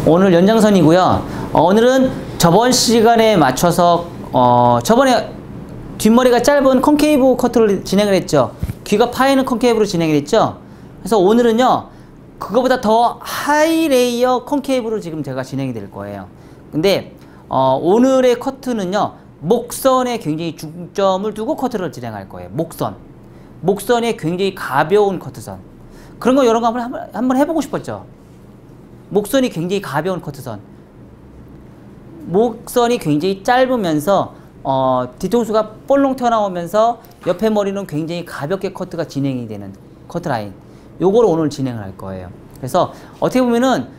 오늘 연장선이고요. 오늘은 저번 시간에 맞춰서 저번에 뒷머리가 짧은 컨케이브 커트를 진행을 했죠. 귀가 파이는 컨케이브로 진행을 했죠. 그래서 오늘은요, 그거보다 더 하이 레이어 컨케이브로 지금 제가 진행이 될 거예요. 근데 오늘의 커트는요, 목선에 굉장히 중점을 두고 커트를 진행할 거예요. 목선에 굉장히 가벼운 커트선. 그런 거 여러 거 한번 해보고 싶었죠. 목선이 굉장히 가벼운 커트선. 목선이 굉장히 짧으면서 뒤통수가 볼록 튀어나오면서 옆에 머리는 굉장히 가볍게 커트가 진행이 되는 커트라인. 요걸 오늘 진행을 할 거예요. 그래서 어떻게 보면은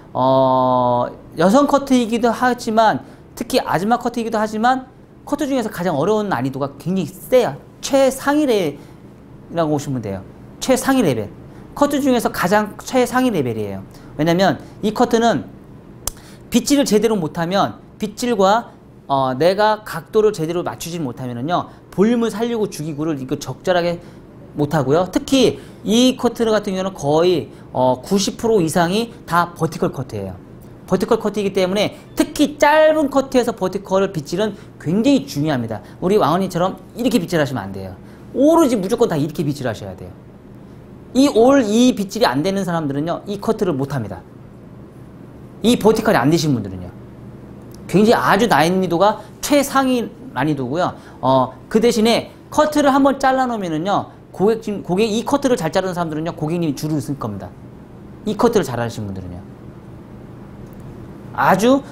여성 커트이기도 하지만, 특히 아줌마 커트이기도 하지만, 커트 중에서 가장 어려운 난이도가 굉장히 세요. 최상위 레벨이라고 보시면 돼요. 최상위 레벨. 커트 중에서 가장 최상위 레벨이에요. 왜냐면 이 커트는 빗질을 제대로 못하면, 빗질과 내가 각도를 제대로 맞추지 못하면은요, 볼륨을 살리고 죽이고를 이거 적절하게 못하고요. 특히 이 커트 같은 경우는 거의 90% 이상이 다 버티컬 커트예요. 버티컬 커트이기 때문에 특히 짧은 커트에서 버티컬을 빗질은 굉장히 중요합니다. 우리 왕언니처럼 이렇게 빗질하시면 안 돼요. 오로지 무조건 다 이렇게 빗질하셔야 돼요. 이 빗질이 안 되는 사람들은요, 이 커트를 못합니다. 이 버티컬이 안 되신 분들은요, 굉장히 아주 난이도가 최상위 난이도고요. 그 대신에 커트를 한번 잘라놓으면은요, 고객 이 커트를 잘 자르는 사람들은요, 고객님이 줄을 쓸 겁니다. 이 커트를 잘 하시는 분들은요. 아주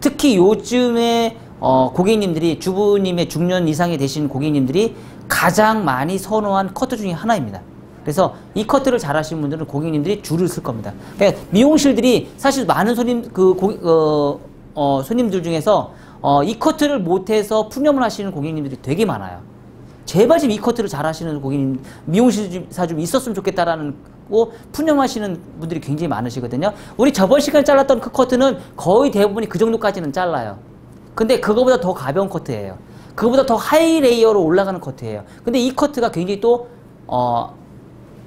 특히 요즘에 고객님들이, 주부님의 중년 이상이 되신 고객님들이 가장 많이 선호한 커트 중에 하나입니다. 그래서 이 커트를 잘 하시는 분들은 고객님들이 줄을 쓸 겁니다. 그러니까 미용실들이 사실 많은 손님들 중에서 이 커트를 못해서 푸념을 하시는 고객님들이 되게 많아요. 제발 좀 이 커트를 잘 하시는 고객님, 미용실사 좀 있었으면 좋겠다라는 푸념하시는 분들이 굉장히 많으시거든요. 우리 저번 시간에 잘랐던 그 커트는 거의 대부분이 그 정도까지는 잘라요. 근데 그거보다 더 가벼운 커트예요. 그거보다 더 하이 레이어로 올라가는 커트예요. 근데 이 커트가 굉장히 또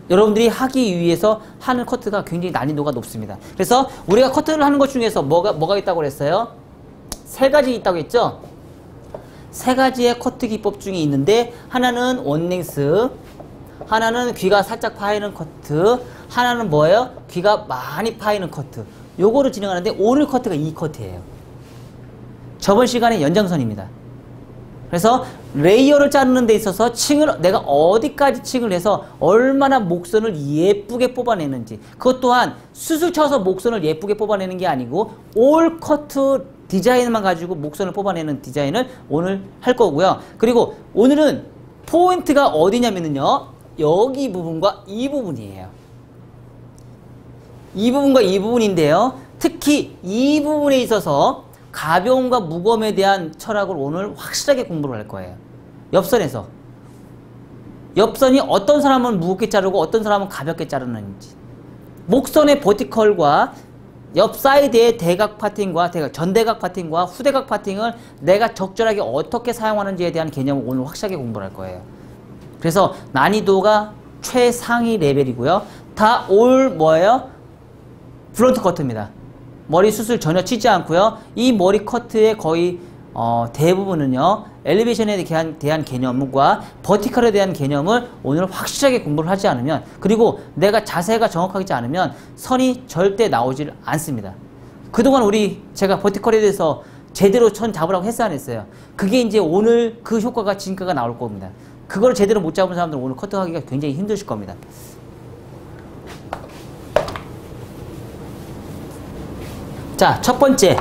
여러분들이 하기 위해서 하는 커트가 굉장히 난이도가 높습니다. 그래서 우리가 커트를 하는 것 중에서 뭐가 있다고 그랬어요? 세 가지 있다고 했죠? 세 가지의 커트 기법 중에 있는데, 하나는 원랭스, 하나는 귀가 살짝 파이는 커트, 하나는 뭐예요? 귀가 많이 파이는 커트. 요거를 진행하는데, 오늘 커트가 이 커트예요. 저번 시간에 연장선입니다. 그래서 레이어를 자르는 데 있어서 내가 어디까지 층을 해서 얼마나 목선을 예쁘게 뽑아내는지, 그것 또한 수술 쳐서 목선을 예쁘게 뽑아내는 게 아니고 올 커트 디자인만 가지고 목선을 뽑아내는 디자인을 오늘 할 거고요. 그리고 오늘은 포인트가 어디냐면요, 여기 부분과 이 부분이에요. 이 부분과 이 부분인데요, 특히 이 부분에 있어서 가벼움과 무거움에 대한 철학을 오늘 확실하게 공부를 할 거예요. 옆선에서. 옆선이 어떤 사람은 무겁게 자르고 어떤 사람은 가볍게 자르는지. 목선의 버티컬과 옆 사이드의 대각 파팅과 전대각 파팅과 후대각 파팅을 내가 적절하게 어떻게 사용하는지에 대한 개념을 오늘 확실하게 공부를 할 거예요. 그래서 난이도가 최상위 레벨이고요. 다 올 뭐예요? 프론트 커트입니다. 머리 수술 전혀 치지 않고요. 이 머리 커트의 거의 대부분은요, 엘리베이션에 대한 개념과 버티컬에 대한 개념을 오늘 확실하게 공부를 하지 않으면, 그리고 내가 자세가 정확하지 않으면 선이 절대 나오질 않습니다. 그동안 제가 버티컬에 대해서 제대로 선 잡으라고 했어요, 안 했어요? 그게 이제 오늘 그 효과가 진가가 나올 겁니다. 그걸 제대로 못 잡은 사람들은 오늘 커트하기가 굉장히 힘드실 겁니다. 자, 첫 번째.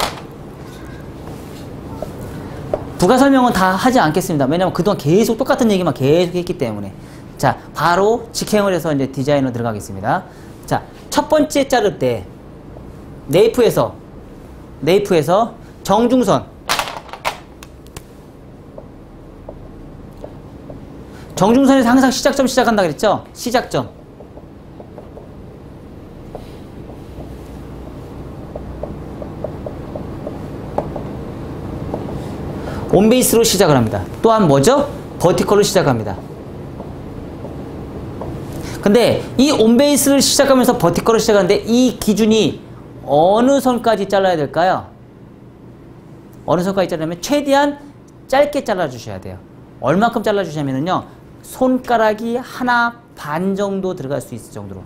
부가 설명은 다 하지 않겠습니다. 왜냐면 그동안 계속 똑같은 얘기만 계속 했기 때문에. 자, 바로 직행을 해서 이제 디자인으로 들어가겠습니다. 자, 첫 번째 자를 때, 네이프에서 정중선. 정중선에서 항상 시작점 시작한다 그랬죠? 시작점. 온베이스로 시작을 합니다. 또한 뭐죠? 버티컬로 시작합니다. 근데 이 온베이스를 시작하면서 버티컬을 시작하는데 이 기준이 어느 선까지 잘라야 될까요? 어느 선까지 자르면 최대한 짧게 잘라주셔야 돼요. 얼마큼 잘라주시냐면요. 손가락이 하나 반 정도 들어갈 수 있을 정도로.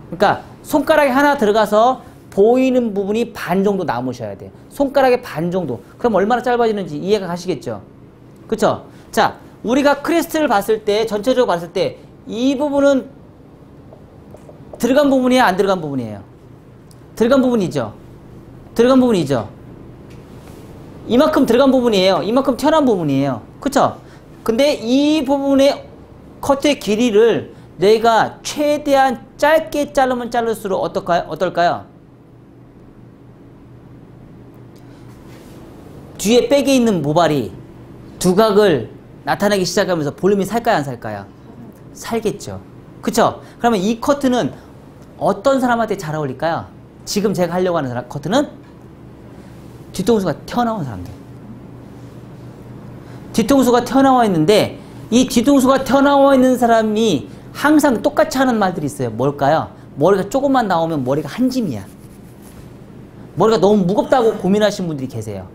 그러니까 손가락이 하나 들어가서 보이는 부분이 반 정도 남으셔야 돼요. 손가락의 반 정도. 그럼 얼마나 짧아지는지 이해가 가시겠죠? 그쵸? 자, 우리가 크레스트를 봤을 때, 전체적으로 봤을 때 이 부분은 들어간 부분이에요? 안 들어간 부분이에요? 들어간 부분이죠? 들어간 부분이죠? 이만큼 들어간 부분이에요. 이만큼 튀어나온 부분이에요. 그쵸? 근데 이 부분의 커트의 길이를 내가 최대한 짧게 자르면 자를수록 어떨까요? 뒤에 백에 있는 모발이 두각을 나타내기 시작하면서 볼륨이 살까요? 안 살까요? 살겠죠. 그쵸? 그러면 이 커트는 어떤 사람한테 잘 어울릴까요? 지금 제가 하려고 하는 커트는 뒤통수가 튀어나온 사람들. 뒤통수가 튀어나와 있는데 이 뒤통수가 튀어나와 있는 사람이 항상 똑같이 하는 말들이 있어요. 뭘까요? 머리가 조금만 나오면 머리가 한 짐이야. 머리가 너무 무겁다고 고민하시는 분들이 계세요.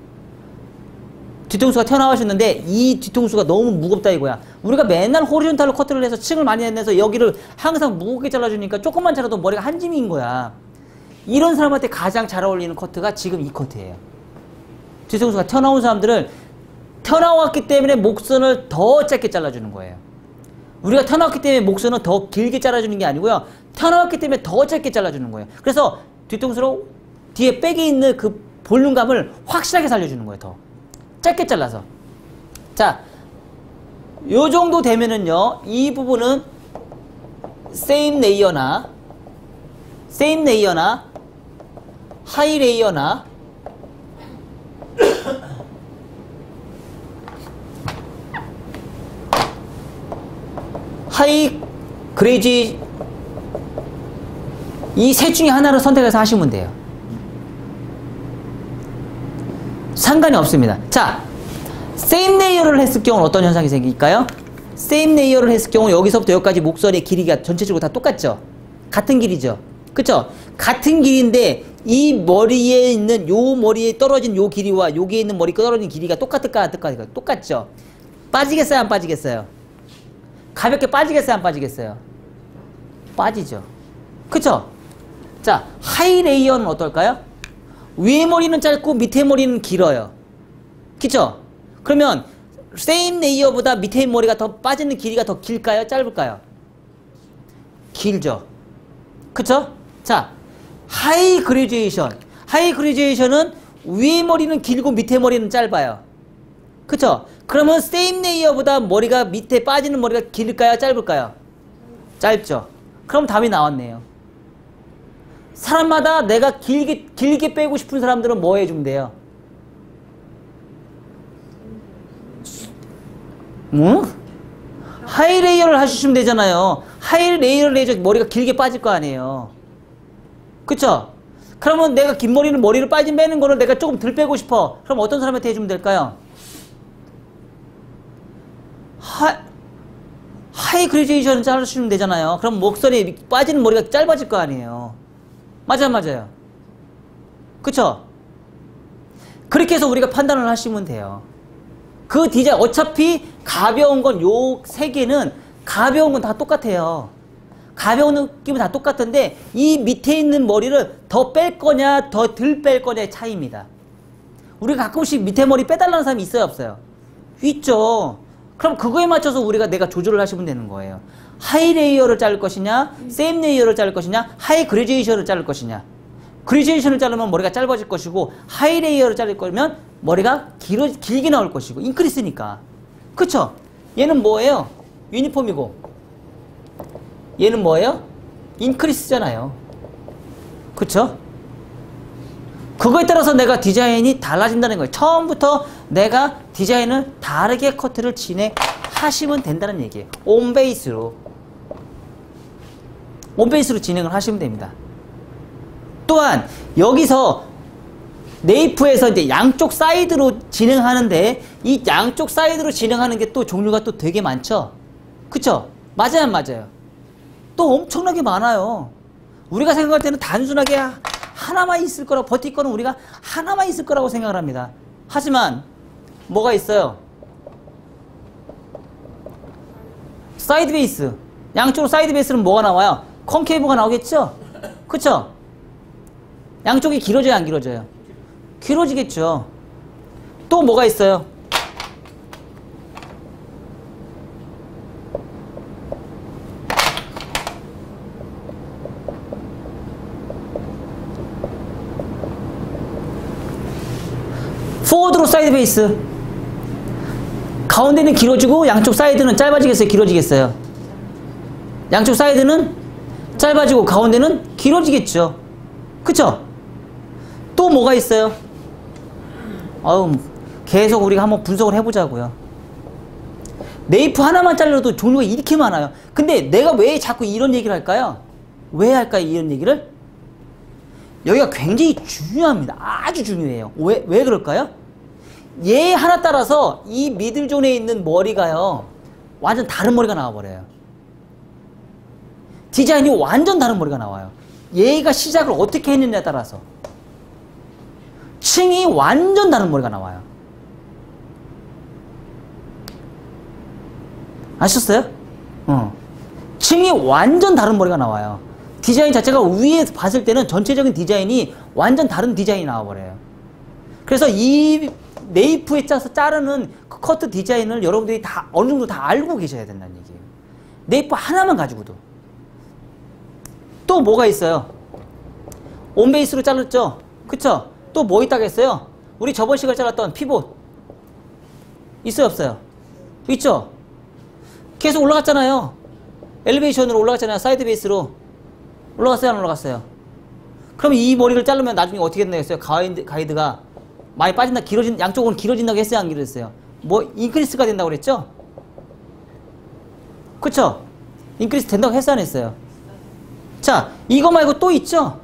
뒤통수가 튀어나오셨는데 이 뒤통수가 너무 무겁다 이거야. 우리가 맨날 호리존탈로 커트를 해서 층을 많이 해내서 여기를 항상 무겁게 잘라주니까 조금만 잘라도 머리가 한 짐인 거야. 이런 사람한테 가장 잘 어울리는 커트가 지금 이 커트예요. 뒤통수가 튀어나온 사람들은 튀어나왔기 때문에 목선을 더 짧게 잘라주는 거예요. 우리가 튀어나왔기 때문에 목선을 더 길게 잘라주는 게 아니고요. 튀어나왔기 때문에 더 짧게 잘라주는 거예요. 그래서 뒤통수로 뒤에 백에 있는 그 볼륨감을 확실하게 살려주는 거예요. 더 짧게 잘라서. 자, 요 정도 되면은요, 이 부분은 세임 레이어나 하이 레이어나 하이 그레이지 이 셋 중에 하나를 선택해서 하시면 돼요. 상관이 없습니다. 자, 세임 레이어를 했을 경우는 어떤 현상이 생길까요? 세임 레이어를 했을 경우 여기서부터 여기까지 목선의 길이가 전체적으로 다 똑같죠? 같은 길이죠? 그쵸? 같은 길인데 이 머리에 있는 요 머리에 떨어진 요 길이와 여기에 있는 머리 떨어진 길이가 똑같을까? 똑같죠? 빠지겠어요? 안 빠지겠어요? 가볍게 빠지겠어요? 안 빠지겠어요? 빠지죠? 그쵸? 자, 하이 레이어는 어떨까요? 위에 머리는 짧고 밑에 머리는 길어요. 그쵸? 그러면 세임 레이어보다 밑에 머리가 더 빠지는 길이가 더 길까요? 짧을까요? 길죠? 그쵸? 자, 하이 그레듀에이션은 위에 머리는 길고 밑에 머리는 짧아요. 그쵸? 그러면 세임 레이어보다 머리가 밑에 빠지는 머리가 길까요? 짧을까요? 짧죠? 그럼 답이 나왔네요. 사람마다 내가 길게 빼고 싶은 사람들은 뭐 해주면 돼요? 뭐? 하이 레이어를 하시면 되잖아요. 하이 레이어를 해줘 머리가 길게 빠질 거 아니에요. 그쵸? 그러면 내가 긴 머리를 빠진 빼는 거를 내가 조금 덜 빼고 싶어. 그럼 어떤 사람한테 해주면 될까요? 하이 그레듀에이션을 자르시면 되잖아요. 그럼 목소리 빠지는 머리가 짧아질 거 아니에요. 맞아요. 그쵸? 그렇게 해서 우리가 판단을 하시면 돼요. 그 디자인, 어차피 가벼운 건 요 세 개는 가벼운 건 다 똑같아요. 가벼운 느낌은 다 똑같은데 이 밑에 있는 머리를 더 뺄 거냐 더 덜 뺄 거냐의 차이입니다. 우리가 가끔씩 밑에 머리 빼달라는 사람이 있어요 없어요? 있죠. 그럼 그거에 맞춰서 내가 조절을 하시면 되는 거예요. 하이 레이어를 자를 것이냐, 세임 레이어를 자를 것이냐, 하이 그레듀에이션을 자를 것이냐. 그레듀에이션을 자르면 머리가 짧아질 것이고 하이 레이어를 자를 거면 머리가 길게 나올 것이고 인크리스니까. 그쵸? 얘는 뭐예요? 유니폼이고 얘는 뭐예요? 인크리스잖아요. 그쵸? 그거에 따라서 내가 디자인이 달라진다는 거예요. 처음부터 내가 디자인을 다르게 커트를 진행하시면 된다는 얘기예요. 온베이스로 진행을 하시면 됩니다. 또한 여기서 네이프에서 이제 양쪽 사이드로 진행하는데 이 양쪽 사이드로 진행하는 게 또 종류가 또 되게 많죠? 그쵸? 맞아요? 또 엄청나게 많아요. 우리가 생각할 때는 단순하게 하나만 있을 거라고, 버틸 거는 우리가 하나만 있을 거라고 생각을 합니다. 하지만 뭐가 있어요? 사이드 베이스. 양쪽으로 사이드 베이스는 뭐가 나와요? 컨케이브가 나오겠죠? 그쵸? 양쪽이 길어져요, 안 길어져요? 길어지겠죠. 또 뭐가 있어요? 포워드로 사이드 베이스. 가운데는 길어지고 양쪽 사이드는 짧아지겠어요, 길어지겠어요? 양쪽 사이드는 짧아지고 가운데는 길어지겠죠. 그쵸? 또 뭐가 있어요? 계속 우리가 한번 분석을 해보자고요. 네이프 하나만 잘라도 종류가 이렇게 많아요. 근데 내가 왜 자꾸 이런 얘기를 할까요? 왜 할까요, 이런 얘기를? 여기가 굉장히 중요합니다. 아주 중요해요. 왜 그럴까요? 얘 하나 따라서 이 미들존에 있는 머리가요, 완전 다른 머리가 나와버려요. 디자인이 완전 다른 머리가 나와요. 얘가 시작을 어떻게 했느냐에 따라서 층이 완전 다른 머리가 나와요. 아셨어요? 층이 완전 다른 머리가 나와요. 디자인 자체가 위에서 봤을 때는 전체적인 디자인이 완전 다른 디자인이 나와버려요. 그래서 이 네이프에 짜서 자르는 그 커트 디자인을 여러분들이 다 어느 정도 다 알고 계셔야 된다는 얘기예요. 네이프 하나만 가지고도. 또 뭐가 있어요? 온베이스로 잘랐죠? 그쵸? 또 뭐 있다고 했어요? 우리 저번 시간에 잘랐던 피봇 있어요, 없어요? 있죠? 계속 올라갔잖아요. 엘리베이션으로 올라갔잖아요. 사이드 베이스로 올라갔어요, 안 올라갔어요? 그럼 이 머리를 자르면 나중에 어떻게 된다고 했어요? 가이드가 많이 빠진다, 양쪽은 길어진다고 했어요, 안 길어졌어요? 뭐 인크리스가 된다고 그랬죠? 그쵸? 인크리스 된다고 했어요, 안 했어요? 자, 이거 말고 또 있죠?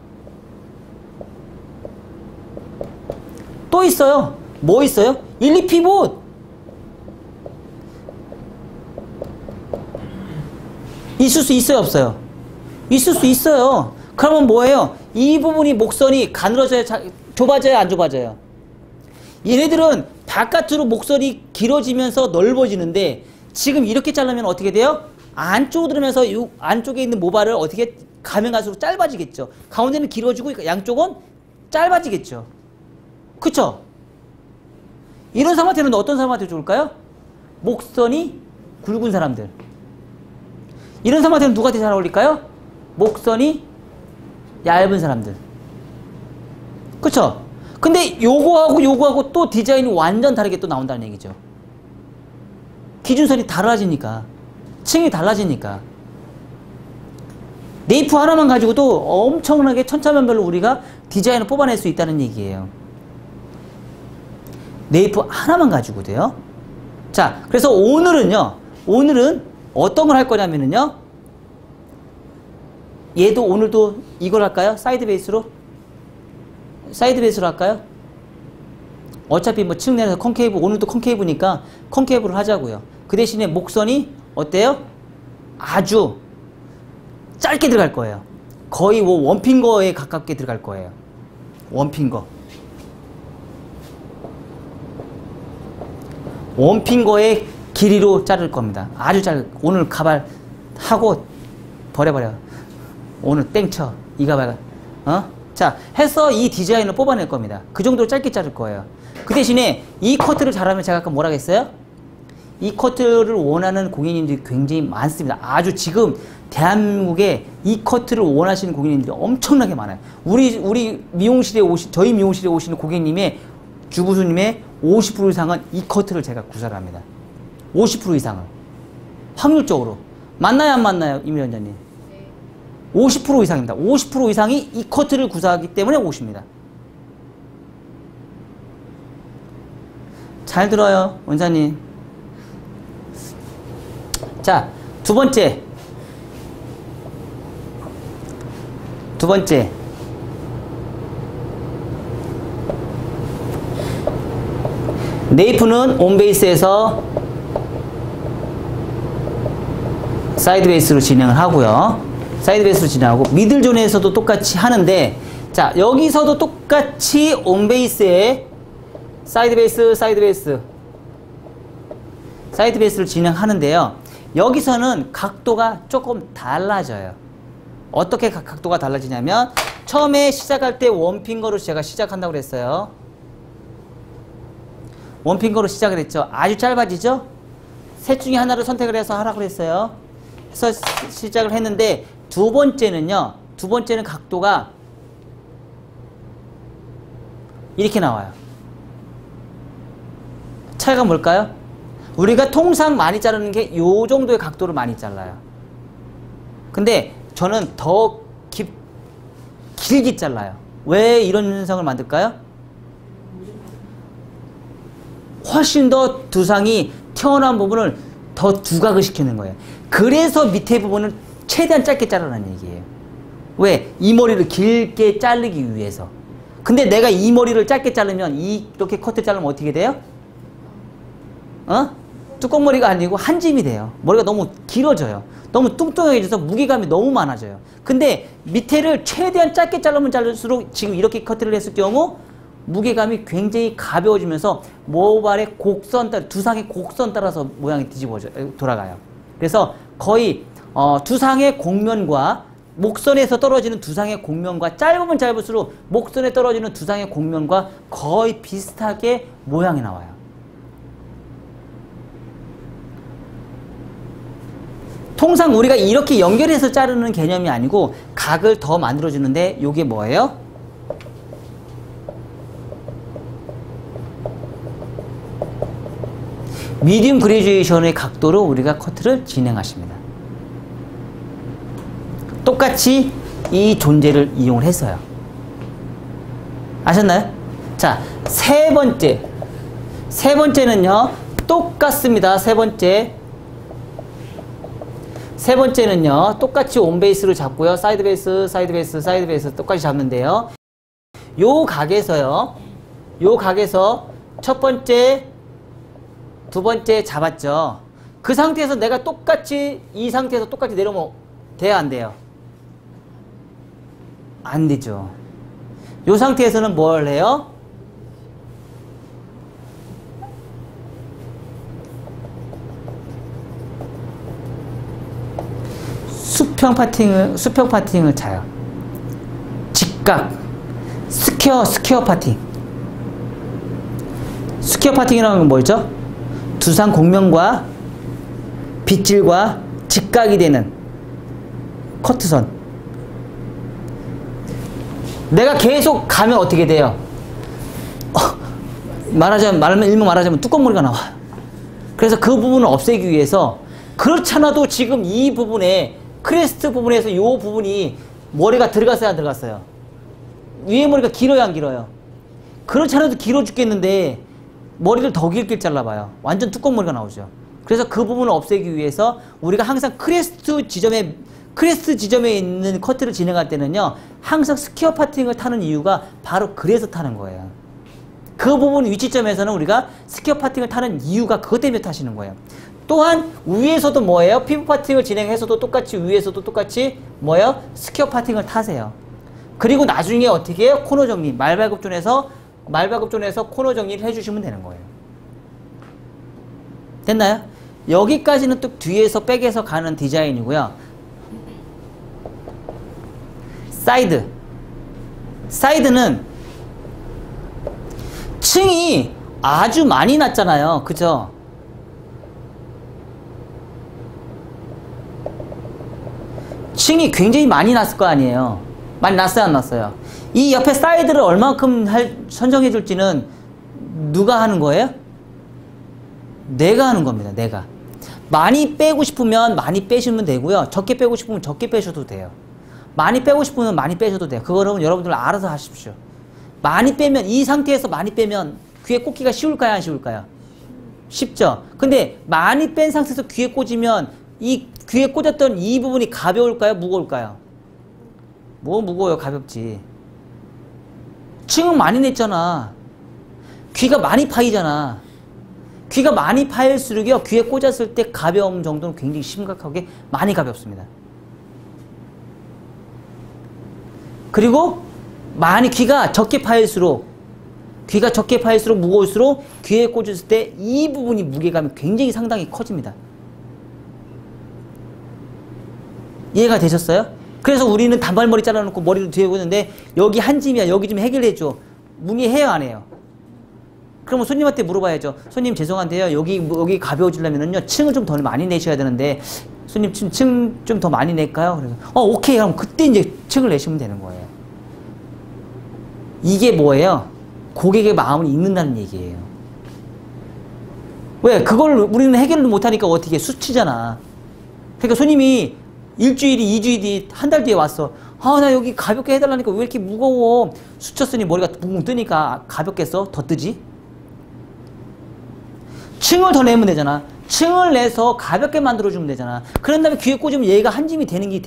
또 있어요. 뭐 있어요? 1, 2 피봇. 있을 수 있어요, 없어요? 있을 수 있어요. 그러면 뭐예요? 이 부분이 목선이 가늘어져야, 좁아져야, 안 좁아져요? 얘네들은 바깥으로 목선이 길어지면서 넓어지는데 지금 이렇게 자르면 어떻게 돼요? 안쪽으로 들으면서 이 안쪽에 있는 모발을 어떻게 가면 갈수록 짧아지겠죠. 가운데는 길어지고 양쪽은 짧아지겠죠. 그쵸? 이런 사람한테는 어떤 사람한테 좋을까요? 목선이 굵은 사람들. 이런 사람한테는 누구한테 잘 어울릴까요? 목선이 얇은 사람들. 그쵸? 근데 요거하고 또 디자인이 완전 다르게 또 나온다는 얘기죠. 기준선이 달라지니까. 층이 달라지니까. 네이프 하나만 가지고도 엄청나게 천차만별로 우리가 디자인을 뽑아낼 수 있다는 얘기예요. 네이프 하나만 가지고도요. 자, 그래서 오늘은 어떤 걸 할 거냐면요. 얘도 오늘도 이걸 할까요? 사이드 베이스로 할까요? 어차피 뭐 층 내에서 컨케이브, 오늘도 컨케이브니까 컨케이브를 하자고요. 그 대신에 목선이 어때요? 아주 짧게 들어갈 거예요. 거의 원핑거에 가깝게 들어갈 거예요. 원핑거의 길이로 자를 겁니다. 아주 오늘 가발 하고 버려버려. 오늘 땡쳐. 이 가발. 자, 해서 이 디자인을 뽑아낼 겁니다. 그 정도로 짧게 자를 거예요. 그 대신에 이 커트를 잘하면 제가 아까 뭐라 했어요? 이 커트를 원하는 고객님들이 굉장히 많습니다. 아주 지금 대한민국에 이 커트를 원하시는 고객님들이 엄청나게 많아요. 저희 미용실에 오시는 고객님의 주부수님의 50% 이상은 이 커트를 제가 구사를 합니다. 50% 이상은. 확률적으로. 맞나요, 안 맞나요, 임 위원장님? 네. 50% 이상입니다. 50% 이상이 이 커트를 구사하기 때문에 오십니다. 잘 들어요, 원장님. 자, 두 번째. 네이프는 온베이스에서 사이드 베이스로 진행을 하고요. 미들존에서도 똑같이 하는데 자, 여기서도 똑같이 온 베이스에 사이드 베이스, 사이드 베이스, 사이드 베이스를 진행하는데요. 여기서는 각도가 조금 달라져요. 어떻게 각도가 달라지냐면 처음에 시작할 때 원핑거로 제가 시작한다고 그랬어요. 원핑거로 시작을 했죠. 아주 짧아지죠? 셋 중에 하나를 선택을 해서 하라고 그랬어요. 해서 시작을 했는데 두 번째는요. 두 번째는 각도가 이렇게 나와요. 차이가 뭘까요? 우리가 통상 많이 자르는 게 이 정도의 각도를 많이 잘라요. 근데 저는 더 길게 잘라요. 왜 이런 현상을 만들까요? 훨씬 더 두상이 튀어나온 부분을 더 두각을 시키는 거예요. 그래서 밑에 부분을 최대한 짧게 자르라는 얘기예요. 왜? 이 머리를 길게 자르기 위해서. 근데 내가 이 머리를 짧게 자르면 이렇게 커트 자르면 어떻게 돼요? 뚜껑머리가 아니고 한 짐이 돼요. 머리가 너무 길어져요. 너무 뚱뚱해져서 무게감이 너무 많아져요. 근데 밑에를 최대한 짧게 자르면 자를수록 지금 이렇게 커트를 했을 경우 무게감이 굉장히 가벼워지면서 모발의 곡선 따라, 두상의 곡선 따라서 모양이 돌아가요. 그래서 거의 두상의 곡면과 목선에서 떨어지는 두상의 곡면과 짧으면 짧을수록 목선에 떨어지는 두상의 곡면과 거의 비슷하게 모양이 나와요. 통상 우리가 이렇게 연결해서 자르는 개념이 아니고 각을 더 만들어주는데 이게 뭐예요? 미디움 그레듀에이션의 각도로 우리가 커트를 진행하십니다. 똑같이 이 존재를 이용을 했어요. 아셨나요? 자, 세 번째는요 똑같습니다. 세 번째는요 똑같이 온 베이스를 잡고요. 사이드 베이스, 사이드 베이스, 사이드 베이스 똑같이 잡는데요. 요 각에서 첫 번째, 두 번째 잡았죠. 그 상태에서 내가 똑같이 이 상태에서 똑같이 내려오면 돼요, 안 돼요? 안 되죠. 요 상태에서는 뭘 해요? 수평 파팅을 차요. 직각, 스퀘어 파팅. 스퀘어 파팅이라는 건 뭐죠? 두상 곡면과 빗질과 직각이 되는 커트선. 내가 계속 가면 어떻게 돼요? 일명 말하자면 뚜껑머리가 나와요. 그래서 그 부분을 없애기 위해서 그렇잖아도 지금 이 부분에 크레스트 부분에서 이 부분이 머리가 들어갔어요, 안 들어갔어요? 위에 머리가 길어요, 안 길어요? 그렇잖아도 길어 죽겠는데 머리를 더 길게 잘라봐요. 완전 뚜껑머리가 나오죠. 그래서 그 부분을 없애기 위해서 우리가 항상 크레스트 지점에 있는 커트를 진행할 때는요 항상 스퀘어 파팅을 타는 이유가 바로 그래서 타는 거예요. 그 부분 위치점에서는 우리가 스퀘어 파팅을 타는 이유가 그것 때문에 타시는 거예요. 또한 위에서도 뭐예요? 피부 파팅을 진행해서도 똑같이 위에서도 똑같이 뭐예요? 스퀘어 파팅을 타세요. 그리고 나중에 어떻게 해요? 코너 정리, 말발굽존에서 코너 정리를 해주시면 되는 거예요. 됐나요? 여기까지는 또 뒤에서 백에서 가는 디자인이고요. 사이드는 층이 아주 많이 났잖아요. 그죠? 층이 굉장히 많이 났을 거 아니에요. 많이 났어요, 안 났어요? 이 옆에 사이드를 얼마큼 선정해 줄지는 누가 하는 거예요? 내가 하는 겁니다. 내가. 많이 빼고 싶으면 많이 빼시면 되고요. 적게 빼고 싶으면 적게 빼셔도 돼요. 많이 빼고 싶으면 많이 빼셔도 돼요. 그거는 여러분들 알아서 하십시오. 많이 빼면, 이 상태에서 많이 빼면 귀에 꽂기가 쉬울까요, 안 쉬울까요? 쉽죠? 근데 많이 뺀 상태에서 귀에 꽂으면 이 귀에 꽂았던 이 부분이 가벼울까요, 무거울까요? 뭐 무거워요, 가볍지. 층은 많이 냈잖아. 귀가 많이 파이잖아. 귀가 많이 파일수록요 귀에 꽂았을 때 가벼움 정도는 굉장히 심각하게 많이 가볍습니다. 그리고 많이 귀가 적게 파일수록 무거울수록 귀에 꽂았을 때 이 부분이 무게감이 굉장히 상당히 커집니다. 이해가 되셨어요? 그래서 우리는 단발머리 잘라놓고 머리를 뒤에 보는데 여기 한 짐이야. 여기 좀 해결해줘. 문의해요, 안 해요? 그러면 손님한테 물어봐야죠. 손님 죄송한데요. 여기 가벼워지려면은요. 층을 좀 더 많이 내셔야 되는데 손님 층 좀 더 많이 낼까요? 그래서 오케이. 그럼 그때 이제 층을 내시면 되는 거예요. 이게 뭐예요? 고객의 마음을 읽는다는 얘기예요. 왜? 그걸 우리는 해결을 못하니까 어떻게 수치잖아. 그러니까 손님이 일주일이 2주일 뒤 한 달 뒤에 왔어. 나 여기 가볍게 해달라니까 왜 이렇게 무거워? 수쳤으니 머리가 붕붕 뜨니까 가볍게 써? 더 뜨지? 층을 더 내면 되잖아. 층을 내서 가볍게 만들어주면 되잖아. 그런 다음에 귀에 꽂으면 얘가 한 짐이 되는 게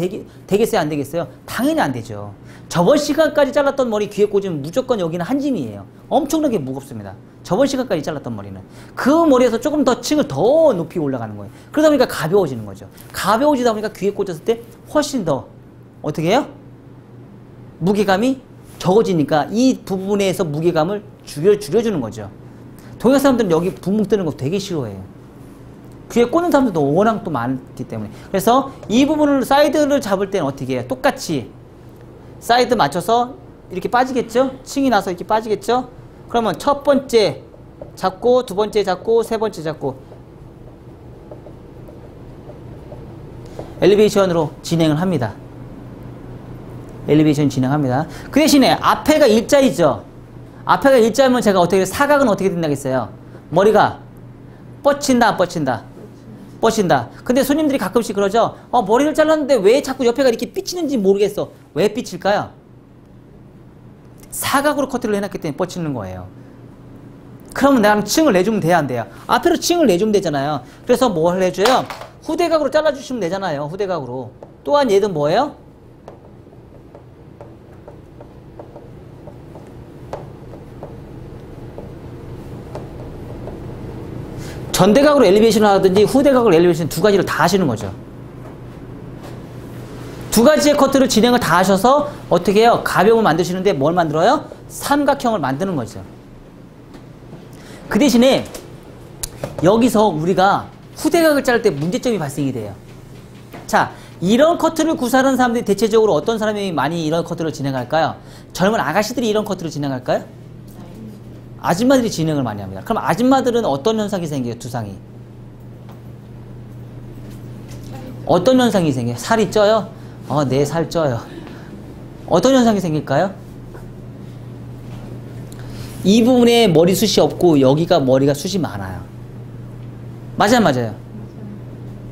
되겠어요? 안 되겠어요? 당연히 안 되죠. 저번 시간까지 잘랐던 머리 귀에 꽂으면 무조건 여기는 한 짐이에요. 엄청나게 무겁습니다. 저번 시간까지 잘랐던 머리는. 그 머리에서 조금 더 층을 더 높이 올라가는 거예요. 그러다 보니까 가벼워지는 거죠. 가벼워지다 보니까 귀에 꽂았을 때 훨씬 더 어떻게 해요? 무게감이 적어지니까 이 부분에서 무게감을 줄여주는 거죠. 동양 사람들은 여기 붕붕 뜨는 거 되게 싫어해요. 귀에 꽂는 사람들도 워낙 또 많기 때문에. 그래서 이 부분을 사이드를 잡을 때는 어떻게 해요? 똑같이 사이드 맞춰서 이렇게 빠지겠죠? 층이 나서 이렇게 빠지겠죠? 그러면 첫 번째 잡고 두 번째 잡고 세 번째 잡고 엘리베이션으로 진행을 합니다. 엘리베이션 진행합니다. 그 대신에 앞에가 일자이죠? 앞에가 일자면 제가 어떻게 사각은 어떻게 된다겠어요? 머리가 뻗친다 안 뻗친다? 뻗친다. 근데 손님들이 가끔씩 그러죠. 머리를 잘랐는데 왜 자꾸 옆에가 이렇게 삐치는지 모르겠어. 왜 삐칠까요? 사각으로 커트를 해놨기 때문에 뻗치는 거예요. 그러면 나랑 층을 내주면 돼야 안 돼요? 앞으로 층을 내주면 되잖아요. 그래서 뭘 해줘요? 후대각으로 잘라주시면 되잖아요. 후대각으로. 또한 얘도 뭐예요? 전대각으로 엘리베이션을 하든지 후대각으로 엘리베이션 두 가지를 다 하시는 거죠. 두 가지의 커트를 진행을 다 하셔서 어떻게 해요? 가벼움을 만드시는데 뭘 만들어요? 삼각형을 만드는 거죠. 그 대신에 여기서 우리가 후대각을 자를 때 문제점이 발생이 돼요. 자, 이런 커트를 구사하는 사람들이 대체적으로 어떤 사람이 많이 이런 커트를 진행할까요? 젊은 아가씨들이 이런 커트를 진행할까요? 아줌마들이 진행을 많이 합니다. 그럼 아줌마들은 어떤 현상이 생겨요? 두상이. 어떤 현상이 생겨요? 살이 쪄요? 네, 살 쪄요. 어떤 현상이 생길까요? 이 부분에 머리숱이 없고 여기가 머리가 숱이 많아요. 맞아요, 맞아요.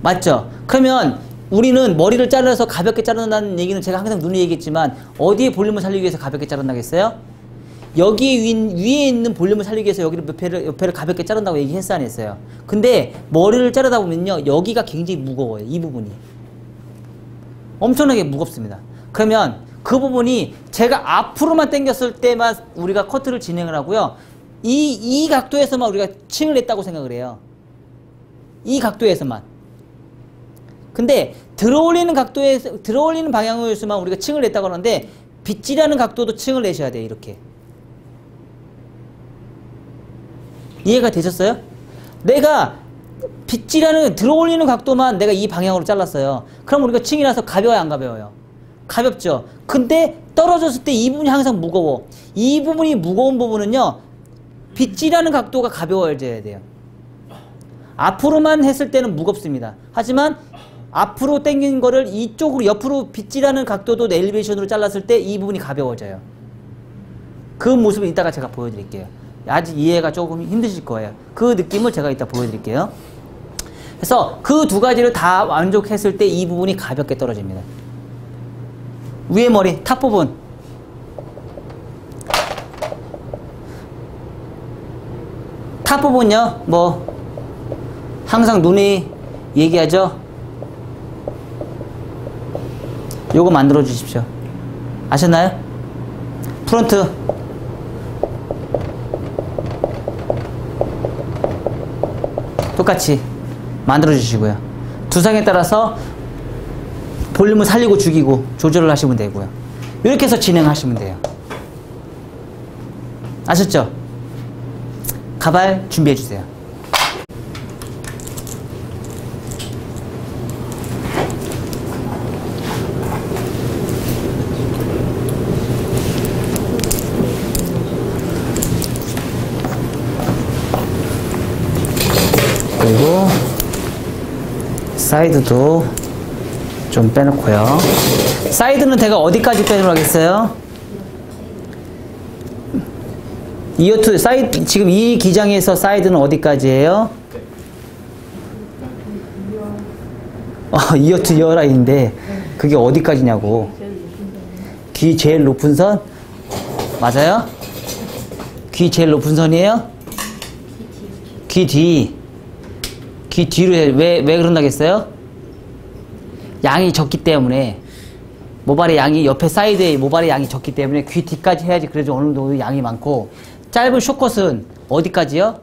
맞죠? 그러면 우리는 머리를 잘라서 가볍게 자른다는 얘기는 제가 항상 눈에 얘기했지만 어디에 볼륨을 살리기 위해서 가볍게 자른다겠어요? 여기 위에 있는 볼륨을 살리기 위해서 여기를 옆에를 가볍게 자른다고 얘기했어요, 안 했어요? 근데 머리를 자르다 보면요, 여기가 굉장히 무거워요. 이 부분이 엄청나게 무겁습니다. 그러면 그 부분이 제가 앞으로만 당겼을 때만 우리가 커트를 진행을 하고요, 이 각도에서만 우리가 층을 냈다고 생각을 해요. 이 각도에서만. 근데 들어올리는 방향에서만 우리가 층을 냈다고 하는데 빗질하는 각도도 층을 내셔야 돼요. 이렇게. 이해가 되셨어요? 내가 빗질하는 들어올리는 각도만 내가 이 방향으로 잘랐어요. 그럼 우리가 층이 나서 가벼워요, 안 가벼워요? 가볍죠. 근데 떨어졌을 때 이 부분이 항상 무거워. 이 부분이 무거운 부분은요, 빗질하는 각도가 가벼워져야 돼요. 앞으로만 했을 때는 무겁습니다. 하지만 앞으로 당긴 거를 이쪽으로 옆으로 빗질하는 각도도 엘리베이션으로 잘랐을 때 이 부분이 가벼워져요. 그 모습을 이따가 제가 보여드릴게요. 아직 이해가 조금 힘드실 거예요. 그 느낌을 제가 이따 보여드릴게요. 그래서 그 두 가지를 다 만족했을 때 이 부분이 가볍게 떨어집니다. 위에 머리, 탑 부분. 탑 부분요, 뭐 항상 눈이 얘기하죠. 요거 만들어 주십시오. 아셨나요? 프론트. 똑같이 만들어 주시고요. 두상에 따라서 볼륨을 살리고 죽이고 조절을 하시면 되고요. 이렇게 해서 진행하시면 돼요. 아셨죠? 가발 준비해 주세요. 그리고 사이드도 좀 빼놓고요. 사이드는 제가 어디까지 빼놓으라고 하겠어요? 이어투 사이드 지금 이 기장에서 사이드는 어디까지예요? 이어투 이어라인인데 그게 어디까지냐고. 귀 제일 높은 선? 맞아요? 귀 제일 높은 선이에요? 귀 뒤. 귀 뒤로 왜 그런다겠어요? 양이 적기 때문에 모발의 양이 옆에 사이드에 모발의 양이 적기 때문에 귀 뒤까지 해야지 그래도 어느 정도 양이 많고 짧은 숏컷은 어디까지요?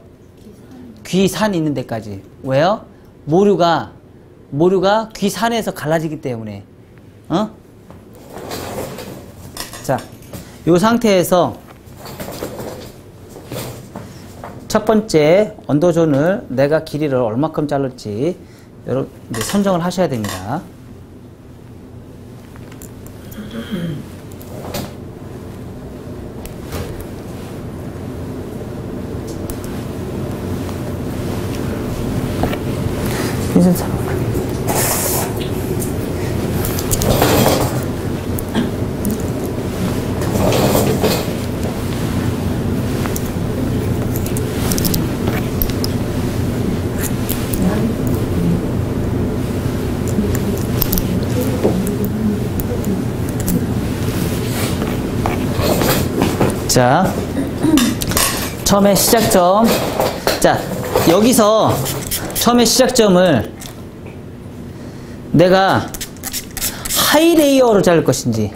귀 산 있는 데까지. 왜요? 모류가 귀 산에서 갈라지기 때문에. 자, 요 상태에서 첫 번째 언더존을 내가 길이를 얼마큼 자를지 여러분 이제 선정을 하셔야 됩니다. 자, 처음에 시작점. 자, 여기서 처음에 시작점을 내가 하이 레이어로 자를 것인지,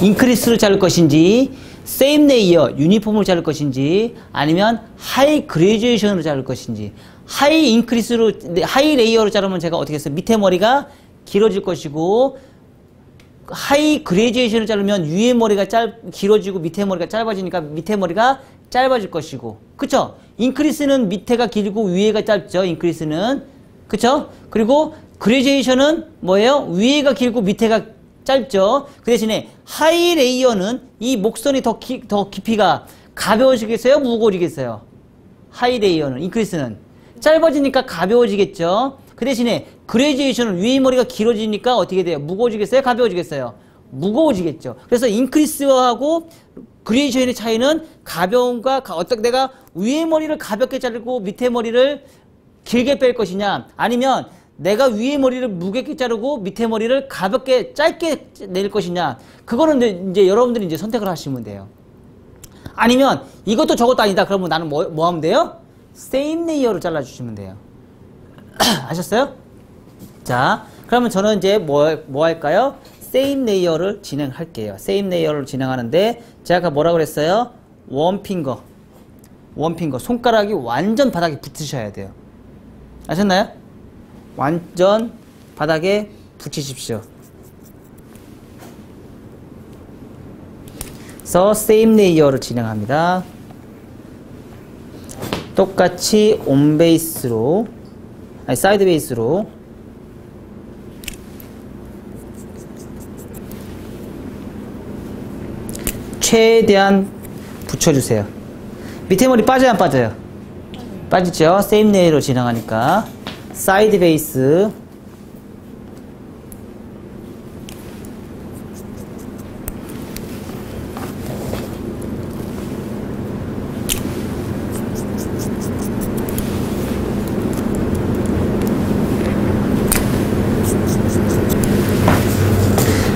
인크리스로 자를 것인지, 세임 레이어, 유니폼으로 자를 것인지, 아니면 하이 그레듀에이션으로 자를 것인지. 하이 인크리스로, 하이 레이어로 자르면 제가 어떻게 했어요? 밑에 머리가 길어질 것이고, 하이 그레듀에이션을 자르면 위에 머리가 길어지고 밑에 머리가 짧아지니까 밑에 머리가 짧아질 것이고, 그쵸? 인크리스는 밑에가 길고 위에가 짧죠, 인크리스는. 그쵸? 그리고 그레듀에이션은 뭐예요? 위에가 길고 밑에가 짧죠. 그 대신에 하이 레이어는 이 목선이 더 깊이가 가벼워지겠어요? 무거워지겠어요? 하이 레이어는, 인크리스는 짧아지니까 가벼워지겠죠. 그 대신에 그레듀에이션은 위에 머리가 길어지니까 어떻게 돼요? 무거워지겠어요? 가벼워지겠어요? 무거워지겠죠. 그래서 인크리스하고 그레듀에이션의 차이는 가벼움과 어떻게 내가 위에 머리를 가볍게 자르고 밑에 머리를 길게 뺄 것이냐, 아니면 내가 위에 머리를 무겁게 자르고 밑에 머리를 가볍게 짧게 낼 것이냐, 그거는 이제 여러분들이 이제 선택을 하시면 돼요. 아니면 이것도 저것도 아니다. 그러면 나는 뭐 하면 돼요? 세임 레이어로 잘라주시면 돼요. 아셨어요? 자, 그러면 저는 이제 뭐 할까요? 세임 레이어를 진행할게요. 세임 레이어를 진행하는데 제가 아까 뭐라고 그랬어요? 원핑거. 손가락이 완전 바닥에 붙으셔야 돼요. 아셨나요? 완전 바닥에 붙이십시오. 그래서 세임 레이어를 진행합니다. 똑같이 온 베이스로, 아니 사이드 베이스로 최대한 붙여주세요. 밑에 머리 빠져요, 안 빠져요? 빠지죠? 세임 레이어로 진행하니까. 사이드 베이스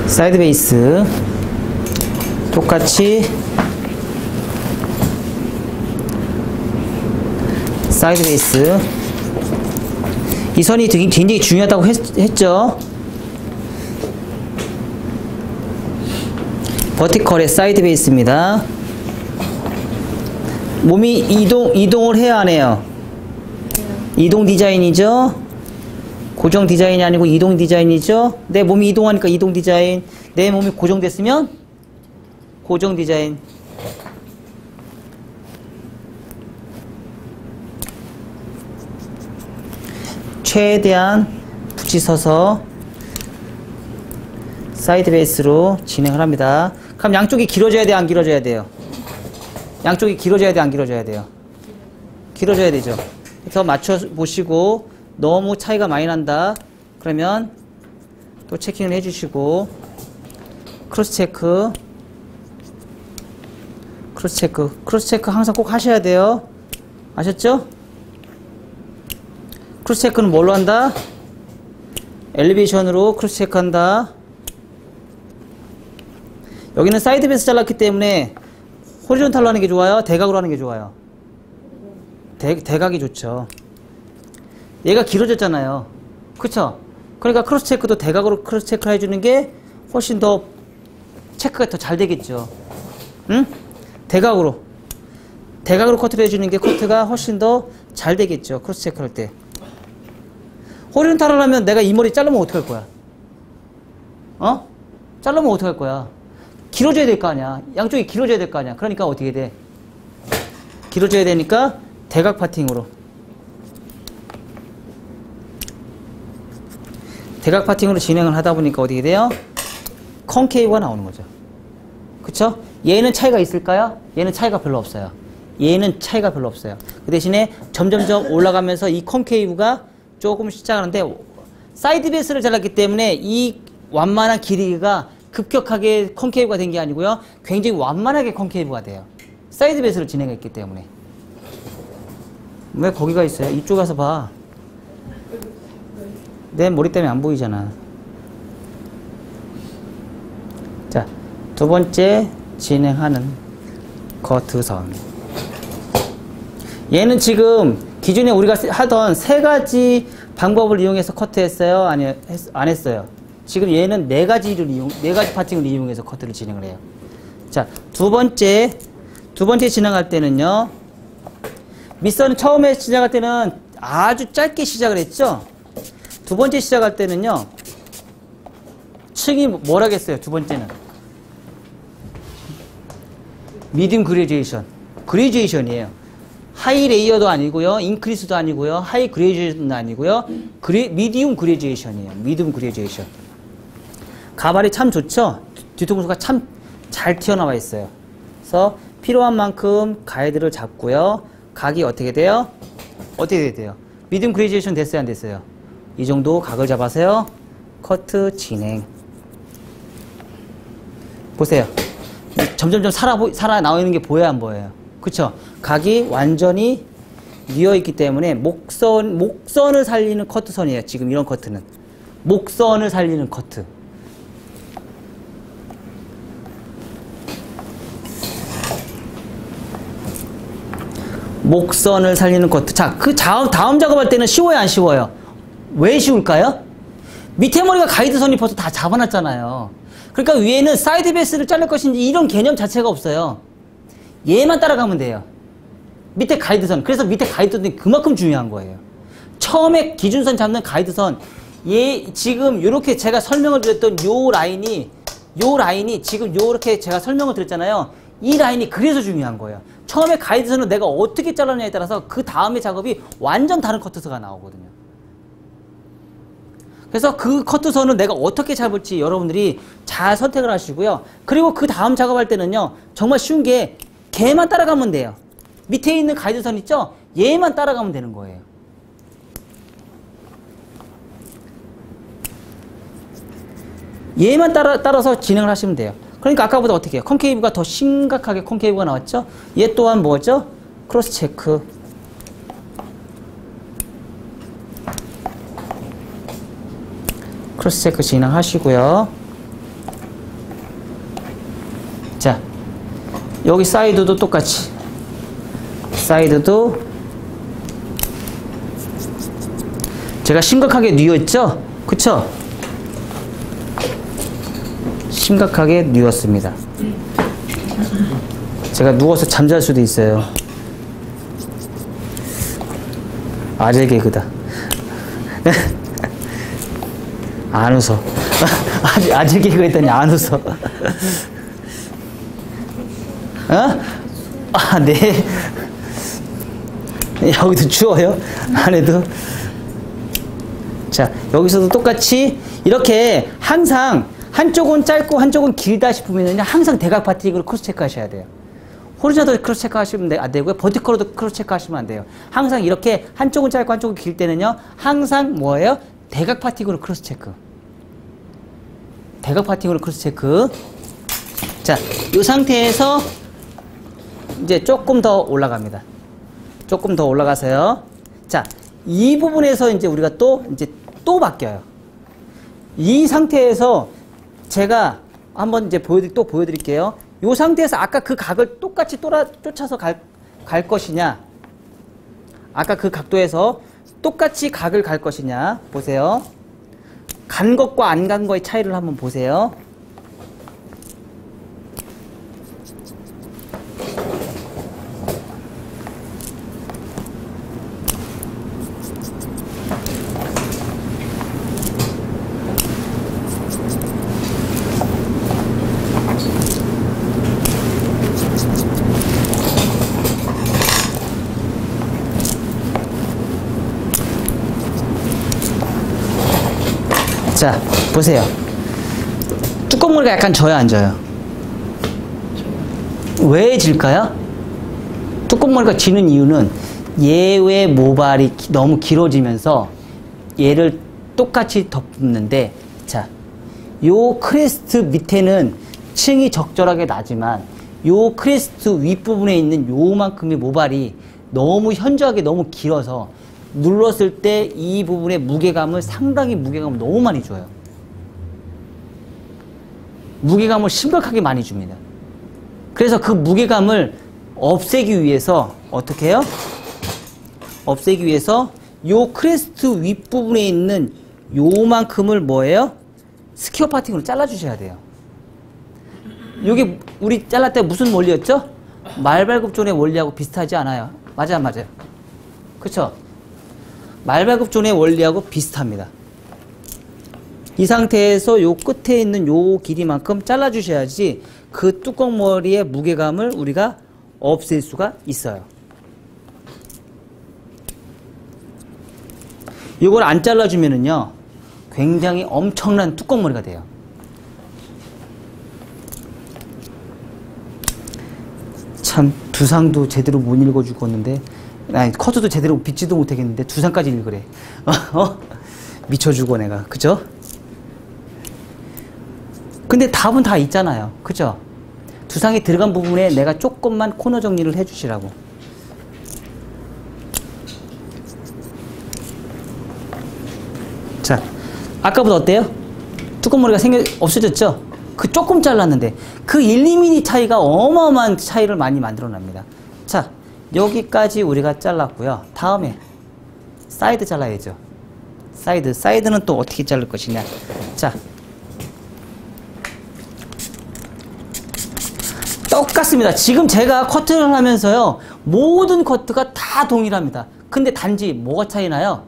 사이드 베이스 똑같이 사이드 베이스. 이 선이 굉장히 중요하다고 했죠. 버티컬의 사이드 베이스입니다. 몸이 이동을 해야 하네요. 이동 디자인이죠. 고정 디자인이 아니고 이동 디자인이죠. 내 몸이 이동하니까 이동 디자인. 내 몸이 고정됐으면 고정 디자인. 최대한 붙이서서 사이드 베이스로 진행을 합니다. 그럼 양쪽이 길어져야 돼요, 안 길어져야 돼요? 양쪽이 길어져야 돼요, 안 길어져야 돼요? 길어져야 되죠. 그래서 맞춰 보시고 너무 차이가 많이 난다 그러면 또 체킹을 해주시고 크로스 체크 항상 꼭 하셔야 돼요. 아셨죠? 크로스 체크는 뭘로 한다? 엘리베이션으로 크로스 체크한다. 여기는 사이드 베이스 잘랐기 때문에 호리존탈로 하는 게 좋아요? 대각으로 하는 게 좋아요? 대각이 좋죠. 얘가 길어졌잖아요. 그쵸? 그러니까 크로스 체크도 대각으로 크로스 체크를 해주는 게 훨씬 더 체크가 더 잘 되겠죠. 응? 대각으로 커트를 해주는 게 커트가 훨씬 더 잘 되겠죠. 크로스 체크 할 때. 호리존탈을 하면 내가 이 머리 자르면 어떡할 거야? 어? 자르면 어떡할 거야? 길어져야 될 거 아니야. 양쪽이 길어져야 될 거 아니야. 그러니까 어떻게 돼? 길어져야 되니까 대각 파팅으로. 대각 파팅으로 진행을 하다 보니까 어떻게 돼요? 컨케이브가 나오는 거죠. 그쵸? 얘는 차이가 있을까요? 얘는 차이가 별로 없어요. 얘는 차이가 별로 없어요. 그 대신에 점점점 올라가면서 이 컨케이브가 조금 시작하는데 사이드 베이스를 잘랐기 때문에 이 완만한 길이가 급격하게 컨케이브가 된 게 아니고요. 굉장히 완만하게 컨케이브가 돼요. 사이드 베이스를 진행했기 때문에. 왜 거기가 있어요? 이쪽 가서 봐. 내 머리 때문에 안 보이잖아. 자, 두 번째 진행하는 커트선. 얘는 지금 기존에 우리가 하던 세 가지 방법을 이용해서 커트했어요? 아니, 안 했어요? 지금 얘는 네 가지 파팅을 이용해서 커트를 진행을 해요. 자, 두 번째 진행할 때는요. 밑선은 처음에 시작할 때는 아주 짧게 시작을 했죠. 두 번째 시작할 때는요. 층이 뭐라겠어요? 두 번째는 미디움 그레듀에이션이에요. 하이 레이어도 아니고요. 인크리스도 아니고요. 하이 그레듀에이션도 아니고요. 미디움 그레듀에이션이에요. 미디움 그레듀에이션. 가발이 참 좋죠? 뒤통수가 참 잘 튀어나와 있어요. 그래서 필요한 만큼 가이드를 잡고요. 각이 어떻게 돼요? 어떻게 돼요? 미디움 그레듀에이션 됐어요? 안 됐어요? 이 정도 각을 잡아서요. 커트 진행. 보세요. 점점점 살아 나오는 게 보여요? 안 보여요? 그쵸? 각이 완전히 뉘어있기 때문에 목선을 살리는 커트선이에요. 지금 이런 커트는. 목선을 살리는 커트. 목선을 살리는 커트. 자, 그 다음 작업할 때는 쉬워요? 안 쉬워요? 왜 쉬울까요? 밑에 머리가 가이드선이 벌써 다 잡아놨잖아요. 그러니까 위에는 사이드 베이스를 자를 것인지 이런 개념 자체가 없어요. 얘만 따라가면 돼요. 밑에 가이드선. 그래서 밑에 가이드선이 그만큼 중요한 거예요. 처음에 기준선 잡는 가이드선. 얘 지금 이렇게 제가 설명을 드렸던 요 라인이 지금 요렇게 제가 설명을 드렸잖아요. 이 라인이 그래서 중요한 거예요. 처음에 가이드선은 내가 어떻게 잘랐냐에 따라서 그 다음에 작업이 완전 다른 커트선가 나오거든요. 그래서 그 커트선은 내가 어떻게 잡을지 여러분들이 잘 선택을 하시고요. 그리고 그 다음 작업할 때는요. 정말 쉬운 게 걔만 따라가면 돼요. 밑에 있는 가이드선 있죠? 얘만 따라가면 되는 거예요. 얘만 따라서 진행을 하시면 돼요. 그러니까 아까보다 어떻게 해요? 컨케이브가 더 심각하게 컨케이브가 나왔죠? 얘 또한 뭐죠? 크로스 체크. 크로스 체크 진행하시고요. 자, 여기 사이드도 똑같이. 사이드도 제가 심각하게 뉘었죠? 그쵸? 심각하게 뉘었습니다. 제가 누워서 잠잘 수도 있어요. 아재 개그다. 안 웃어. 아재 개그 했더니 안 웃어. 어? 아, 네. 여기도 추워요? 안에도? 자, 여기서도 똑같이 이렇게 항상 한쪽은 짧고 한쪽은 길다 싶으면요, 항상 대각 파팅으로 크로스 체크 하셔야 돼요. 호리존털 크로스 체크 하시면 안 되고요. 버티컬로도 크로스 체크 하시면 안 돼요. 항상 이렇게 한쪽은 짧고 한쪽은 길 때는요, 항상 뭐예요? 대각 파팅으로 크로스 체크. 대각 파팅으로 크로스 체크. 자, 이 상태에서 이제 조금 더 올라갑니다. 조금 더 올라가서요. 자, 이 부분에서 이제 우리가 또 바뀌어요. 이 상태에서 제가 한번 이제 보여드릴게요. 이 상태에서 아까 그 각을 똑같이 쫓아서 갈 것이냐, 아까 그 각도에서 똑같이 각을 갈 것이냐, 보세요. 간 것과 안 간 거의 차이를 한번 보세요. 자, 보세요. 뚜껑머리가 약간 져요, 안 져요? 왜 질까요? 뚜껑머리가 지는 이유는 얘의 모발이 너무 길어지면서 얘를 똑같이 덮는데, 자, 요 크레스트 밑에는 층이 적절하게 나지만 요 크레스트 윗부분에 있는 요만큼의 모발이 너무 현저하게 너무 길어서 눌렀을 때 이 부분의 무게감을 상당히 무게감을 너무 많이 줘요. 무게감을 심각하게 많이 줍니다. 그래서 그 무게감을 없애기 위해서 어떻게 해요? 없애기 위해서 요 크레스트 윗부분에 있는 요만큼을 뭐예요? 스퀘어 파팅으로 잘라주셔야 돼요. 요게 우리 잘랐을 때 무슨 원리였죠? 말발굽존의 원리하고 비슷하지 않아요? 맞아요, 맞아요. 그쵸? 말발굽존의 원리하고 비슷합니다. 이 상태에서 요 끝에 있는 요 길이만큼 잘라주셔야지 그 뚜껑머리의 무게감을 우리가 없앨 수가 있어요. 이걸 안 잘라주면은요, 굉장히 엄청난 뚜껑머리가 돼요. 참, 두상도 제대로 못 읽어주고 있는데, 아니, 커트도 제대로 빗지도 못하겠는데 두상까지 읽으래. 미쳐주고 내가. 그죠? 근데 답은 다 있잖아요. 그죠? 두상이 들어간 부분에 내가 조금만 코너 정리를 해주시라고. 자, 아까보다 어때요? 뚜껑머리가 없어졌죠? 그 조금 잘랐는데 그 1, 2mm 차이가 어마어마한 차이를 많이 만들어냅니다. 자, 여기까지 우리가 잘랐고요. 다음에 사이드 잘라야죠. 사이드는 또 어떻게 자를 것이냐. 자, 똑같습니다. 지금 제가 커트를 하면서요, 모든 커트가 다 동일합니다. 근데 단지 뭐가 차이 나요?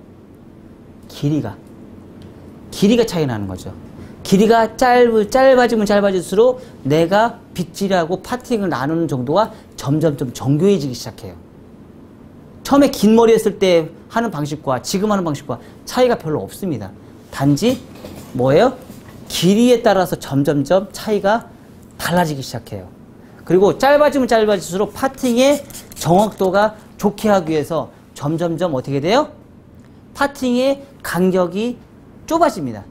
길이가 차이 나는 거죠. 길이가 짧아지면 짧아질수록 내가 빗질하고 파팅을 나누는 정도가 점점점 정교해지기 시작해요. 처음에 긴 머리 했을 때 하는 방식과 지금 하는 방식과 차이가 별로 없습니다. 단지 뭐예요? 길이에 따라서 점점점 차이가 달라지기 시작해요. 그리고 짧아지면 짧아질수록 파팅의 정확도가 좋게 하기 위해서 점점점 어떻게 돼요? 파팅의 간격이 좁아집니다.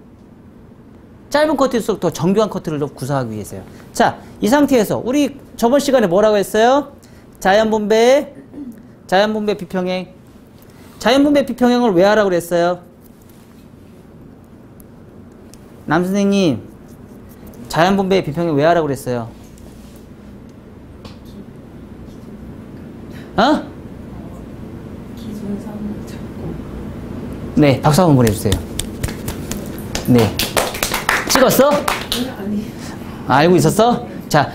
짧은 커트일수록 더 정교한 커트를 좀 구사하기 위해서요. 자, 이 상태에서 우리 저번 시간에 뭐라고 했어요? 자연분배 비평행. 자연분배 비평행을 왜 하라고 그랬어요? 남선생님, 자연분배 비평행 왜 하라고 그랬어요? 어? 네, 박수 한번 보내주세요. 네. 찍었어? 아니. 알고 있었어? 자,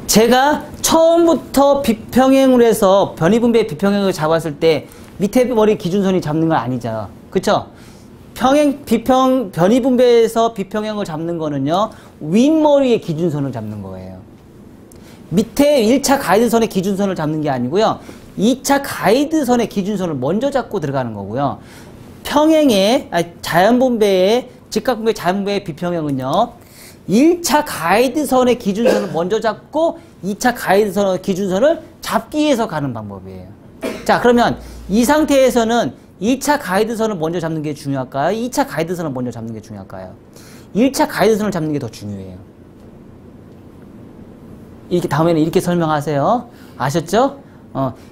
제가 처음부터 비평행으로 해서 변이분배 비평행을 잡았을 때 밑에 머리 기준선이 잡는 건 아니죠. 그쵸? 변이분배에서 비평행을 잡는 거는요, 윗머리의 기준선을 잡는 거예요. 밑에 1차 가이드선의 기준선을 잡는 게 아니고요, 2차 가이드선의 기준선을 먼저 잡고 들어가는 거고요. 평행의 자연분배의 직각분배 자연분배의 비평형은요. 1차 가이드선의 기준선을 먼저 잡고 2차 가이드선의 기준선을 잡기 위해서 가는 방법이에요. 자, 그러면 이 상태에서는 1차 가이드선을 먼저 잡는 게 중요할까요? 2차 가이드선을 먼저 잡는 게 중요할까요? 1차 가이드선을 잡는 게 더 중요해요. 이렇게 다음에는 이렇게 설명하세요. 아셨죠?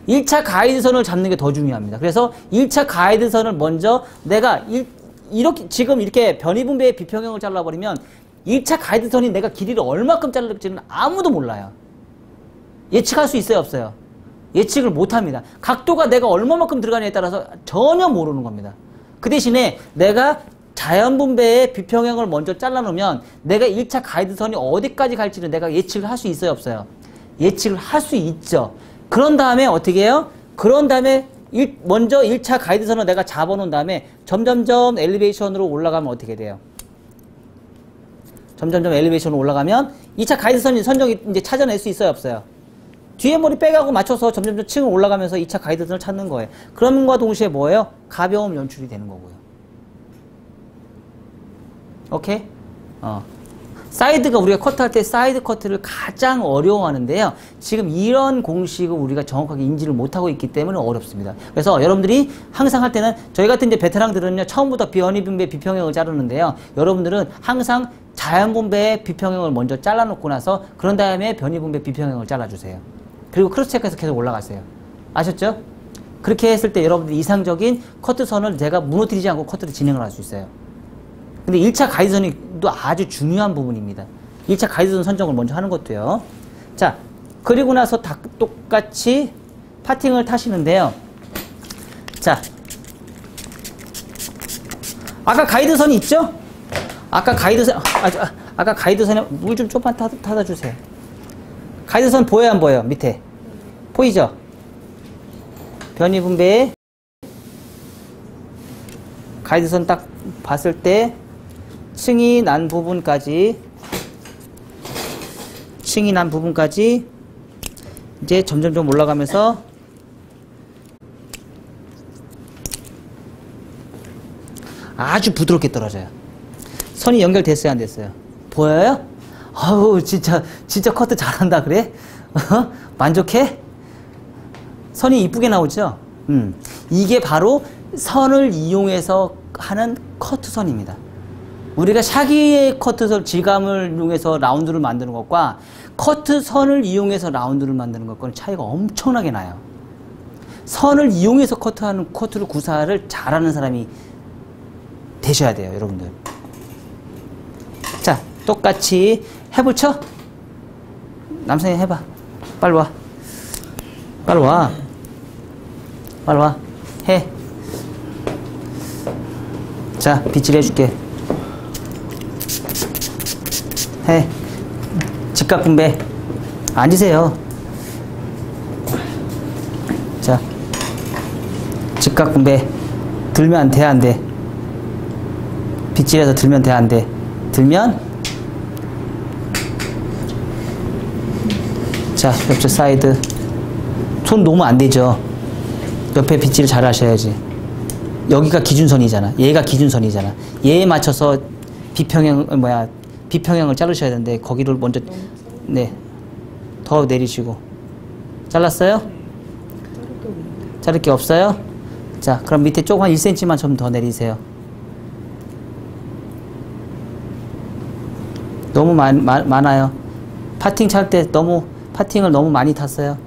1차 가이드선을 잡는 게 더 중요합니다. 그래서 1차 가이드선을 먼저 내가 이렇게 지금 이렇게 변이분배의 비평형을 잘라버리면 1차 가이드선이 내가 길이를 얼마큼 자를지는 아무도 몰라요. 예측할 수 있어요, 없어요? 예측을 못합니다. 각도가 내가 얼마만큼 들어가냐에 따라서 전혀 모르는 겁니다. 그 대신에 내가 자연분배의 비평형을 먼저 잘라놓으면 내가 1차 가이드선이 어디까지 갈지는 내가 예측을 할 수 있어요, 없어요? 예측을 할 수 있죠. 그런 다음에 어떻게 해요? 그런 다음에 먼저 1차 가이드선을 내가 잡아놓은 다음에 점점점 엘리베이션으로 올라가면 어떻게 돼요? 점점점 엘리베이션으로 올라가면 2차 가이드선이 선정이 이제 찾아낼 수 있어요, 없어요? 뒤에 머리 빼가고 맞춰서 점점점 층을 올라가면서 2차 가이드선을 찾는 거예요. 그럼과 동시에 뭐예요? 가벼움 연출이 되는 거고요. 오케이? 사이드가 우리가 커트할 때 사이드 커트를 가장 어려워하는데요. 지금 이런 공식을 우리가 정확하게 인지를 못하고 있기 때문에 어렵습니다. 그래서 여러분들이 항상 할 때는 저희 같은 이제 베테랑들은요, 처음부터 변이분배 비평형을 자르는데요. 여러분들은 항상 자연분배의 비평형을 먼저 잘라놓고 나서 그런 다음에 변이분배 비평형을 잘라주세요. 그리고 크로스 체크해서 계속 올라가세요. 아셨죠? 그렇게 했을 때 여러분들이 이상적인 커트선을 제가 무너뜨리지 않고 커트를 진행을 할 수 있어요. 근데 1차 가이드선이 또 아주 중요한 부분입니다. 1차 가이드선 선정을 먼저 하는 것도요. 자, 그리고 나서 다 똑같이 파팅을 타시는데요. 자, 아까 가이드선이 있죠? 아까 가이드선에 물 좀 조금만 타다 주세요. 가이드선 보여요, 안 보여요? 밑에. 보이죠? 변이분배에 가이드선 딱 봤을 때 층이 난 부분까지 이제 점점점 올라가면서 아주 부드럽게 떨어져요. 선이 연결됐어요, 안 됐어요? 보여요? 아우, 진짜 커트 잘한다, 그래? 만족해? 선이 이쁘게 나오죠? 이게 바로 선을 이용해서 하는 커트선입니다. 우리가 샤기의 커트선 질감을 이용해서 라운드를 만드는 것과 커트선을 이용해서 라운드를 만드는 것과는 차이가 엄청나게 나요. 선을 이용해서 커트하는 커트를 구사를 잘하는 사람이 되셔야 돼요, 여러분들. 자, 똑같이 해볼 쳐? 남성이 해봐. 빨리 와. 빨리 와. 빨리 와. 해. 자, 빗질 해줄게. 해. 직각분배. 앉으세요. 자, 직각분배. 들면 돼, 안 돼? 빗질해서 들면 돼, 안 돼? 들면 자, 옆쪽 사이드. 손 놓으면 안 되죠. 옆에 빗질을 잘 하셔야지. 여기가 기준선이잖아. 얘가 기준선이잖아. 얘에 맞춰서 비평형을 자르셔야 되는데 거기를 먼저 네, 더 내리시고. 잘랐어요? 자를 게 없어요? 자, 그럼 밑에 조금 한 1cm만 좀 더 내리세요. 너무 많아요. 파팅 찰 때 파팅을 너무 많이 탔어요.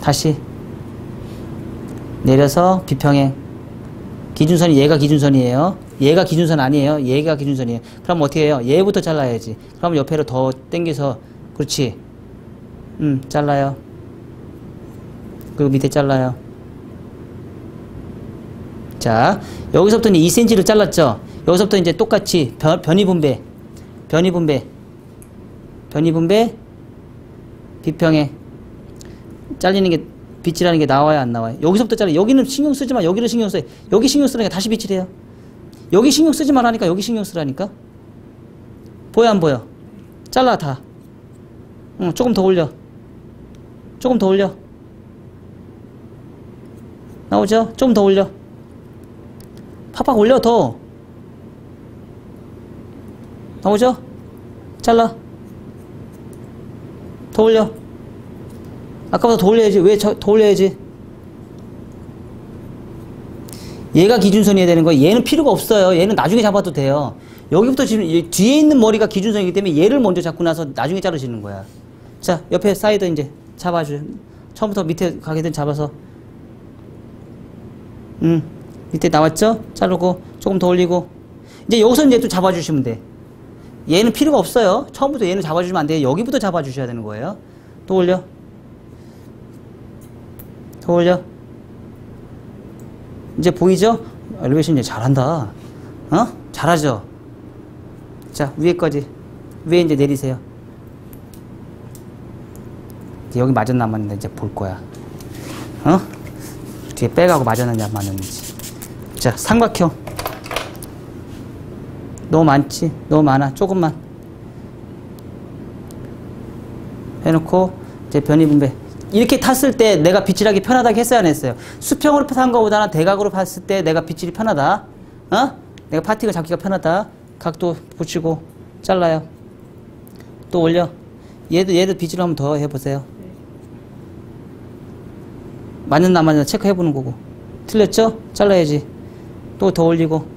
다시 내려서 비평행. 기준선이 얘가 기준선이에요. 얘가 기준선 아니에요. 얘가 기준선이에요. 그럼 어떻게 해요? 얘부터 잘라야지. 그럼 옆에로 더 당겨서. 그렇지. 잘라요. 그리고 밑에 잘라요. 자, 여기서부터는 2cm를 잘랐죠. 여기서부터 이제 똑같이 변이분배, 비평행. 잘리는 게, 빗질하는 게 나와요, 안 나와요? 여기서부터 잘라. 여기는 신경 쓰지 마. 여기를 신경 써요. 여기 신경 쓰라니까 다시 빗질해요. 여기 신경 쓰지 말라니까 여기 신경 쓰라니까. 보여, 안 보여? 잘라, 다. 조금 더 올려. 조금 더 올려. 나오죠? 좀 더 올려. 팍팍 올려, 더. 나오죠? 잘라. 더 올려. 아까보다 더 올려야지. 왜 더 올려야지? 얘가 기준선이어야 되는 거예요. 얘는 필요가 없어요. 얘는 나중에 잡아도 돼요. 여기부터 지금 뒤에 있는 머리가 기준선이기 때문에 얘를 먼저 잡고 나서 나중에 자르시는 거야. 자, 옆에 사이드 이제 잡아줘. 처음부터 밑에 가게든 잡아서. 밑에 나왔죠? 자르고 조금 더 올리고. 이제 여기서 이제 또 잡아주시면 돼. 얘는 필요가 없어요. 처음부터 얘는 잡아주시면 안 돼요. 여기부터 잡아주셔야 되는 거예요. 또 올려. 더 올려. 이제 보이죠? 엘리베이션 이제 잘한다. 어? 잘하죠? 자, 위에까지. 위에 이제 내리세요. 이제 여기 맞았나 안 맞는지 이제 볼 거야. 어? 뒤에 빼가고 맞았는지 안 맞았는지. 자, 삼각형. 너무 많지? 너무 많아. 조금만. 해놓고, 이제 변이분배. 이렇게 탔을 때 내가 빗질하기 편하다고 했어야 안 했어요? 수평으로 탄 거보다는 대각으로 봤을 때 내가 빗질이 편하다. 어? 내가 파팅을 잡기가 편하다. 각도 붙이고 잘라요. 또 올려. 얘도 빗질 한번 더 해보세요. 맞는다 안 맞는다 체크해보는 거고. 틀렸죠? 잘라야지. 또 더 올리고.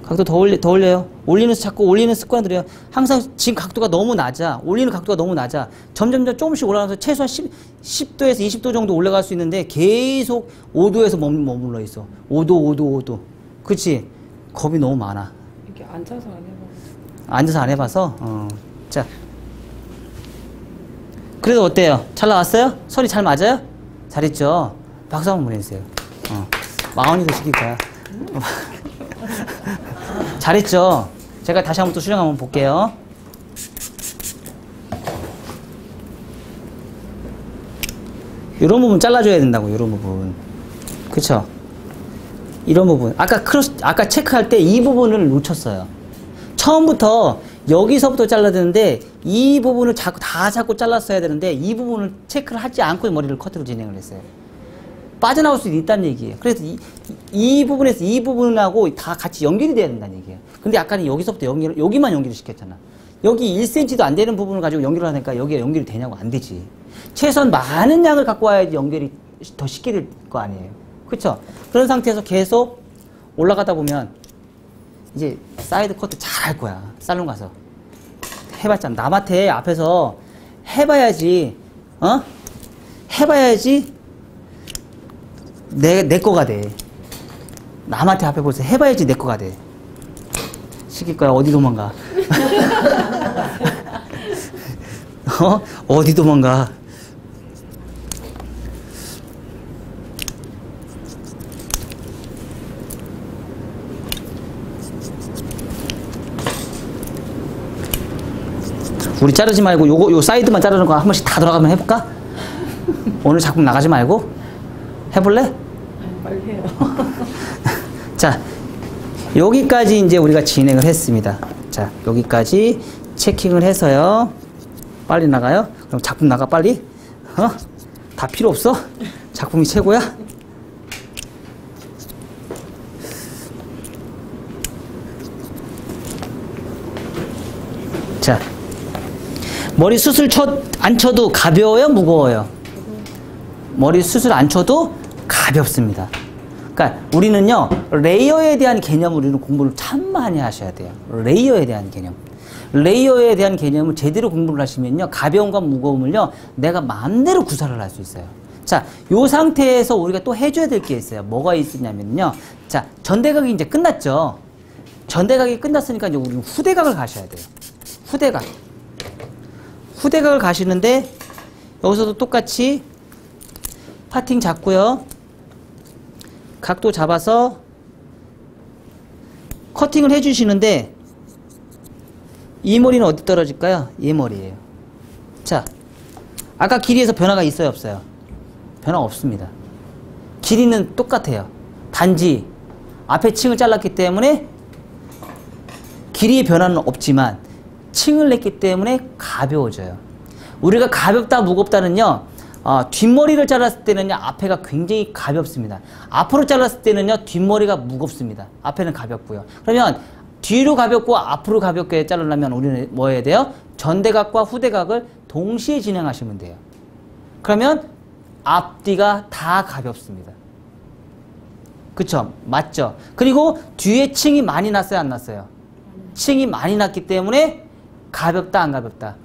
각도 더 올려요. 올리면서 자꾸 올리는 습관 들여요. 항상 지금 각도가 너무 낮아. 올리는 각도가 너무 낮아. 점점점 조금씩 올라가서 최소한 10도에서 20도 정도 올라갈 수 있는데 계속 5도에서 머물러 있어. 5도. 그치? 겁이 너무 많아. 이렇게 앉아서 안 해봐서. 앉아서 안 해봐서? 자. 그래도 어때요? 잘 나왔어요? 소리 잘 맞아요? 잘했죠? 박수 한번 보내주세요. 마흔이도 시킬 거야. 잘했죠? 제가 다시 한번 또 수정 한번 볼게요. 이런 부분 잘라줘야 된다고, 이런 부분. 그쵸? 이런 부분. 아까 체크할 때 이 부분을 놓쳤어요. 처음부터 여기서부터 잘라야 되는데, 이 부분을 자꾸 잘랐어야 되는데, 이 부분을 체크를 하지 않고 머리를 커트로 진행을 했어요. 빠져나올 수도 있다는 얘기예요. 그래서 이 부분에서 이 부분하고 다 같이 연결이 돼야 된다는 얘기예요. 근데 아까는 여기서부터 여기만 연결을 시켰잖아. 여기 1cm도 안 되는 부분을 가지고 연결을 하니까 여기에 연결이 되냐고. 안 되지. 최소한 많은 양을 갖고 와야지 연결이 더 쉽게 될 거 아니에요. 그쵸? 그런 상태에서 계속 올라가다 보면 이제 사이드 커트 잘 할 거야. 살롱 가서. 해봤잖아. 남한테 앞에서 해봐야지, 해봐야지 내 거가 돼. 남한테 앞에 벌써 해봐야지 내 거가 돼. 시킬 거야. 어디 도망가. 어디 도망가. 우리 자르지 말고 요 사이드만 자르는 거 한 번씩 다 돌아가면 해볼까? 오늘 작품 나가지 말고 해볼래? 빨리 해요. 자, 여기까지 이제 우리가 진행을 했습니다. 자, 여기까지 체킹을 해서요. 빨리 나가요? 그럼 작품 나가 빨리? 다 필요 없어? 작품이 최고야? 자, 머리 수술 안 쳐도 가벼워요? 무거워요? 머리 수술 안 쳐도 가볍습니다. 그러니까 우리는요, 레이어에 대한 개념을 우리는 공부를 참 많이 하셔야 돼요. 레이어에 대한 개념. 레이어에 대한 개념을 제대로 공부를 하시면요, 가벼움과 무거움을요, 내가 마음대로 구사를 할 수 있어요. 자, 요 상태에서 우리가 또 해줘야 될 게 있어요. 뭐가 있었냐면요. 자, 전대각이 이제 끝났죠. 전대각이 끝났으니까 이제 우리는 후대각을 가셔야 돼요. 후대각. 후대각을 가시는데, 여기서도 똑같이 파팅 잡고요. 각도 잡아서 커팅을 해주시는데, 이 머리는 어디 떨어질까요? 이 머리예요. 자, 아까 길이에서 변화가 있어요, 없어요? 변화 없습니다. 길이는 똑같아요. 단지 앞에 층을 잘랐기 때문에 길이의 변화는 없지만 층을 냈기 때문에 가벼워져요. 우리가 가볍다 무겁다는요, 뒷머리를 잘랐을 때는요, 앞에가 굉장히 가볍습니다. 앞으로 잘랐을 때는요, 뒷머리가 무겁습니다. 앞에는 가볍고요. 그러면 뒤로 가볍고 앞으로 가볍게 자르려면 우리는 뭐 해야 돼요? 전대각과 후대각을 동시에 진행하시면 돼요. 그러면 앞뒤가 다 가볍습니다. 그쵸? 맞죠? 그리고 뒤에 층이 많이 났어요, 안 났어요? 층이 많이 났기 때문에 가볍다, 안 가볍다?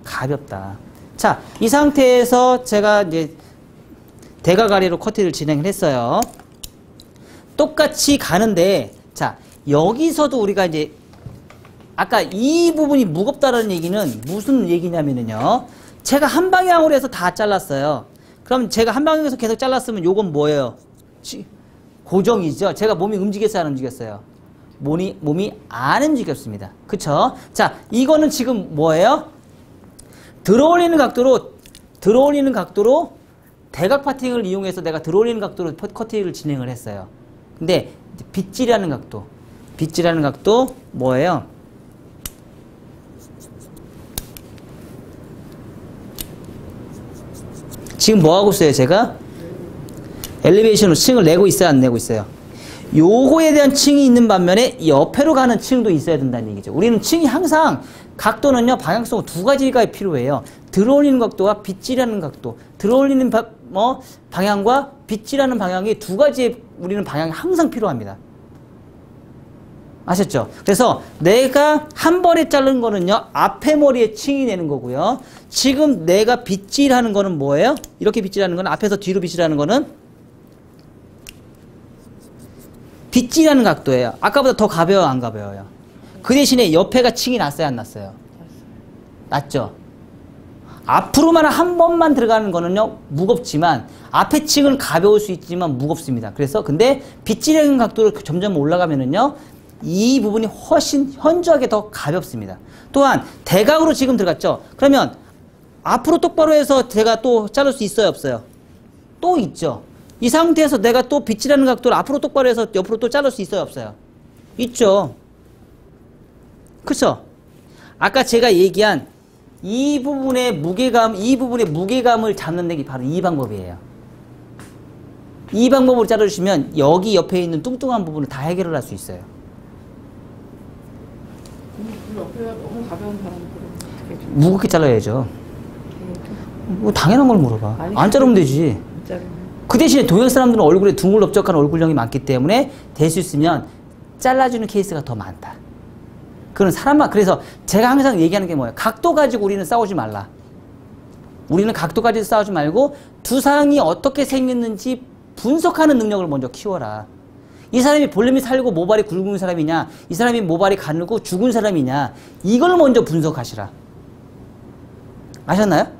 가볍다. 자, 이 상태에서 제가 이제 대각아래로 커트를 진행을 했어요. 똑같이 가는데, 자, 여기서도 우리가 이제 아까 이 부분이 무겁다라는 얘기는 무슨 얘기냐면요. 제가 한 방향으로 해서 다 잘랐어요. 그럼 제가 한 방향에서 계속 잘랐으면 요건 뭐예요? 고정이죠. 제가 몸이 움직였어요, 안 움직였어요? 몸이 안 움직였습니다. 그쵸? 자, 이거는 지금 뭐예요? 들어올리는 각도로 대각 파팅을 이용해서 내가 들어올리는 각도로 커팅을 진행을 했어요. 근데 빗질하는 각도 뭐예요? 지금 뭐 하고 있어요, 제가? 엘리베이션으로 층을 내고 있어요, 안 내고 있어요? 요거에 대한 층이 있는 반면에 옆으로 가는 층도 있어야 된다는 얘기죠. 우리는 층이 항상 각도는요, 방향성 두 가지가 필요해요. 들어올리는 각도와 빗질하는 각도. 들어올리는 방향과 빗질하는 방향이 두 가지의 우리는 방향이 항상 필요합니다. 아셨죠? 그래서 내가 한 번에 자른 거는요, 앞에 머리에 층이 내는 거고요. 지금 내가 빗질하는 거는 뭐예요? 이렇게 빗질하는 거는, 앞에서 뒤로 빗질하는 거는 빗질하는 각도예요. 아까보다 더 가벼워요, 안 가벼워요? 그 대신에 옆에가 층이 났어요, 안 났어요? 났죠? 앞으로만 한 번만 들어가는 거는요, 무겁지만 앞에 층은 가벼울 수 있지만 무겁습니다. 그래서 근데 빗질하는 각도로 점점 올라가면은요, 이 부분이 훨씬 현저하게 더 가볍습니다. 또한 대각으로 지금 들어갔죠? 그러면 앞으로 똑바로 해서 제가 또 자를 수 있어요, 없어요? 또 있죠. 이 상태에서 내가 또 빗질하는 각도를 앞으로 똑바로 해서 옆으로 또 자를 수 있어요, 없어요? 있죠. 그쵸? 아까 제가 얘기한 이 부분의 무게감을 잡는 게 바로 이 방법이에요. 이 방법으로 자르시면 여기 옆에 있는 뚱뚱한 부분을 다 해결을 할 수 있어요. 옆에가 너무 가벼운 사람들은 어떻게 좀 무겁게 잘라야죠. 뭐 당연한 걸 물어봐. 아니, 안 자르면 되지. 그 대신에 동양 사람들은 얼굴에 둥글럽적한 얼굴형이 많기 때문에 될 수 있으면 잘라주는 케이스가 더 많다. 그건 사람만, 그래서 제가 항상 얘기하는 게 뭐예요? 각도 가지고 우리는 싸우지 말라. 우리는 각도 가지고 싸우지 말고 두상이 어떻게 생겼는지 분석하는 능력을 먼저 키워라. 이 사람이 볼륨이 살고 모발이 굵은 사람이냐, 이 사람이 모발이 가늘고 죽은 사람이냐, 이걸 먼저 분석하시라. 아셨나요?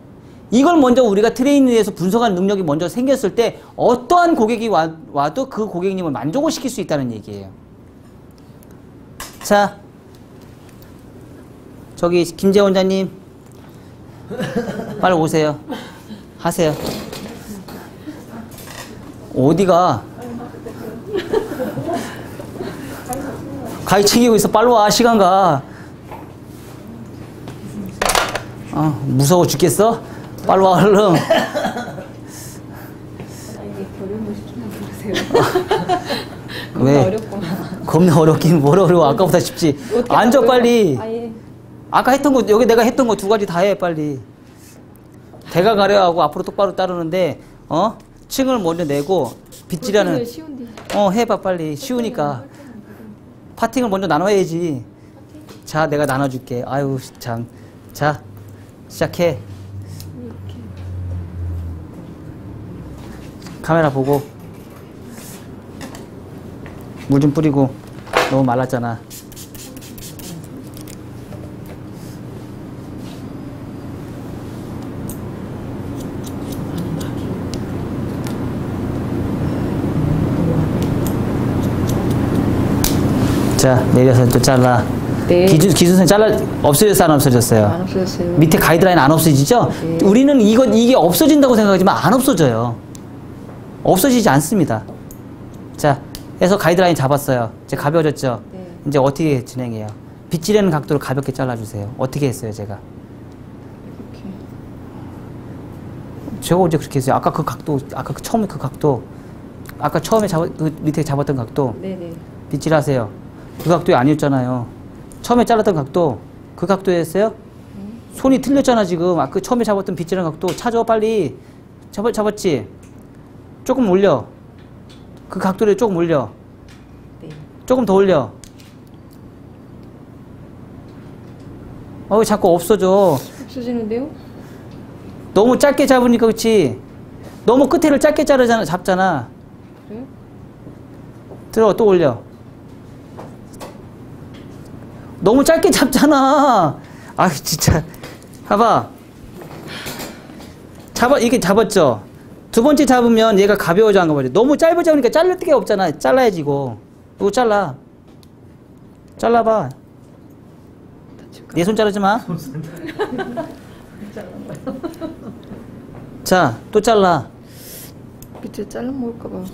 이걸 먼저 우리가 트레이닝에서 분석하는 능력이 먼저 생겼을 때 어떠한 고객이 와도 그 고객님을 만족을 시킬 수 있다는 얘기예요. 자, 저기 김재 원장님 빨리 오세요. 하세요. 어디가? 가위 챙기고 있어. 빨리 와. 시간 가. 무서워 죽겠어? 빨리 와 얼른. 이게 결혼을 시키면 그러세요. 왜? 어렵구나. 겁나 어렵긴 뭘 어려워. 아까보다 쉽지. 앉아 빨리. 아예. 아까 했던 거, 여기 내가 했던 거 두 가지 다 해 빨리. 대가 가려하고 앞으로 똑바로 따르는데 층을 먼저 내고 빗질하는 해봐 빨리. 쉬우니까. 파팅을 먼저 나눠야지. 자, 내가 나눠줄게. 아유 참. 자, 시작해. 카메라 보고. 물 좀 뿌리고. 너무 말랐잖아. 자, 내려서 또 잘라. 네. 기준선 없어졌어, 안 없어졌어요? 안 없어졌어요. 밑에 가이드라인 안 없어지죠? 네. 우리는 이게 없어진다고 생각하지만 안 없어져요. 없어지지 않습니다. 자, 해서 가이드라인 잡았어요. 이제 가벼워졌죠? 네. 이제 어떻게 진행해요? 빗질하는 각도를 가볍게 잘라주세요. 어떻게 했어요, 제가? 이렇게. 제가 언제 그렇게 했어요? 아까 그 각도, 아까 그 처음에 그 각도, 아까 처음에 그 밑에 잡았던 각도, 네네. 빗질하세요. 그 각도에 아니었잖아요. 처음에 잘랐던 각도, 그 각도였어요? 손이 틀렸잖아, 지금. 아까 처음에 잡았던 빗질한 각도. 찾아, 빨리. 잡았지? 조금 올려. 그 각도를 조금 올려. 네. 조금 더 올려. 왜 자꾸 없어져? 없어지는데요? 너무 짧게 잡으니까, 그치? 너무 끝에를 짧게 잡잖아. 그래요? 들어, 또 올려. 너무 짧게 잡잖아. 아, 진짜. 봐봐. 이게 잡았죠? 두 번째 잡으면 얘가 가벼워져, 안 가벼워져? 너무 짧게 잡으니까 자를 데가 없잖아. 잘라야지, 이거. 이거 잘라. 잘라봐. 내 손 자르지 마. 자, 또 잘라. 밑에 잘라 먹을까봐.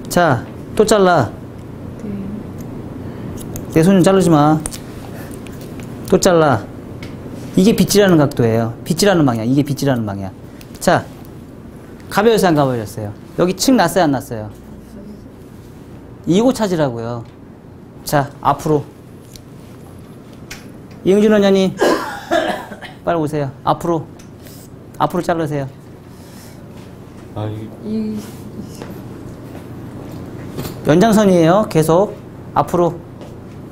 자, 또 잘라. 네. 내 손 좀 자르지 마. 또 잘라. 이게 빗질하는 각도예요. 빗질하는 방향. 이게 빗질하는 방향. 자, 가벼워서 안 가벼워졌어요? 여기 층 났어요, 안 났어요? 이거 찾으라고요. 자, 앞으로. 이응준 원장님, 빨리 오세요. 앞으로. 앞으로 자르세요. 아, 이 연장선이에요. 계속. 앞으로.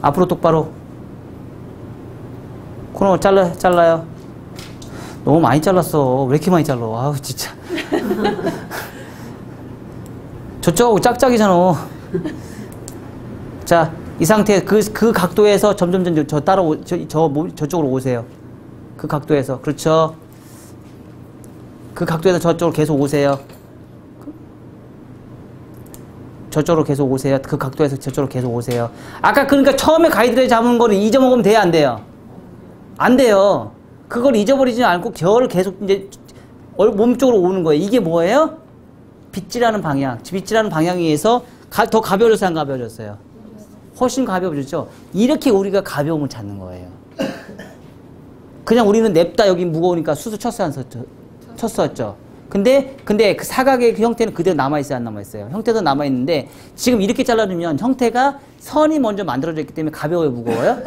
앞으로 똑바로. 코너 잘라요. 너무 많이 잘랐어. 왜 이렇게 많이 잘라? 아우, 진짜. 저쪽하고 짝짝이잖아. 자, 이 상태, 그 각도에서 점점 저쪽으로 오세요. 그 각도에서. 그렇죠. 그 각도에서 저쪽으로 계속 오세요. 저쪽으로 계속 오세요. 그 각도에서 저쪽으로 계속 오세요. 아까 그러니까 처음에 가이드를 잡은 거를 잊어먹으면 돼요, 안 돼요? 안 돼요. 그걸 잊어버리지 않고 결을 계속 이제 몸 쪽으로 오는 거예요. 이게 뭐예요? 빗질하는 방향. 빗질하는 방향에 의해서 더 가벼워져서 안 가벼워졌어요? 훨씬 가벼워졌죠? 이렇게 우리가 가벼움을 찾는 거예요. 그냥 우리는 냅다 여기 무거우니까 수수 쳤어요, 안 쳤었죠? 근데 그 사각의 형태는 그대로 남아있어요, 안 남아있어요? 형태도 남아있는데 지금 이렇게 잘라주면 형태가 선이 먼저 만들어져 있기 때문에 가벼워요, 무거워요?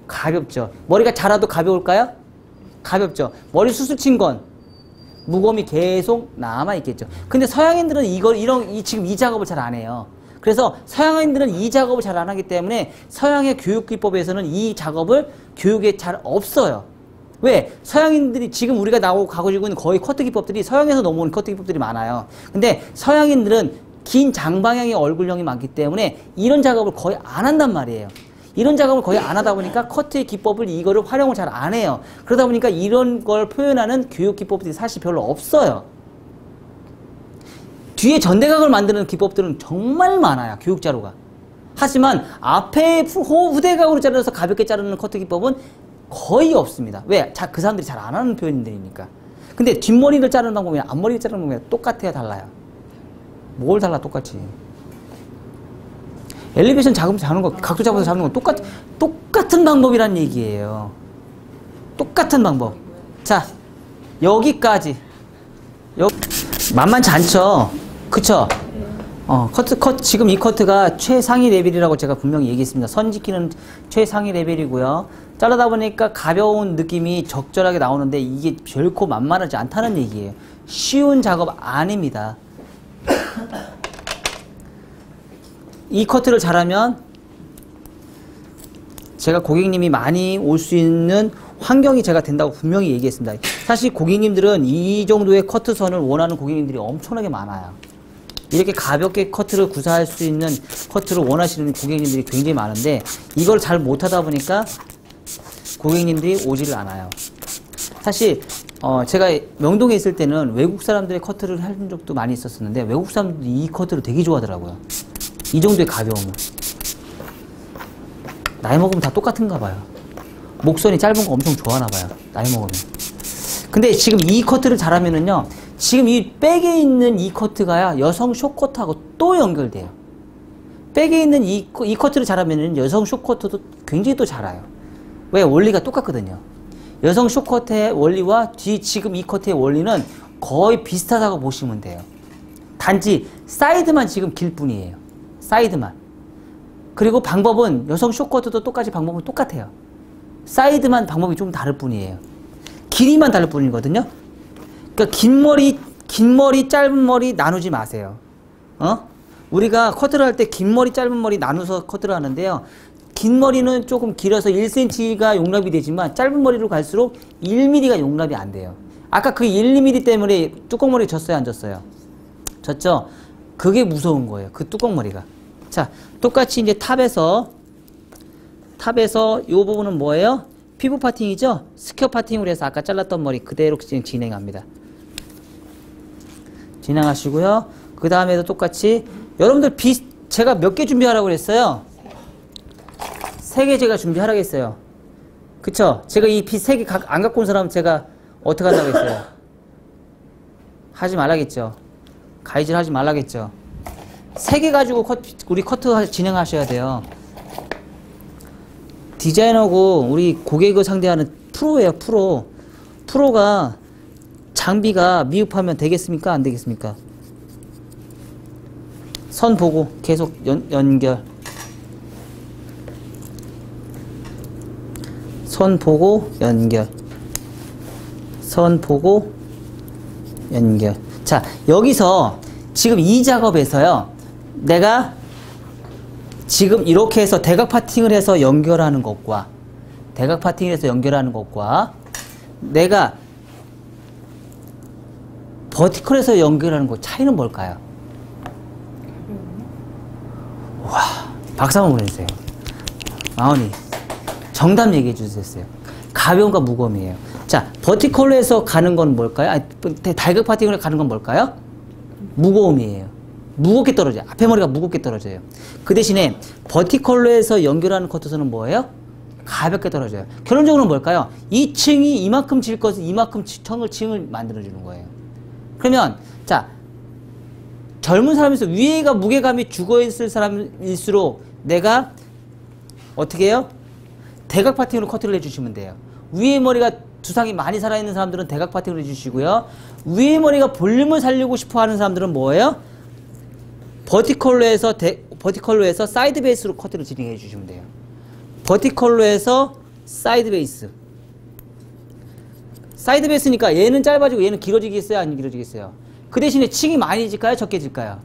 가볍죠. 머리가 자라도 가벼울까요? 가볍죠. 머리 수술 친 건 무거움이 계속 남아있겠죠. 근데 서양인들은 지금 이 작업을 잘 안 해요. 그래서 서양인들은 이 작업을 잘 안 하기 때문에 서양의 교육기법에서는 이 작업을 교육에 잘 없어요. 왜? 서양인들이 지금 우리가 가지고 있는 거의 커트 기법들이 서양에서 넘어오는 커트 기법들이 많아요. 근데 서양인들은 긴 장방향의 얼굴형이 많기 때문에 이런 작업을 거의 안 한단 말이에요. 이런 작업을 거의 안 하다 보니까 커트의 기법을 이거를 활용을 잘 안 해요. 그러다 보니까 이런 걸 표현하는 교육 기법들이 사실 별로 없어요. 뒤에 전대각을 만드는 기법들은 정말 많아요. 교육 자료가. 하지만 앞에 후대각으로 자르서 가볍게 자르는 커트 기법은 거의 없습니다. 왜? 그 사람들이 잘 안 하는 표현들이니까. 근데 뒷머리를 자르는 방법이랑 앞머리를 자르는 방법이 똑같아요, 달라요? 뭘 달라, 똑같이. 엘리베이션 잡는 거, 각도 잡아서 잡는 건 똑같은 방법이란 얘기예요. 똑같은 방법. 자, 여기까지. 만만치 않죠? 그쵸? 지금 이 커트가 최상위 레벨이라고 제가 분명히 얘기했습니다. 선짓기는 최상위 레벨이고요. 자르다 보니까 가벼운 느낌이 적절하게 나오는데 이게 결코 만만하지 않다는 얘기예요. 쉬운 작업 아닙니다. 이 커트를 잘하면 제가 고객님이 많이 올 수 있는 환경이 제가 된다고 분명히 얘기했습니다. 사실 고객님들은 이 정도의 커트선을 원하는 고객님들이 엄청나게 많아요. 이렇게 가볍게 커트를 구사할 수 있는 커트를 원하시는 고객님들이 굉장히 많은데 이걸 잘 못하다 보니까 고객님들이 오지를 않아요. 사실 제가 명동에 있을 때는 외국 사람들의 커트를 한 적도 많이 있었는데 외국 사람들이 이 커트를 되게 좋아하더라고요. 이 정도의 가벼움을. 나이 먹으면 다 똑같은가 봐요. 목선이 짧은 거 엄청 좋아하나 봐요. 나이 먹으면. 근데 지금 이 커트를 잘하면은요, 지금 이 백에 있는 이 커트가 여성 숏커트하고 또 연결돼요. 백에 있는 이 커트를 잘하면은 여성 숏커트도 굉장히 또 잘해요. 왜? 원리가 똑같거든요. 여성 숏커트의 원리와 지금 이 커트의 원리는 거의 비슷하다고 보시면 돼요. 단지 사이드만 지금 길 뿐이에요. 사이드만. 그리고 방법은 여성 숏커트도 똑같이 방법은 똑같아요. 사이드만 방법이 좀 다를 뿐이에요. 길이만 다를 뿐이거든요. 그러니까 긴 머리, 짧은 머리 나누지 마세요. 우리가 커트를 할 때 긴 머리, 짧은 머리 나눠서 커트를 하는데요. 긴 머리는 조금 길어서 1cm가 용납이 되지만 짧은 머리로 갈수록 1mm가 용납이 안 돼요. 아까 그 1, 2mm 때문에 뚜껑머리 졌어요, 안 졌어요? 졌죠? 그게 무서운 거예요. 그 뚜껑머리가. 자, 똑같이 이제 탑에서 이 부분은 뭐예요? 피부 파팅이죠? 스퀘어 파팅으로 해서 아까 잘랐던 머리 그대로 지금 진행합니다. 진행하시고요. 그 다음에도 똑같이 여러분들 제가 몇 개 준비하라고 그랬어요? 3개 제가 준비하라고 했어요. 그쵸? 제가 이 빗 3개 안 갖고 온 사람은 제가 어떻게 한다고 했어요? 하지 말라겠죠? 가위질 하지 말라겠죠? 3개 가지고 우리 커트 진행하셔야 돼요. 디자이너고 우리 고객을 상대하는 프로예요, 프로. 프로가 장비가 미흡하면 되겠습니까? 안 되겠습니까? 선 보고 계속 연결. 선 보고 연결. 선 보고 연결. 자, 여기서 지금 이 작업에서요. 내가 지금 이렇게 해서 대각 파팅을 해서 연결하는 것과 내가 버티컬에서 연결하는 것 차이는 뭘까요? 와, 박수 한번 보내주세요. 마언니 정답 얘기해 주셨어요. 가벼움과 무거움이에요. 자, 버티컬로 해서 가는 건 뭘까요? 대각 파팅으로 가는 건 뭘까요? 무거움이에요. 무겁게 떨어져요. 앞에 머리가 무겁게 떨어져요. 그 대신에 버티컬로 해서 연결하는 커트선은 뭐예요? 가볍게 떨어져요. 결론적으로는 뭘까요? 이 층이 이만큼 질 것을 이만큼 층을 만들어주는 거예요. 그러면 자, 젊은 사람에서 위에가 무게감이 죽어있을 사람일수록 내가 어떻게 해요? 대각 파팅으로 커트를 해주시면 돼요. 위에 머리가 두상이 많이 살아있는 사람들은 대각 파팅으로 해주시고요. 위에 머리가 볼륨을 살리고 싶어 하는 사람들은 뭐예요? 버티컬로 해서 사이드 베이스로 커트를 진행해 주시면 돼요. 버티컬로 해서 사이드 베이스. 사이드 베이스니까 얘는 짧아지고 얘는 길어지겠어요? 안 길어지겠어요? 그 대신에 층이 많이 질까요? 적게 질까요?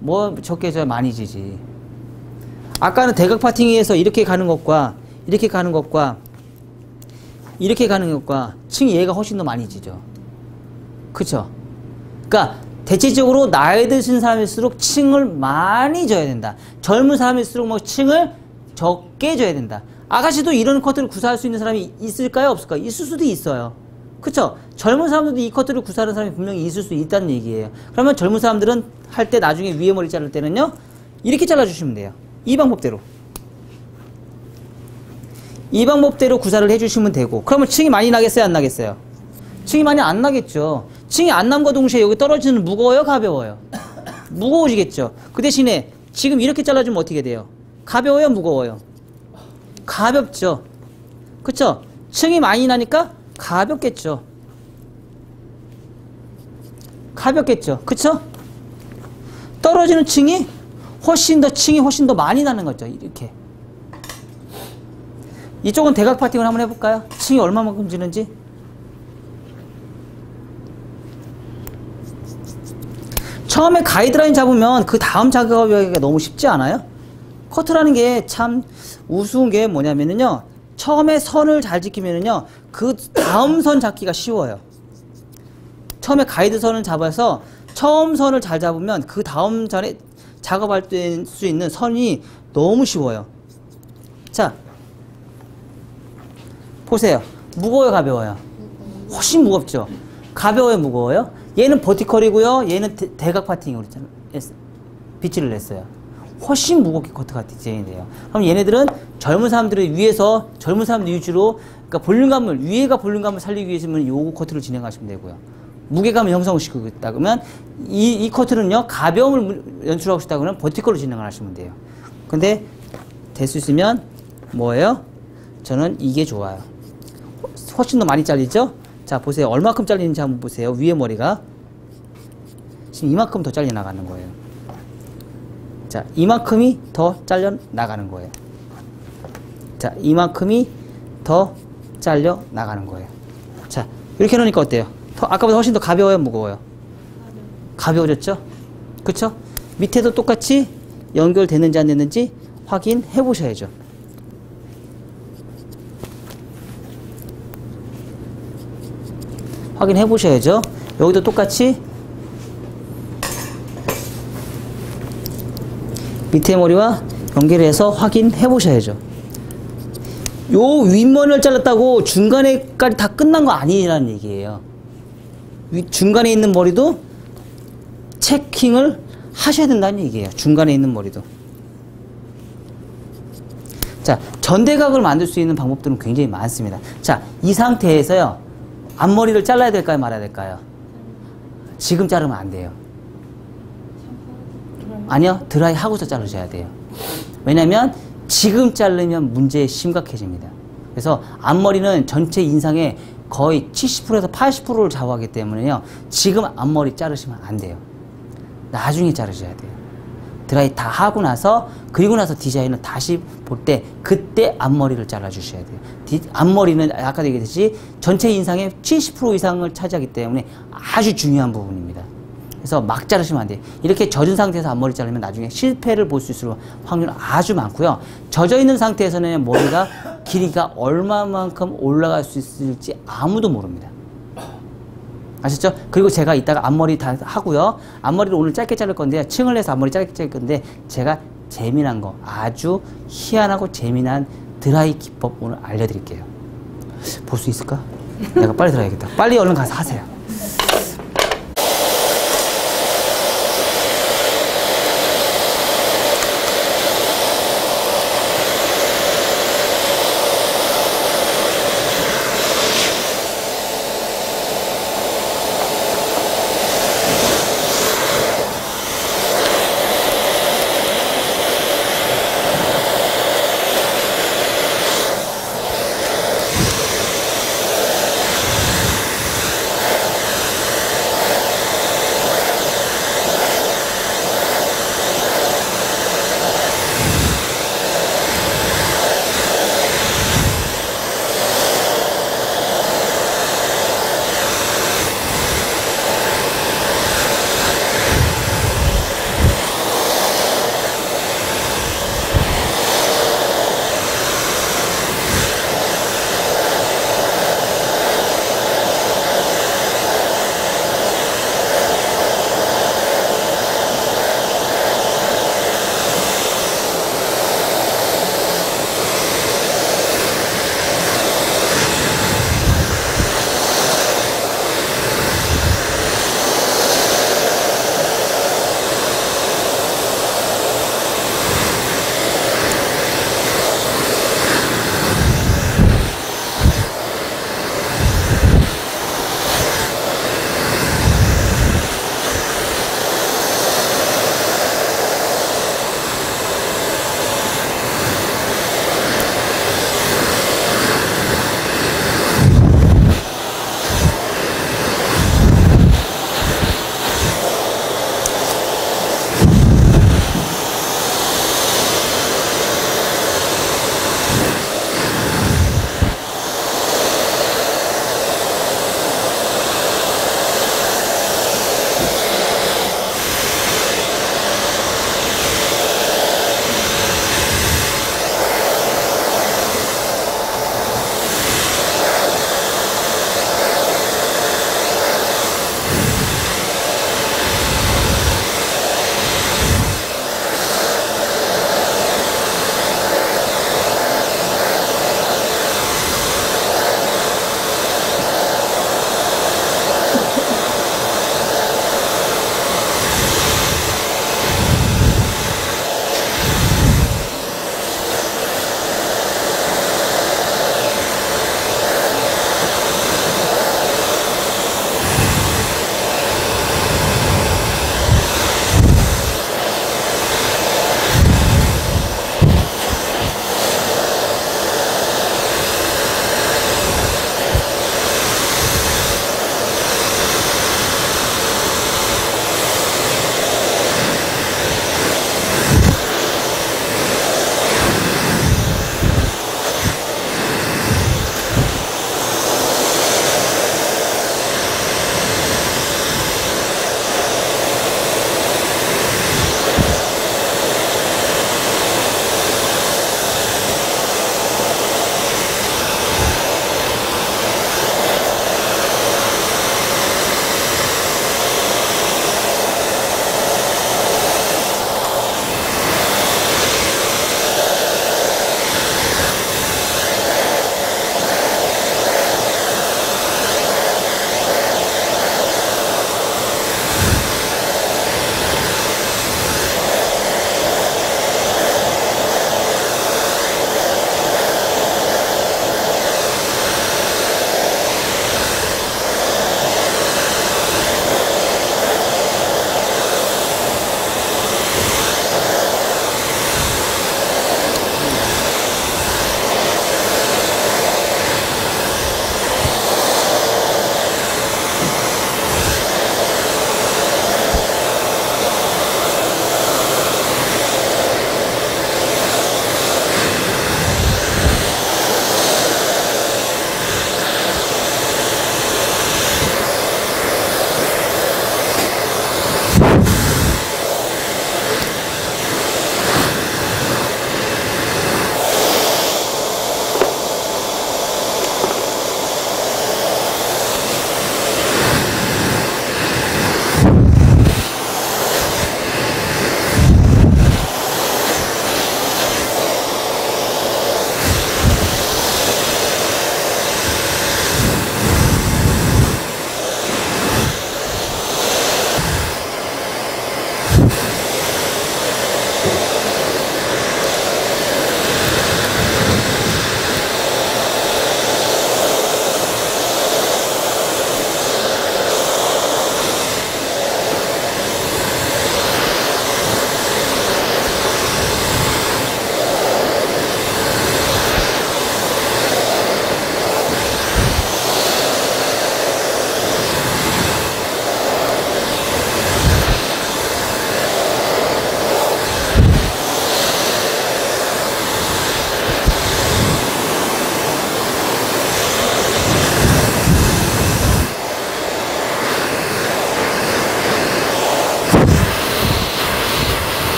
뭐 적게 져야 많이 지지. 아까는 대각 파팅에서 이렇게 가는 것과 이렇게 가는 것과 층이 얘가 훨씬 더 많이 지죠. 그쵸? 그러니까 대체적으로 나이 드신 사람일수록 층을 많이 져야 된다. 젊은 사람일수록 뭐 층을 적게 져야 된다. 아가씨도 이런 커트를 구사할 수 있는 사람이 있을까요? 없을까요? 있을 수도 있어요. 그쵸? 젊은 사람들도 이 커트를 구사하는 사람이 분명히 있을 수 있다는 얘기예요. 그러면 젊은 사람들은 할 때 나중에 위에 머리 자를 때는요, 이렇게 잘라주시면 돼요. 이 방법대로. 이 방법대로 구사를 해주시면 되고, 그러면 층이 많이 나겠어요? 안 나겠어요? 층이 많이 안 나겠죠. 층이 안 남과 동시에 여기 떨어지는 무거워요? 가벼워요? 무거워지겠죠. 그 대신에 지금 이렇게 잘라주면 어떻게 돼요? 가벼워요? 무거워요? 가볍죠. 그쵸? 층이 많이 나니까 가볍겠죠. 가볍겠죠. 그쵸? 떨어지는 층이 훨씬 더 많이 나는 거죠. 이렇게. 이쪽은 대각 파팅을 한번 해볼까요? 층이 얼마만큼 지는지. 처음에 가이드라인 잡으면 그 다음 작업하기가 너무 쉽지 않아요? 커트라는 게 참 우스운 게 뭐냐면요. 처음에 선을 잘 지키면요. 그 다음 선 잡기가 쉬워요. 처음에 가이드 선을 잡아서 처음 선을 잘 잡으면 그 다음 전에 작업할 수 있는 선이 너무 쉬워요. 자, 보세요. 무거워요, 가벼워요? 훨씬 무겁죠? 가벼워요, 무거워요? 얘는 버티컬이고요. 얘는 대각 파팅으로 비치를 냈어요. 훨씬 무겁게 커트가 디자인이 돼요. 그럼 얘네들은 젊은 사람들을 위해서, 젊은 사람들 위주로, 그러니까 볼륨감을, 위에가 볼륨감을 살리기 위해서는 요 커트를 진행하시면 되고요. 무게감을 형성시키고 있다 그러면 이 커트는요, 가벼움을 연출하고 싶다 그러면 버티컬로 진행을 하시면 돼요. 근데 될 수 있으면 뭐예요? 저는 이게 좋아요. 훨씬 더 많이 잘리죠? 자, 보세요. 얼마큼 잘리는지 한번 보세요. 위에 머리가. 지금 이만큼 더 잘려 나가는 거예요. 자, 이만큼이 더 잘려 나가는 거예요. 자, 이만큼이 더 잘려 나가는 거예요. 자, 이렇게 놓으니까 어때요? 아까보다 훨씬 더 가벼워요, 무거워요? 가벼워졌죠? 그쵸? 밑에도 똑같이 연결됐는지 안 됐는지 확인해 보셔야죠. 확인해 보셔야죠. 여기도 똑같이 밑에 머리와 연결해서 확인해 보셔야죠. 요 윗머리를 잘랐다고 중간에까지 다 끝난 거 아니라는 얘기예요. 중간에 있는 머리도 체킹을 하셔야 된다는 얘기예요. 중간에 있는 머리도. 자, 전대각을 만들 수 있는 방법들은 굉장히 많습니다. 자, 이 상태에서요. 앞머리를 잘라야 될까요? 말아야 될까요? 지금 자르면 안 돼요. 아니요. 드라이 하고서 자르셔야 돼요. 왜냐면 지금 자르면 문제 심각해집니다. 그래서 앞머리는 전체 인상의 거의 70%에서 80%를 좌우하기 때문에요. 지금 앞머리 자르시면 안 돼요. 나중에 자르셔야 돼요. 드라이 다 하고 나서 그리고 나서 디자인을 다시 볼 때 그때 앞머리를 잘라주셔야 돼요. 앞머리는 아까도 얘기했듯이 전체 인상의 70% 이상을 차지하기 때문에 아주 중요한 부분입니다. 그래서 막 자르시면 안 돼요. 이렇게 젖은 상태에서 앞머리 자르면 나중에 실패를 볼 수 있을 확률은 아주 많고요. 젖어 있는 상태에서는 머리가 길이가 얼마만큼 올라갈 수 있을지 아무도 모릅니다. 아셨죠? 그리고 제가 이따가 앞머리 다 하고요. 앞머리를 오늘 짧게 자를 건데요. 층을 내서 앞머리 짧게 자를 건데 제가 재미난 거, 아주 희한하고 재미난 드라이 기법 오늘 알려드릴게요. 볼 수 있을까? 내가 빨리 들어야겠다. 빨리 얼른 가서 하세요.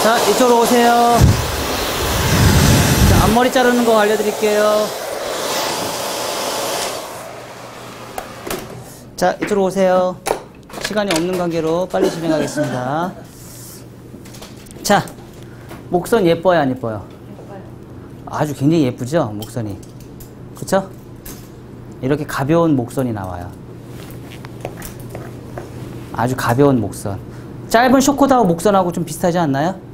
자, 이쪽으로 오세요. 자, 앞머리 자르는 거 알려드릴게요. 자, 이쪽으로 오세요. 시간이 없는 관계로 빨리 진행하겠습니다. 자, 목선 예뻐요, 안 예뻐요? 예뻐요. 아주 굉장히 예쁘죠, 목선이. 그쵸? 이렇게 가벼운 목선이 나와요. 아주 가벼운 목선. 짧은 쇼코드하고 목선하고 좀 비슷하지 않나요?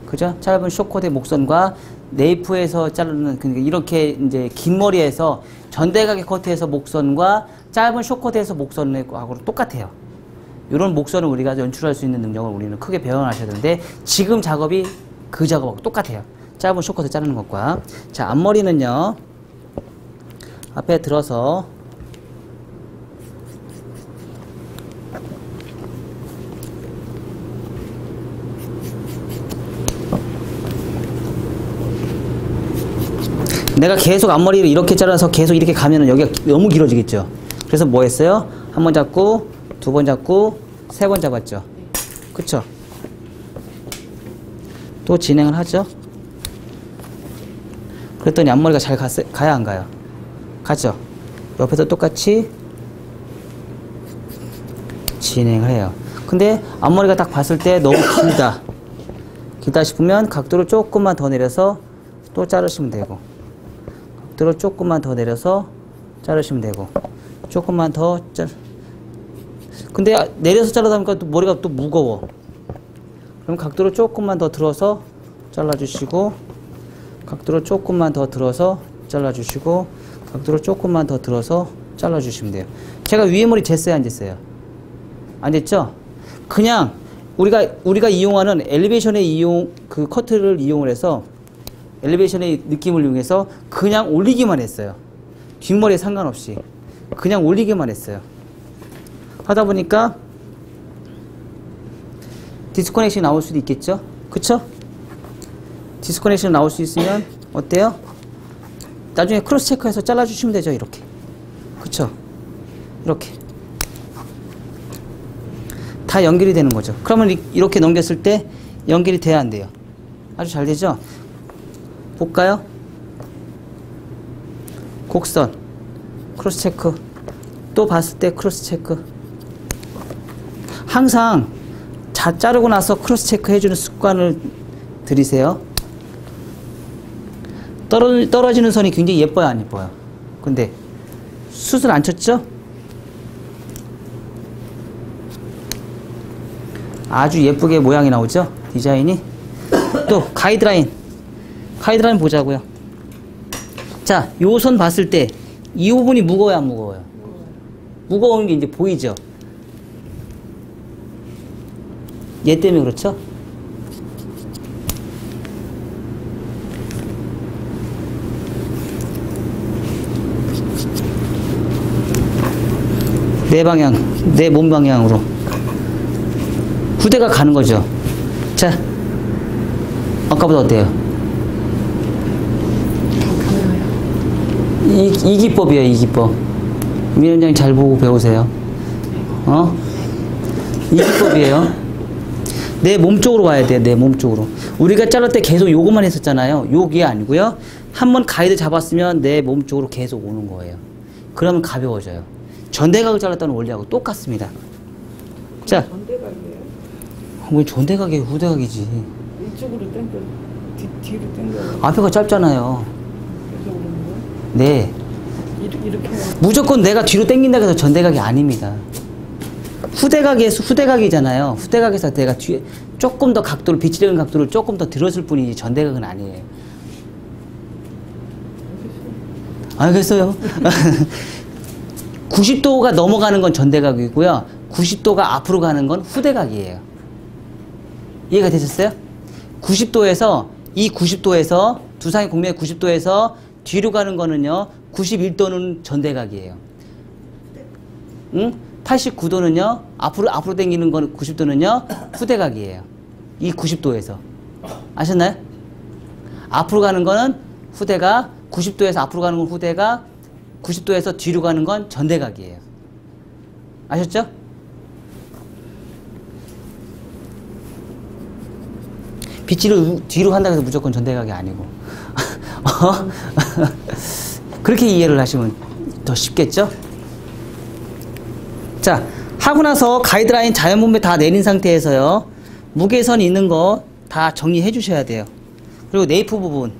그죠? 짧은 쇼코드의 목선과 네이프에서 자르는, 그러니까 이렇게 이제 긴 머리에서 전대각의 커트에서 목선과 짧은 쇼코드에서 목선하고 똑같아요. 이런 목선을 우리가 연출할 수 있는 능력을 우리는 크게 배워나셔야 되는데, 지금 작업이 그 작업하고 똑같아요. 짧은 쇼코드 자르는 것과. 자, 앞머리는요, 앞에 들어서 내가 계속 앞머리를 이렇게 잘라서 계속 이렇게 가면은 여기가 너무 길어지겠죠. 그래서 뭐 했어요? 한 번 잡고, 두 번 잡고, 세 번 잡았죠. 그쵸? 또 진행을 하죠. 그랬더니 앞머리가 잘 가야 안 가요? 가죠? 옆에서 똑같이 진행을 해요. 근데 앞머리가 딱 봤을 때 너무 길다 싶으면 각도를 조금만 더 내려서 또 자르시면 되고, 각도를 조금만 더 내려서 자르시면 되고, 조금만 더 근데 내려서 자르다 보니까 또 머리가 또 무거워. 그럼 각도를 조금만 더 들어서 잘라주시고, 각도를 조금만 더 들어서 잘라주시고, 각도를 조금만 더 들어서 잘라주시면 돼요. 제가 위에 머리 쟀어요, 안 쟀어요? 안 쟀죠? 그냥 우리가 이용하는 엘리베이션의 그 커트를 이용을 해서, 엘리베이션의 느낌을 이용해서 그냥 올리기만 했어요. 뒷머리에 상관없이 그냥 올리기만 했어요. 하다 보니까 디스커넥션이 나올 수도 있겠죠? 그쵸? 디스커넥션 나올 수 있으면 어때요? 나중에 크로스 체크해서 잘라주시면 되죠. 이렇게. 그쵸? 이렇게 다 연결이 되는 거죠. 그러면 이렇게 넘겼을 때 연결이 돼야 안 돼요? 아주 잘 되죠? 볼까요? 곡선 크로스 체크, 또 봤을 때 크로스 체크. 항상 자르고 나서 크로스 체크 해주는 습관을 들이세요. 떨어지는 선이 굉장히 예뻐요, 안 예뻐요? 근데 숱을 안 쳤죠? 아주 예쁘게 모양이 나오죠? 디자인이. 또 가이드라인 보자고요. 자, 요 선 봤을 때 이 부분이 무거워요, 안 무거워요? 무거운 게 이제 보이죠? 얘 때문에 그렇죠? 내 방향, 내 몸 방향으로 후대가 가는 거죠. 자, 아까보다 어때요? 이 기법이에요, 이 기법. 임 위원장님 잘 보고 배우세요. 이 기법이에요. 내 몸 쪽으로 와야 돼요, 내 몸 쪽으로. 우리가 자를 때 계속 요것만 했었잖아요. 요게 아니고요. 한번 가이드 잡았으면 내 몸 쪽으로 계속 오는 거예요. 그러면 가벼워져요. 전대각을 잘랐다는 원리하고 똑같습니다. 자, 전대각이에요? 왜 전대각이에요? 후대각이지. 이쪽으로 당겨, 뒤로 당겨. 앞에가 짧잖아요. 그래서 오는 거야? 네. 이렇게 해야 무조건 내가 뒤로 당긴다고 해서 전대각이 아닙니다. 후대각이잖아요. 후대각에서 내가 뒤에 조금 더 각도를, 비치적인 각도를 조금 더 들었을 뿐이지 전대각은 아니에요. 알겠어요? 90도가 넘어가는 건 전대각이고요. 90도가 앞으로 가는 건 후대각이에요. 이해가 되셨어요? 90도에서, 이 90도에서, 두상의 공명의 90도에서 뒤로 가는 거는요, 91도는 전대각이에요. 응? 89도는요, 앞으로 당기는 건 90도는요, 후대각이에요. 이 90도에서. 아셨나요? 앞으로 가는 거는 후대각, 90도에서 앞으로 가는 건 후대각, 90도에서 뒤로 가는 건 전대각이에요. 아셨죠? 빗질을 뒤로 한다고 해서 무조건 전대각이 아니고. 그렇게 이해를 하시면 더 쉽겠죠? 자, 하고 나서 가이드라인 자연분배 다 내린 상태에서요. 무게선 있는 거 다 정리해 주셔야 돼요. 그리고 네이프 부분.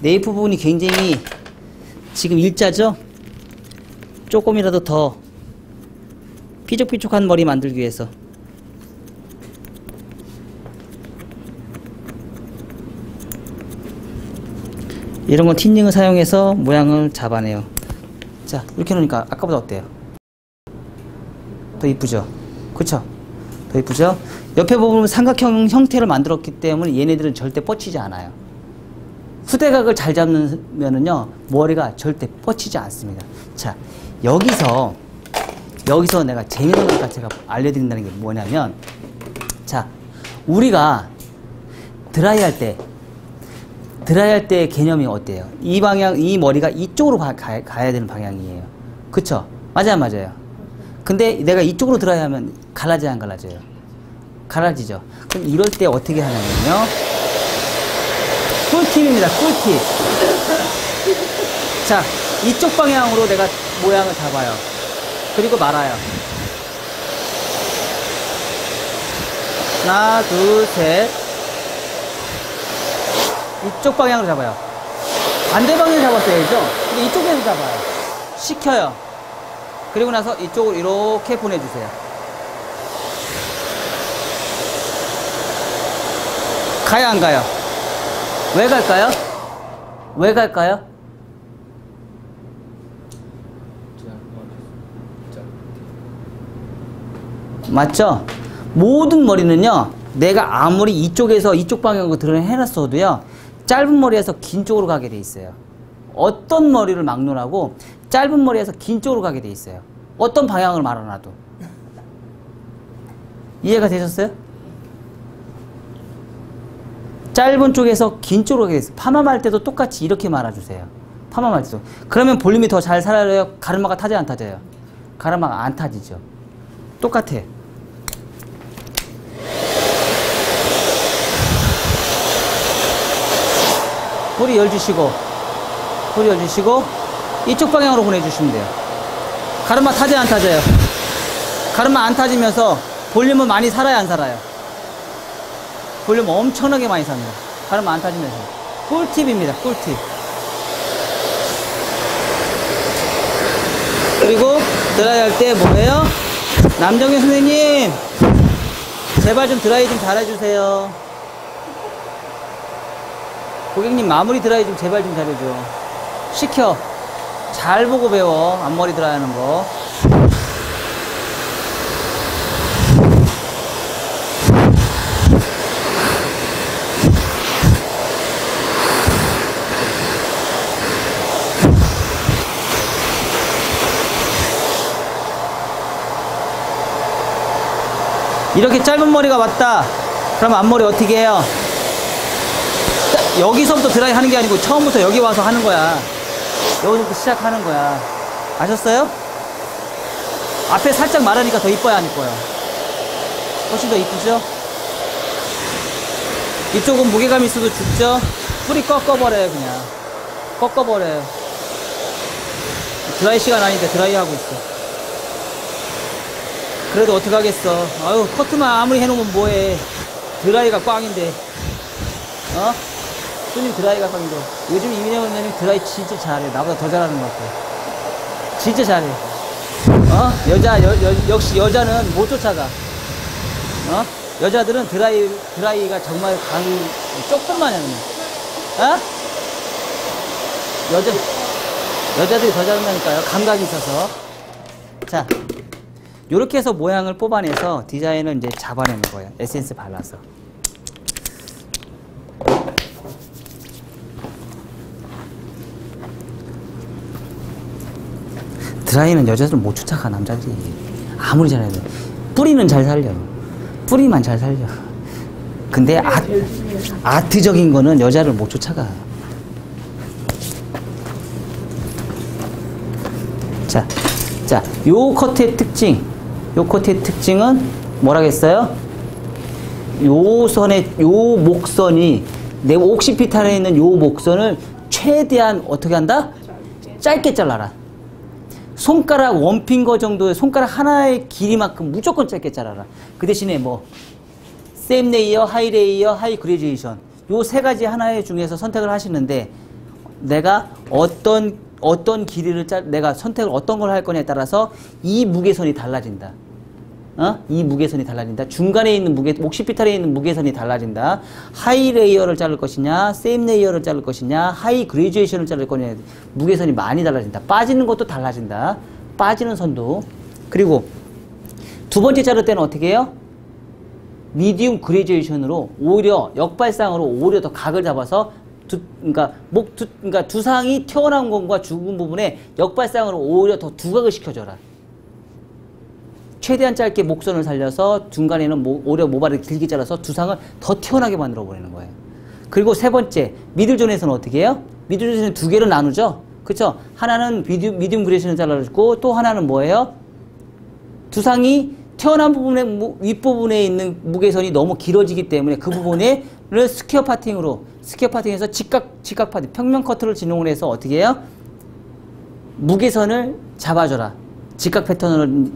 네이프 부분이 굉장히 지금 일자죠? 조금이라도 더 삐죽삐죽한 머리 만들기 위해서. 이런 건 틴닝을 사용해서 모양을 잡아내요. 자, 이렇게 놓으니까 아까보다 어때요? 더 이쁘죠? 그쵸? 더 이쁘죠? 옆에 부분은 삼각형 형태를 만들었기 때문에 얘네들은 절대 뻗치지 않아요. 후대각을 잘 잡으면은요, 머리가 절대 뻗치지 않습니다. 자, 여기서 내가 재밌는 것 제가 알려드린다는 게 뭐냐면, 자, 우리가 드라이할 때 개념이 어때요? 이 방향, 이 머리가 이쪽으로 가야 되는 방향이에요. 그쵸? 맞아요, 맞아요. 근데 내가 이쪽으로 드라이하면 갈라져요, 안 갈라져요? 갈라지죠. 그럼 이럴 때 어떻게 하냐면요. 꿀팁입니다, 꿀팁. 자, 이쪽 방향으로 내가 모양을 잡아요. 그리고 말아요. 하나, 둘, 셋. 이쪽 방향으로 잡아요. 반대 방향으로 잡았어야죠. 근데 이쪽에서 잡아요. 식혀요. 그리고 나서 이쪽으로 이렇게 보내주세요. 가요, 안 가요? 왜 갈까요? 왜 갈까요? 맞죠? 모든 머리는요, 내가 아무리 이쪽에서 이쪽 방향으로 드러내놨어도요, 짧은 머리에서 긴 쪽으로 가게 돼 있어요. 어떤 머리를 막론하고 짧은 머리에서 긴 쪽으로 가게 돼 있어요. 어떤 방향을 말아놔도. 이해가 되셨어요? 짧은 쪽에서 긴 쪽으로 가게 돼 있어요. 파마할 때도 똑같이 이렇게 말아주세요. 파마할 때도. 그러면 볼륨이 더 잘 살아요? 가르마가 타져요, 안 타져요? 가르마가 안 타지죠. 똑같아. 뿌리 열주시고, 뿌리 열주시고, 이쪽 방향으로 보내주시면 돼요. 가르마 타져요, 안 타져요? 가르마 안 타지면서 볼륨은 많이 살아요, 안 살아요? 볼륨 엄청나게 많이 삽니다. 가르마 안 타지면서. 꿀팁입니다, 꿀팁. 그리고 드라이 할 때 뭐예요? 남정현 선생님, 제발 좀 드라이 좀 잘해주세요. 고객님 마무리 드라이 좀 제발 좀 잘해줘. 시켜. 잘 보고 배워. 앞머리 드라이 하는 거. 이렇게 짧은 머리가 왔다. 그럼 앞머리 어떻게 해요? 여기서부터 드라이 하는 게 아니고 처음부터 여기 와서 하는 거야. 여기서부터 시작하는 거야. 아셨어요? 앞에 살짝 말하니까 더 이뻐요, 안 이뻐요? 훨씬 더 이쁘죠? 이쪽은 무게감 있어도 죽죠? 뿌리 꺾어버려요, 그냥. 꺾어버려요. 드라이 시간 아닌데 드라이 하고 있어. 그래도 어떡하겠어. 아유, 커트만 아무리 해놓으면 뭐해. 드라이가 꽝인데. 어? 손님 드라이가 꽝인데. 요즘 이민영 원장님 드라이 진짜 잘해. 나보다 더 잘하는 것 같아. 진짜 잘해. 역시 여자는 못 쫓아가. 여자들은 드라이가 정말 조금만 하는 거야. 여자들이 더 잘한다니까요. 감각이 있어서. 자, 요렇게 해서 모양을 뽑아내서 디자인을 이제 잡아내는 거예요. 에센스 발라서. 드라이는 여자들은 못 쫓아가, 남자들이. 아무리 잘해도. 뿌리는 잘 살려. 뿌리만 잘 살려. 근데 아트적인 거는 여자를 못 쫓아가. 자, 요 커트의 특징은 뭐라겠어요? 요 선의 요 목선이 내 옥시피탈에 있는 요 목선을 최대한 어떻게 한다? 짧게 잘라라. 손가락 원핑거 정도의 손가락 하나의 길이만큼 무조건 짧게 잘라라. 그 대신에 뭐 세임 레이어, 하이 레이어, 하이 그레듀에이션 요 세 가지 하나의 중에서 선택을 하시는데 내가 어떤 길이를 내가 선택을 어떤 걸 할 거냐에 따라서 이 무게선이 달라진다. 이 무게선이 달라진다. 중간에 있는 옥시피탈에 있는 무게선이 달라진다. 하이 레이어를 자를 것이냐, 세임 레이어를 자를 것이냐, 하이 그레듀에이션을 자를 거냐, 무게선이 많이 달라진다. 빠지는 것도 달라진다. 빠지는 선도. 그리고 두 번째 자를 때는 어떻게 해요? 미디움 그레듀에이션으로 오히려 역발상으로 오히려 더 각을 잡아서 그러니까 두상이 튀어나온 부분과 죽은 부분에 역발상으로 오히려 더 두각을 시켜줘라. 최대한 짧게 목선을 살려서 중간에는 오히려 모발을 길게 잘라서 두상을 더 튀어나게 만들어 버리는 거예요. 그리고 세 번째, 미들존에서는 어떻게 해요? 미들존에서는 두 개로 나누죠? 그쵸? 하나는 미디움 그레이션을 잘라주고 또 하나는 뭐예요? 두상이 튀어나온 부분의 윗부분에 있는 무게선이 너무 길어지기 때문에 그 부분을 스퀘어 파팅해서 직각 파팅, 평면 커트를 진행을 해서 어떻게 해요? 무게선을 잡아줘라. 직각 패턴을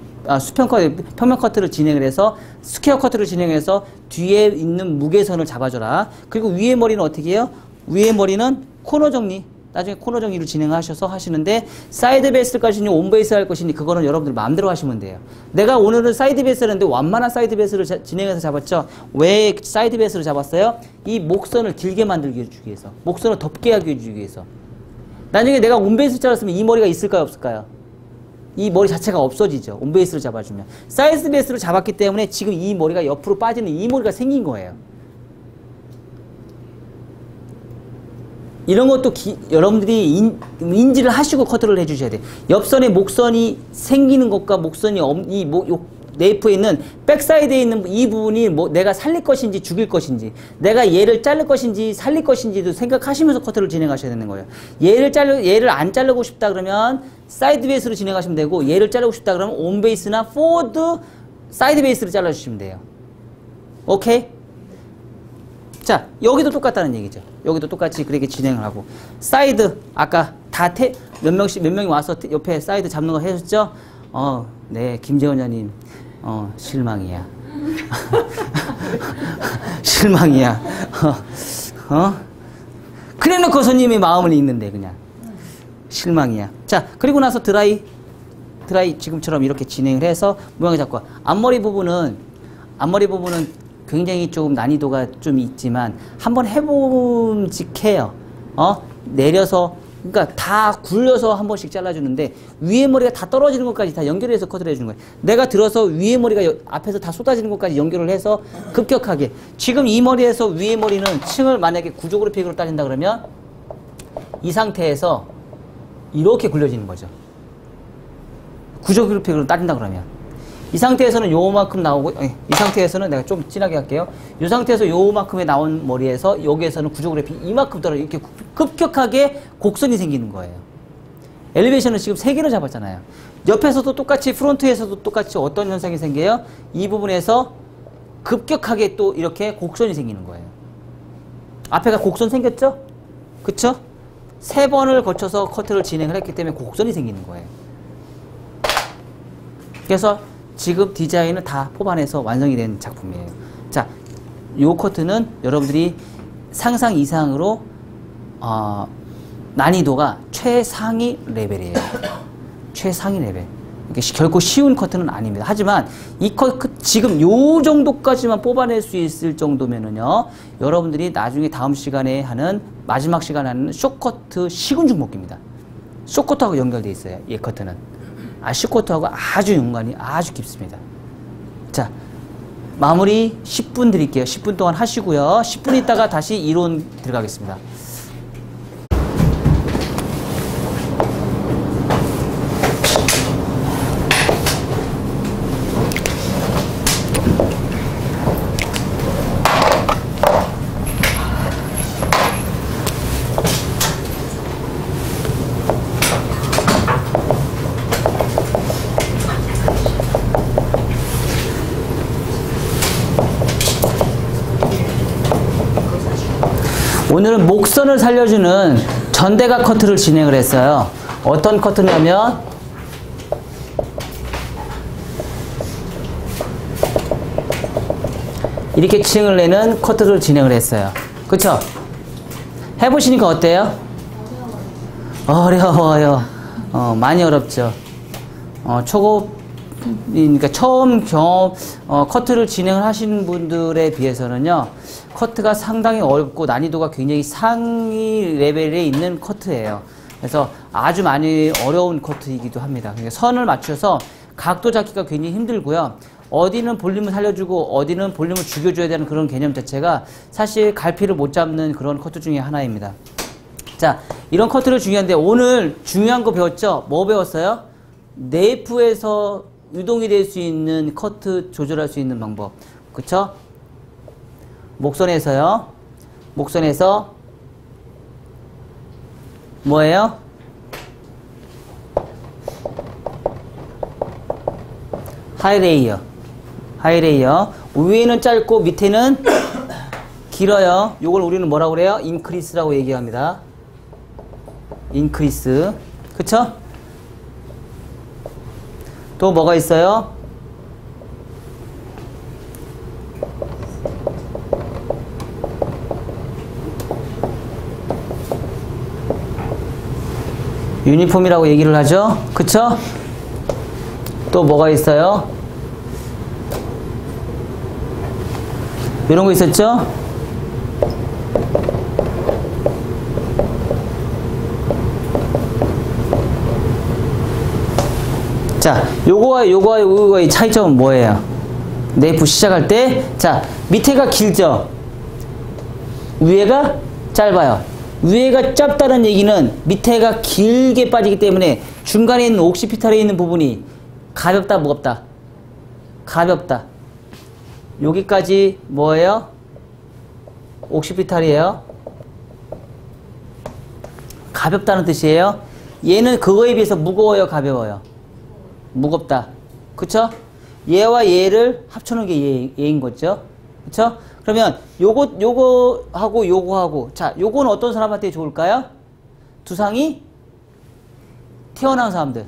평면 커트를 진행을 해서 스퀘어 커트를 진행해서 뒤에 있는 무게선을 잡아줘라. 그리고 위에 머리는 어떻게 해요? 위에 머리는 코너 정리. 나중에 코너 정리를 진행하셔서 하시는데 사이드 베이스 할 것이니 온 베이스 할 것이니 그거는 여러분들 마음대로 하시면 돼요. 내가 오늘은 사이드 베이스를 했는데 완만한 사이드 베이스를 진행해서 잡았죠. 왜 사이드 베이스를 잡았어요? 이 목선을 길게 만들기 위해서, 목선을 덮게 하기 위해서. 나중에 내가 온 베이스 잘랐으면 이 머리가 있을까요, 없을까요? 이 머리 자체가 없어지죠. 온 베이스를 잡아주면. 사이드 베이스를 잡았기 때문에 지금 이 머리가 옆으로 빠지는 이 머리가 생긴 거예요. 이런 것도 여러분들이 인지를 하시고 커트를 해주셔야 돼요. 옆선에 목선이 생기는 것과 목선이 네이프에 있는 백사이드에 있는 이 부분이 내가 살릴 것인지 죽일 것인지, 내가 얘를 자를 것인지 살릴 것인지도 생각하시면서 커트를 진행하셔야 되는 거예요. 얘를 안 자르고 싶다 그러면 사이드 베이스로 진행하시면 되고, 얘를 자르고 싶다 그러면 온 베이스나 포워드 사이드 베이스로 잘라주시면 돼요. 오케이? 자, 여기도 똑같다는 얘기죠. 여기도 똑같이 그렇게 진행을 하고, 사이드 아까 다 몇 명이 와서 옆에 사이드 잡는 거 해줬죠? 네, 김재원자님, 실망이야. 실망이야. 그래 놓고 손님의 마음을 읽는데 그냥 실망이야. 자, 그리고 나서 드라이 지금처럼 이렇게 진행을 해서 모양을 잡고, 앞머리 부분은 굉장히 조금 난이도가 좀 있지만 한번 해봄직해요. 내려서, 그러니까 다 굴려서 한 번씩 잘라주는데 위에 머리가 다 떨어지는 것까지 다 연결해서 커트를 해주는 거예요. 내가 들어서 위에 머리가 앞에서 다 쏟아지는 것까지 연결을 해서 급격하게, 지금 이 머리에서 위에 머리는 층을 만약에 구조그래픽으로 따진다 그러면 이 상태에서 이렇게 굴려지는 거죠. 구조그래픽으로 따진다 그러면 이 상태에서는 요만큼 나오고, 이 상태에서는 내가 좀 진하게 할게요. 이 상태에서 요만큼에 나온 머리에서 여기에서는 구조그래픽 이만큼 떨어져 이렇게 급격하게 곡선이 생기는 거예요. 엘리베이션은 지금 3개를 잡았잖아요. 옆에서도 똑같이, 프론트에서도 똑같이 어떤 현상이 생겨요? 이 부분에서 급격하게 또 이렇게 곡선이 생기는 거예요. 앞에가 곡선 생겼죠? 그쵸? 3번을 거쳐서 커트를 진행을 했기 때문에 곡선이 생기는 거예요. 그래서 지금 디자인은 다 뽑아내서 완성이 된 작품이에요. 자, 요 커트는 여러분들이 상상 이상으로 난이도가 최상위 레벨이에요. 최상위 레벨. 이게 결코 쉬운 커트는 아닙니다. 하지만 이 커트 지금 요 정도까지만 뽑아낼 수 있을 정도면은요, 여러분들이 나중에 다음 시간에 하는, 마지막 시간에 하는 숏커트 시군중목기입니다. 숏커트하고 연결되어 있어요. 이 커트는. 숏커트하고 아주 연관이 아주 깊습니다. 자, 마무리 10분 드릴게요. 10분 동안 하시고요. 10분 있다가 다시 이론 들어가겠습니다. 오늘은 목선을 살려주는 전대각 커트를 진행을 했어요. 어떤 커트냐면 이렇게 층을 내는 커트를 진행을 했어요. 그쵸? 해보시니까 어때요? 어려워요. 많이 어렵죠. 그러니까 처음 커트를 진행을 하시는 분들에 비해서는요, 커트가 상당히 어렵고 난이도가 굉장히 상위 레벨에 있는 커트예요. 그래서 아주 많이 어려운 커트이기도 합니다. 그러니까 선을 맞춰서 각도 잡기가 굉장히 힘들고요. 어디는 볼륨을 살려주고 어디는 볼륨을 죽여줘야 되는 그런 개념 자체가 사실 갈피를 못 잡는 그런 커트 중에 하나입니다. 자, 이런 커트를 중요한데 오늘 중요한 거 배웠죠? 뭐 배웠어요? 네이프에서 유동이 될 수 있는 커트 조절할 수 있는 방법. 그쵸? 목선에서요. 목선에서 뭐예요? 하이레이어. 하이레이어. 위에는 짧고 밑에는 길어요. 요걸 우리는 뭐라고 그래요? 인크리스라고 얘기합니다. 인크리스. 그쵸? 또 뭐가 있어요? 유니폼이라고 얘기를 하죠. 그쵸? 또 뭐가 있어요? 이런 거 있었죠? 자, 요거와의 차이점은 뭐예요? 네이프 시작할 때, 자, 밑에가 길죠? 위에가 짧아요. 위에가 짧다는 얘기는 밑에가 길게 빠지기 때문에 중간에 있는 옥시피탈에 있는 부분이 가볍다, 무겁다? 가볍다. 여기까지 뭐예요? 옥시피탈이에요. 가볍다는 뜻이에요. 얘는 그거에 비해서 무거워요, 가벼워요? 무겁다. 그쵸? 얘와 얘를 합쳐놓은 게 얘인 거죠. 그쵸? 그러면 요거하고 요거하고, 자, 요거는 어떤 사람한테 좋을까요? 두상이 튀어나온 사람들.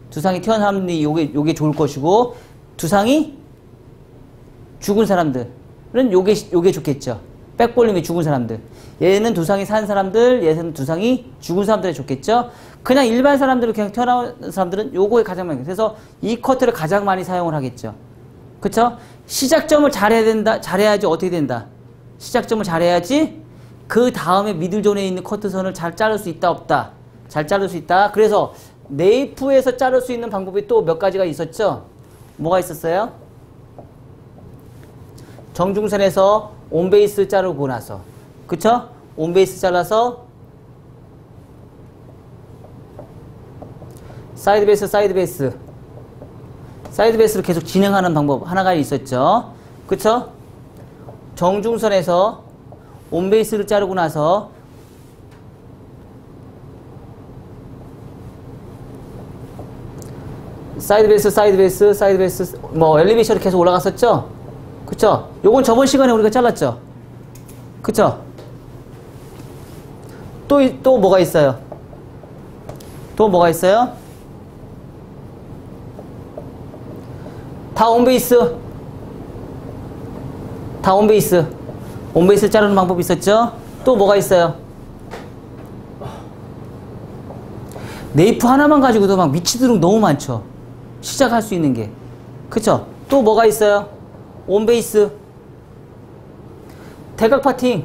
두상이 튀어나온 사람들이 요게 좋을 것이고, 두상이 죽은 사람들은 요게 좋겠죠. 백볼륨이 죽은 사람들. 얘는 두상이 산 사람들, 얘는 두상이 죽은 사람들이 좋겠죠. 그냥 일반 사람들은 그냥 튀어나온 사람들은 요거에 가장 많이. 그래서 이 커트를 가장 많이 사용을 하겠죠. 그쵸? 시작점을 잘해야 된다. 잘해야지 어떻게 된다. 시작점을 잘해야지 그 다음에 미들존에 있는 커트선을 잘 자를 수 있다, 없다. 잘 자를 수 있다. 그래서 네이프에서 자를 수 있는 방법이 또 몇 가지가 있었죠. 뭐가 있었어요? 정중선에서 온베이스 자르고 나서, 그쵸? 온베이스 잘라서 사이드 베이스, 사이드 베이스, 사이드 베이스를 계속 진행하는 방법 하나가 있었죠. 그쵸? 정중선에서 온베이스를 자르고 나서 사이드 베이스, 사이드 베이스, 사이드 베이스, 뭐 엘리베이션으로 계속 올라갔었죠. 그쵸? 요건 저번 시간에 우리가 잘랐죠. 그쵸? 또 뭐가 있어요? 또 뭐가 있어요? 다 온베이스. 다 온베이스. 온베이스 자르는 방법이 있었죠? 또 뭐가 있어요? 네이프 하나만 가지고도 막 미치도록 너무 많죠. 시작할 수 있는 게. 그쵸? 또 뭐가 있어요? 온베이스. 대각 파팅.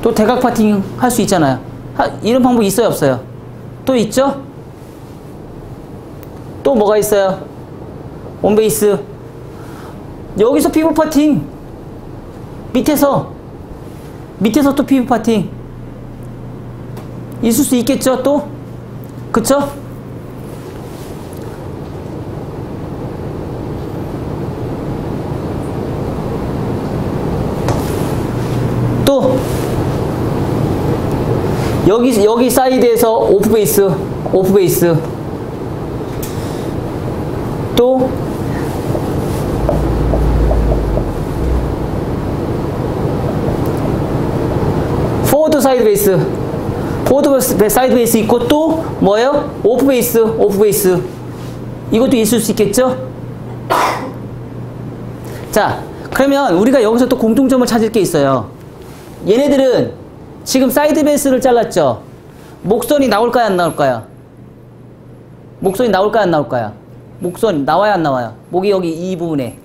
또 대각 파팅 할 수 있잖아요. 이런 방법이 있어요, 없어요? 또 있죠? 또 뭐가 있어요? 온베이스. 여기서 피부 파팅. 밑에서 또 피부 파팅. 있을 수 있겠죠, 또? 그쵸? 또 여기 사이드에서 오프 베이스. 또 포워드 사이드 베이스, 포워드 사이드 베이스 있고 또 뭐예요? 오프 베이스, 오프 베이스. 이것도 있을 수 있겠죠? 자, 그러면 우리가 여기서 또 공통점을 찾을 게 있어요. 얘네들은 지금 사이드 베이스를 잘랐죠? 목선이 나올까요, 안 나올까요? 목선이 나올까요, 안 나올까요? 목선 나와요, 안 나와요? 목이 여기 이 부분에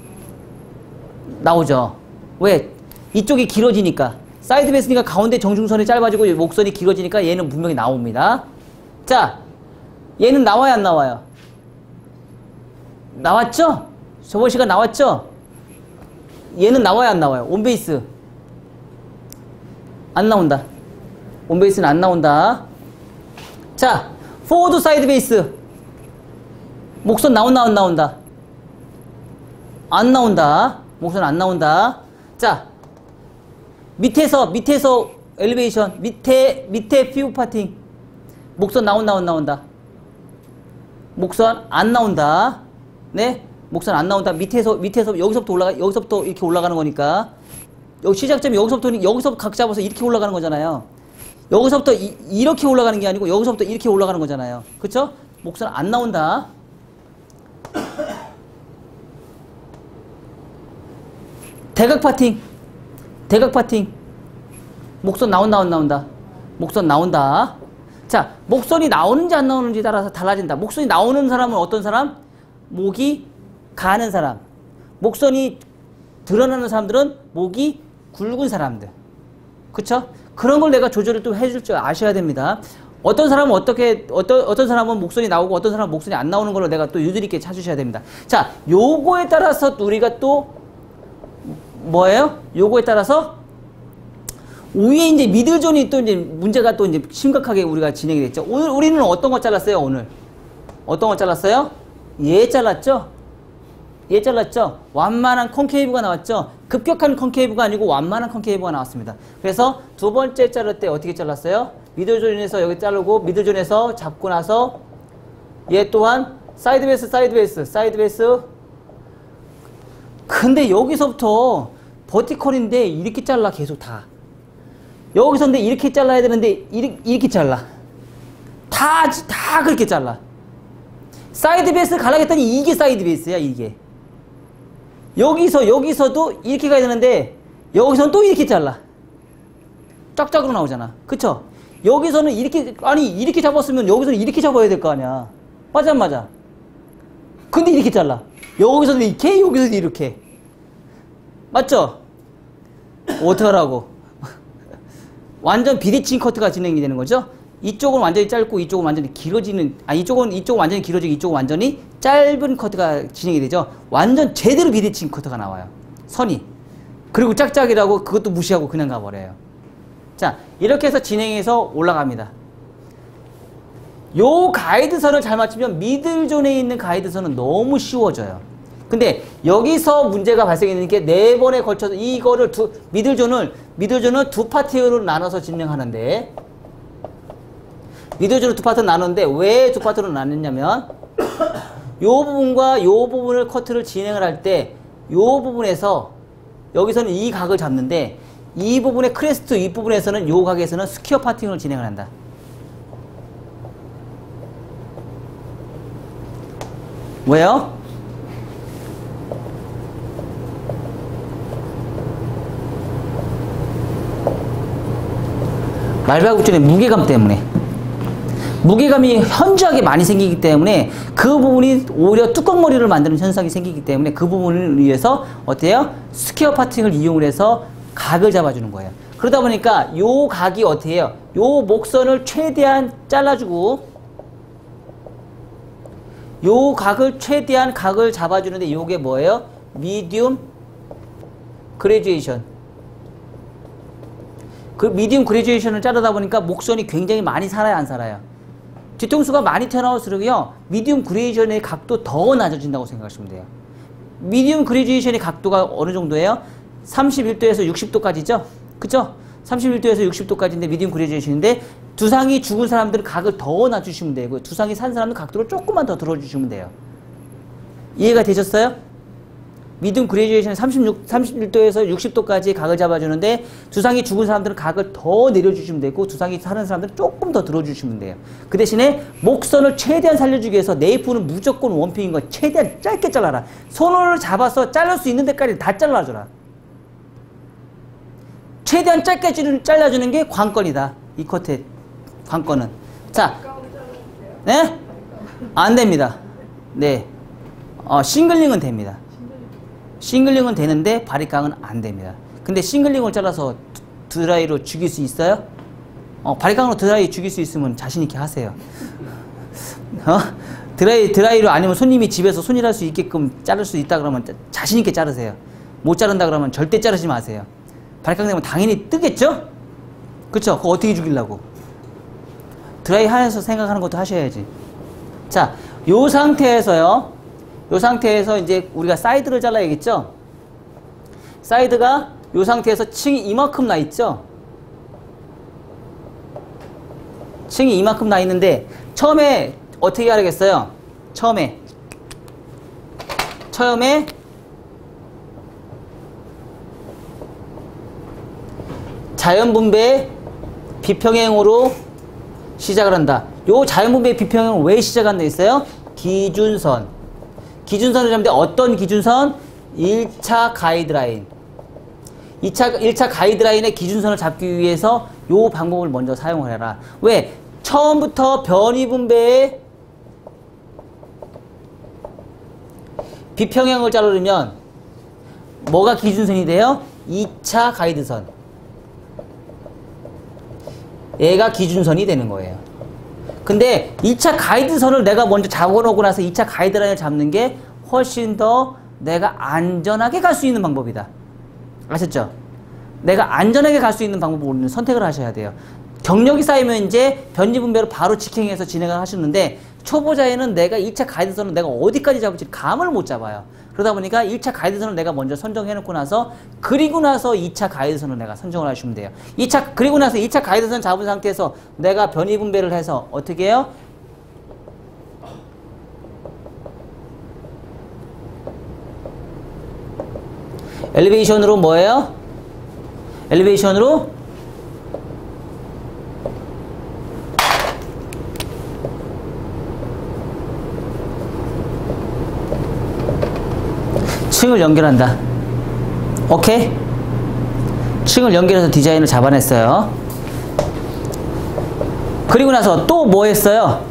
나오죠. 왜? 이쪽이 길어지니까. 사이드 베이스니까 가운데 정중선이 짧아지고 목선이 길어지니까 얘는 분명히 나옵니다. 자, 얘는 나와요, 안 나와요? 나왔죠? 저번 시간 나왔죠? 얘는 나와요, 안 나와요? 온베이스 안 나온다. 온베이스는 안 나온다. 자, 포워드 사이드 베이스 목선 나온다, 안 나온다? 안 나온다. 목선 안 나온다. 자, 밑에서 엘리베이션 밑에 피부 파팅 목선 나온다, 안 나온다? 목선 안 나온다. 네, 목선 안 나온다. 밑에서 여기서부터 이렇게 올라가는 거니까 여기 시작점이 여기서 각 잡아서 이렇게 올라가는 거잖아요. 여기서부터 이렇게 올라가는 게 아니고 여기서부터 이렇게 올라가는 거잖아요. 그쵸? 목선 안 나온다. 대각 파팅 목선 나온다, 안 나온다? 목선 나온다. 자, 목선이 나오는지 안 나오는지 따라서 달라진다. 목선이 나오는 사람은 어떤 사람? 목이 가는 사람. 목선이 드러나는 사람들은 목이 굵은 사람들. 그쵸? 그런 걸 내가 조절을 또 해줄 줄 아셔야 됩니다. 어떤 사람은 어떤 사람은 목선이 나오고 어떤 사람은 목선이 안 나오는 걸로 내가 또 유들 있게 찾으셔야 됩니다. 자, 요거에 따라서 우리가 또 뭐예요? 요거에 따라서 위에 이제 미들존이 또 이제 문제가 또 이제 심각하게 우리가 진행이 됐죠. 오늘 우리는 어떤 거 잘랐어요? 오늘 어떤 거 잘랐어요? 얘 잘랐죠? 얘 잘랐죠? 완만한 컨케이브가 나왔죠? 급격한 컨케이브가 아니고 완만한 컨케이브가 나왔습니다. 그래서 두 번째 자를 때 어떻게 잘랐어요? 미들존에서 여기 자르고 미들존에서 잡고 나서 얘 또한 사이드 베이스. 근데 여기서부터 버티컬인데 이렇게 잘라 계속 다. 여기서 근데 이렇게 잘라야 되는데 이렇게 잘라. 다 그렇게 잘라. 사이드 베이스를 가려겠더니 이게 사이드 베이스야, 이게. 여기서도 이렇게 가야 되는데 여기서는 또 이렇게 잘라. 짝짝으로 나오잖아. 그쵸? 여기서는 이렇게 잡았으면 여기서는 이렇게 잡아야 될 거 아니야. 맞아, 안 맞아? 근데 이렇게 잘라. 여기서는 이렇게, 여기서는 이렇게. 맞죠? 어떡하라고. 완전 비대칭 커트가 진행이 되는 거죠. 이쪽은 완전히 짧고 이쪽은 완전히 길어지는, 이쪽은 완전히 길어지고 이쪽은 완전히 짧은 커트가 진행이 되죠. 완전 제대로 비대칭 커트가 나와요. 선이. 그리고 짝짝이라고 그것도 무시하고 그냥 가버려요. 자, 이렇게 해서 진행해서 올라갑니다. 요 가이드선을 잘 맞추면 미들존에 있는 가이드선은 너무 쉬워져요. 근데 여기서 문제가 발생했는 게 4번에 걸쳐서 이거를 미들존을 두 파트로 나눠서 진행하는데, 미들존을 두 파트로 나누는데 왜 두 파트로 나눴냐면 요 부분과 요 부분을 커트를 진행을 할 때 요 부분에서 여기서는 이 각을 잡는데 이 부분의 크레스트 윗부분에서는 요 각에서는 스퀘어 파팅을 진행을 한다. 왜요? 말발굽존의 무게감 때문에. 무게감이 현저하게 많이 생기기 때문에 그 부분이 오히려 뚜껑머리를 만드는 현상이 생기기 때문에 그 부분을 위해서 어때요? 스퀘어 파팅을 이용을 해서 각을 잡아주는 거예요. 그러다 보니까 요 각이 어떻게 해요? 요 목선을 최대한 잘라주고 요 각을 최대한 각을 잡아주는데 요게 뭐예요? 미디움 그레듀에이션. 그 미디움 그레듀에이션을 자르다 보니까 목선이 굉장히 많이 살아요, 안 살아요? 뒤통수가 많이 튀어나올수록요, 미디움 그레듀에이션의 각도 더 낮아진다고 생각하시면 돼요. 미디움 그레듀에이션의 각도가 어느 정도예요? 31도에서 60도까지죠? 그쵸? 31도에서 60도까지인데 미디움 그레듀에이션인데 두상이 죽은 사람들은 각을 더 낮추시면 되고 두상이 산 사람은 각도를 조금만 더 들어주시면 돼요. 이해가 되셨어요? 미디움 그레듀에이션 31도에서 60도까지 각을 잡아주는데 두상이 죽은 사람들은 각을 더 내려주시면 되고 두상이 사는 사람들은 조금 더 들어주시면 돼요. 그 대신에 목선을 최대한 살려주기 위해서 네이프는 무조건 원픽인 거 최대한 짧게 잘라라. 손을 잡아서 자를 수 있는 데까지 다 잘라줘라. 최대한 짧게 잘라주는 게 관건이다. 이 커트의 관건은. 자, 네? 안 됩니다. 네. 싱글링은 됩니다. 싱글링은 되는데 바리깡은 안 됩니다. 근데 싱글링을 잘라서 드라이로 죽일 수 있어요? 바리깡으로 드라이 죽일 수 있으면 자신있게 하세요. 드라이로 아니면 손님이 집에서 손질할 수 있게끔 자를 수 있다 그러면 자신있게 자르세요. 못 자른다 그러면 절대 자르지 마세요. 바리깡 되면 당연히 뜨겠죠? 그쵸? 그거 어떻게 죽이려고? 드라이 하면서 생각하는 것도 하셔야지. 자, 요 상태에서요. 요 상태에서 이제 우리가 사이드를 잘라야겠죠? 사이드가 요 상태에서 층이 이만큼 나 있죠? 층이 이만큼 나 있는데 처음에 어떻게 하겠어요? 처음에 자연분배 비평행으로 시작을 한다. 요 자연분배 비평행을 왜 시작한다 했어요? 기준선을 잡는데 어떤 기준선? 1차 가이드라인. 1차 가이드라인의 기준선을 잡기 위해서 요 방법을 먼저 사용을 해라. 왜? 처음부터 변이분배의 비평형을 자르려면 뭐가 기준선이 돼요? 2차 가이드선. 얘가 기준선이 되는 거예요. 근데 2차 가이드선을 내가 먼저 잡아놓고 나서 2차 가이드라인을 잡는 게 훨씬 더 내가 안전하게 갈 수 있는 방법이다. 아셨죠? 내가 안전하게 갈 수 있는 방법을 우리는 선택을 하셔야 돼요. 경력이 쌓이면 이제 변이분배로 바로 직행해서 진행을 하시는데 초보자에는 내가 2차 가이드선을 내가 어디까지 잡을지 감을 못 잡아요. 그러다 보니까 1차 가이드선을 내가 먼저 선정해 놓고 나서 그리고 나서 2차 가이드선을 내가 선정을 하시면 돼요. 그리고 나서 2차 가이드선 잡은 상태에서 내가 변이분배를 해서 어떻게 해요? 엘리베이션으로 뭐예요? 엘리베이션으로 층을 연결한다. 오케이? 층을 연결해서 디자인을 잡아냈어요. 그리고 나서 또 뭐 했어요?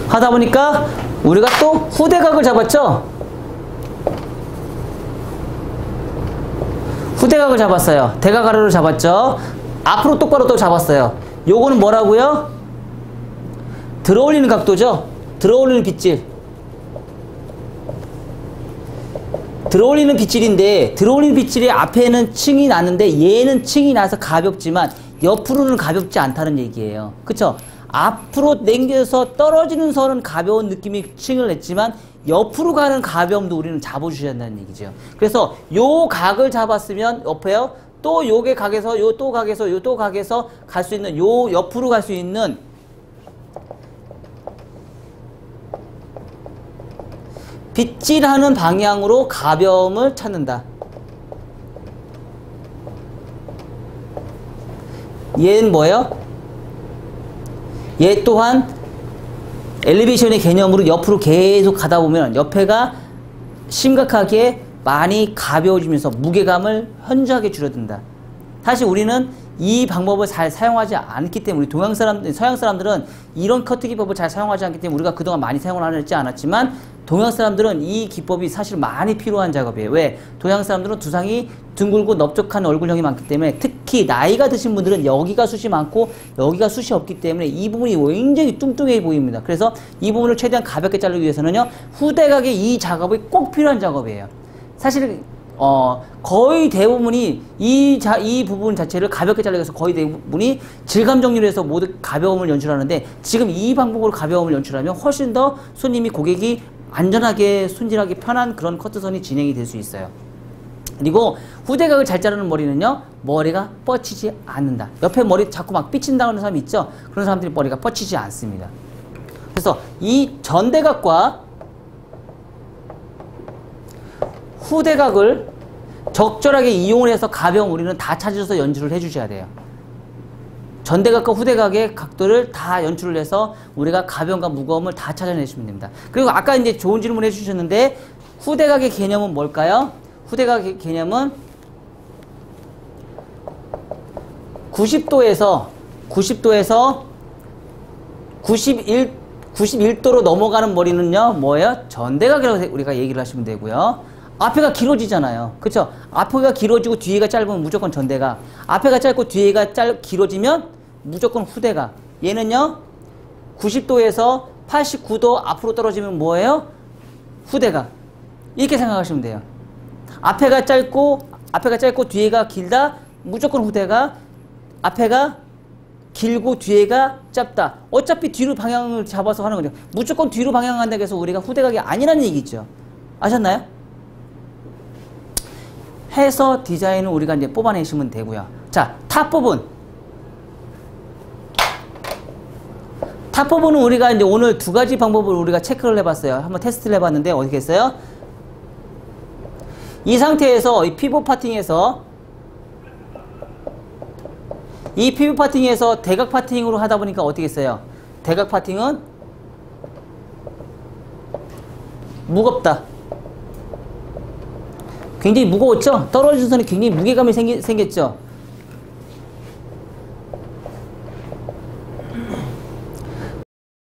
하다 보니까 우리가 또 후대각을 잡았죠? 후대각을 잡았어요. 대각아래로 잡았죠? 앞으로 똑바로 또 잡았어요. 요거는 뭐라고요? 들어올리는 각도죠? 들어올리는 빗질. 들어올리는 빗질인데 들어올리는 빗질의 앞에는 층이 나는데 얘는 층이 나서 가볍지만 옆으로는 가볍지 않다는 얘기예요. 그쵸? 앞으로 당겨서 떨어지는 선은 가벼운 느낌이 층을 냈지만 옆으로 가는 가벼움도 우리는 잡아주셔야 한다는 얘기죠. 그래서 요 각을 잡았으면 옆에요. 또 요게 각에서 요 또 각에서 요 또 각에서 갈 수 있는 요 옆으로 갈 수 있는 빗질하는 방향으로 가벼움을 찾는다. 얘는 뭐예요? 얘 또한 엘리베이션의 개념으로 옆으로 계속 가다 보면 옆에가 심각하게 많이 가벼워지면서 무게감을 현저하게 줄어든다. 사실 우리는 이 방법을 잘 사용하지 않기 때문에 서양 사람들은 이런 커트 기법을 잘 사용하지 않기 때문에 우리가 그동안 많이 사용을 하지 않았지만 동양 사람들은 이 기법이 사실 많이 필요한 작업이에요. 왜? 동양 사람들은 두상이 둥글고 넓적한 얼굴형이 많기 때문에 특히 나이가 드신 분들은 여기가 숱이 많고 여기가 숱이 없기 때문에 이 부분이 굉장히 뚱뚱해 보입니다. 그래서 이 부분을 최대한 가볍게 자르기 위해서는요. 후대각의 이 작업이 꼭 필요한 작업이에요. 사실 거의 대부분이 이 부분 자체를 가볍게 자르기 위해서 거의 대부분이 질감 정리를 해서 모두 가벼움을 연출하는데 지금 이 방법으로 가벼움을 연출하면 훨씬 더 손님이 고객이 안전하게 손질하기 편한 그런 커트선이 진행이 될 수 있어요. 그리고 후대각을 잘 자르는 머리는요, 머리가 뻗치지 않는다. 옆에 머리 자꾸 막 삐친다는 사람이 있죠? 그런 사람들이 머리가 뻗치지 않습니다. 그래서 이 전대각과 후대각을 적절하게 이용을 해서 가벼운 우리는 다 찾아서 연주를 해주셔야 돼요. 전대각과 후대각의 각도를 다 연출을 해서 우리가 가벼움과 무거움을 다 찾아내시면 됩니다. 그리고 아까 이제 좋은 질문 해주셨는데, 후대각의 개념은 뭘까요? 후대각의 개념은 90도에서 91도로 넘어가는 머리는요, 뭐예요? 전대각이라고 우리가 얘기를 하시면 되고요. 앞에가 길어지잖아요. 그쵸? 앞에가 길어지고 뒤에가 짧으면 무조건 전대각. 앞에가 짧고 뒤에가 길어지면 무조건 후대각. 얘는요, 90도에서 89도 앞으로 떨어지면 뭐예요? 후대각. 이렇게 생각하시면 돼요. 앞에가 짧고 뒤에가 길다? 무조건 후대각. 앞에가 길고 뒤에가 짧다. 어차피 뒤로 방향을 잡아서 하는 거죠. 무조건 뒤로 방향한다고 해서 우리가 후대각이 아니라는 얘기죠. 아셨나요? 해서 디자인을 우리가 이제 뽑아내시면 되고요. 자, 탑 부분. 탑 부분은 우리가 이제 오늘 두 가지 방법을 우리가 체크를 해봤어요. 한번 테스트를 해봤는데 어떻게 했어요? 이 상태에서 이 피벗 파팅에서 대각 파팅으로 하다 보니까 어떻게 했어요? 대각 파팅은 무겁다. 굉장히 무거웠죠? 떨어진 선이 굉장히 무게감이 생겼죠?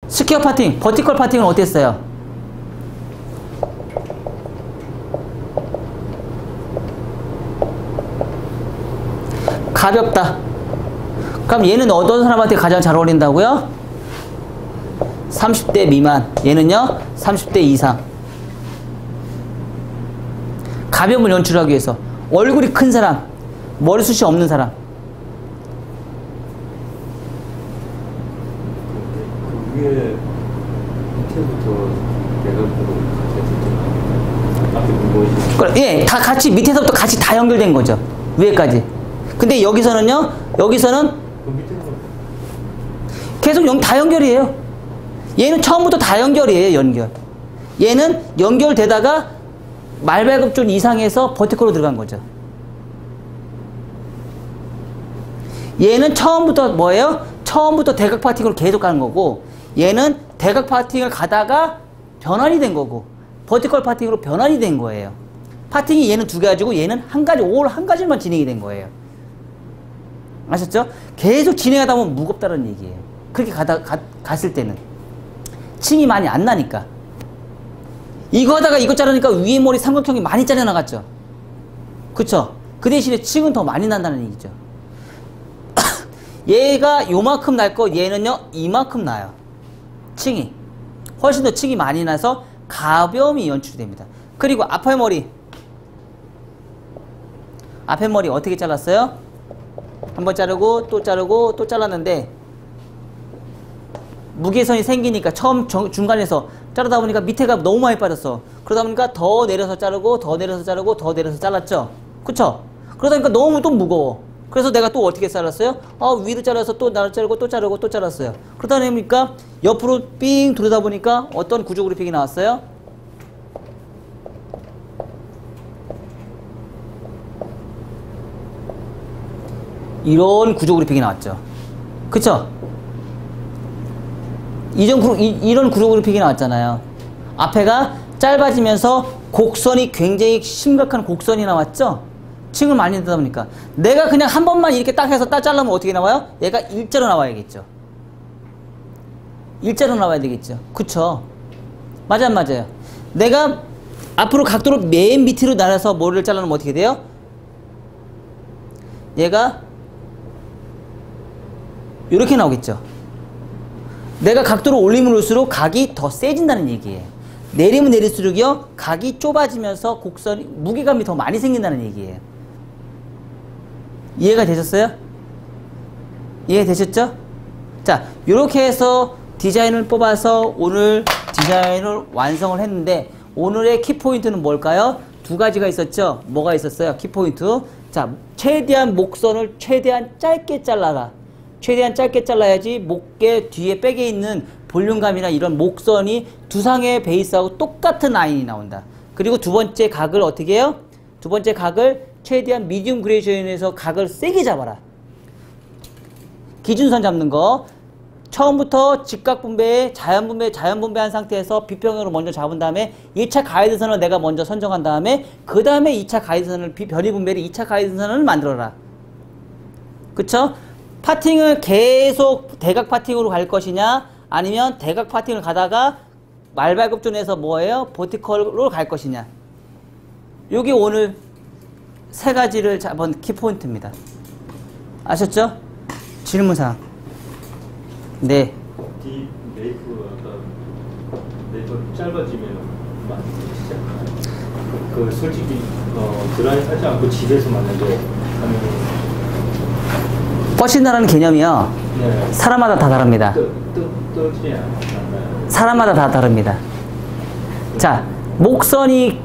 스퀘어 파팅, 버티컬 파팅은 어땠어요? 가볍다. 그럼 얘는 어떤 사람한테 가장 잘 어울린다고요? 30대 미만. 얘는요, 30대 이상. 가벼움을 연출하기 위해서. 얼굴이 큰 사람, 머리숱이 없는 사람. 그 위에 밑에부터 대각으로 같이 무거워지는. 예, 다 같이 밑에서부터 같이 다 연결된 거죠. 위에까지. 근데 여기서는요, 여기서는 그 밑에는 계속 다 연결이에요. 얘는 처음부터 다 연결이에요, 연결. 얘는 연결되다가 말발굽존 이상에서 버티컬로 들어간 거죠. 얘는 처음부터 뭐예요? 처음부터 대각 파팅으로 계속 가는 거고, 얘는 대각 파팅을 가다가 변환이 된 거고, 버티컬 파팅으로 변환이 된 거예요. 파팅이 얘는 두 가지고 얘는 한 가지, 올 한 가지만 진행이 된 거예요. 아셨죠? 계속 진행하다 보면 무겁다는 얘기예요. 그렇게 갔을 때는. 층이 많이 안 나니까. 이거 하다가 이거 자르니까 위에 머리 삼각형이 많이 잘려나갔죠? 그쵸? 그 대신에 층은 더 많이 난다는 얘기죠. 얘가 요만큼 날 거, 얘는요, 이만큼 나요. 층이. 훨씬 더 층이 많이 나서 가벼움이 연출됩니다. 그리고 앞에 머리. 앞에 머리 어떻게 잘랐어요? 한번 자르고 또 자르고 또 잘랐는데 무게선이 생기니까 처음 중간에서 자르다 보니까 밑에가 너무 많이 빠졌어. 그러다 보니까 더 내려서 자르고 더 내려서 자르고 더 내려서 잘랐죠? 그쵸? 그러다 보니까 너무 또 무거워. 그래서 내가 또 어떻게 잘랐어요? 위로 잘라서 또 나를 자르고 또 자르고 또 잘랐어요. 그러다 보니까 옆으로 삥 돌다 보니까 어떤 구조 그래픽이 나왔어요? 이런 구조 그래픽이 나왔죠. 그쵸? 이런 구조 그래픽이 나왔잖아요. 앞에가 짧아지면서 곡선이 굉장히 심각한 곡선이 나왔죠? 층을 많이 내다 보니까. 내가 그냥 한 번만 이렇게 딱 해서 딱 자르면 어떻게 나와요? 얘가 일자로 나와야겠죠. 일자로 나와야 되겠죠. 그쵸? 맞아요, 맞아요. 내가 앞으로 각도를 맨 밑으로 날아서 머리를 잘라놓으면 어떻게 돼요? 얘가 이렇게 나오겠죠. 내가 각도를 올리면 올수록 각이 더 세진다는 얘기예요. 내리면 내릴수록요, 각이 좁아지면서 곡선이, 무게감이 더 많이 생긴다는 얘기예요. 이해가 되셨어요? 이해되셨죠? 자, 이렇게 해서 디자인을 뽑아서 오늘 디자인을 완성을 했는데, 오늘의 키포인트는 뭘까요? 두 가지가 있었죠. 뭐가 있었어요? 키포인트. 자, 최대한 목선을 최대한 짧게 잘라라. 최대한 짧게 잘라야지 목에 뒤에 백에 있는 볼륨감이나 이런 목선이 두상의 베이스하고 똑같은 라인이 나온다. 그리고 두 번째 각을 어떻게 해요? 두 번째 각을 최대한 미디움 그레이션에서 각을 세게 잡아라. 기준선 잡는 거. 처음부터 직각 분배, 자연 분배한 상태에서 비평으로 먼저 잡은 다음에 1차 가이드선을 내가 먼저 선정한 다음에 그 다음에 2차 가이드선을 변이 분배를 2차 가이드선을 만들어라. 그쵸? 파팅을 계속 대각 파팅으로 갈 것이냐 아니면 대각 파팅을 가다가 말발굽존에서 뭐예요? 버티컬로 갈 것이냐. 요게 오늘 세 가지를 잡은 키포인트입니다. 아셨죠? 질문사항. 네. 딥 메이크 아까 메이크 짧아지면 많이 시작하나요? 그 솔직히 드라이 하지 않고 집에서 만약에 하면 퍼신이라는 개념이요. 네. 사람마다 다 다릅니다. 뜨지 않나요? 사람마다 다 다릅니다. 자, 목선이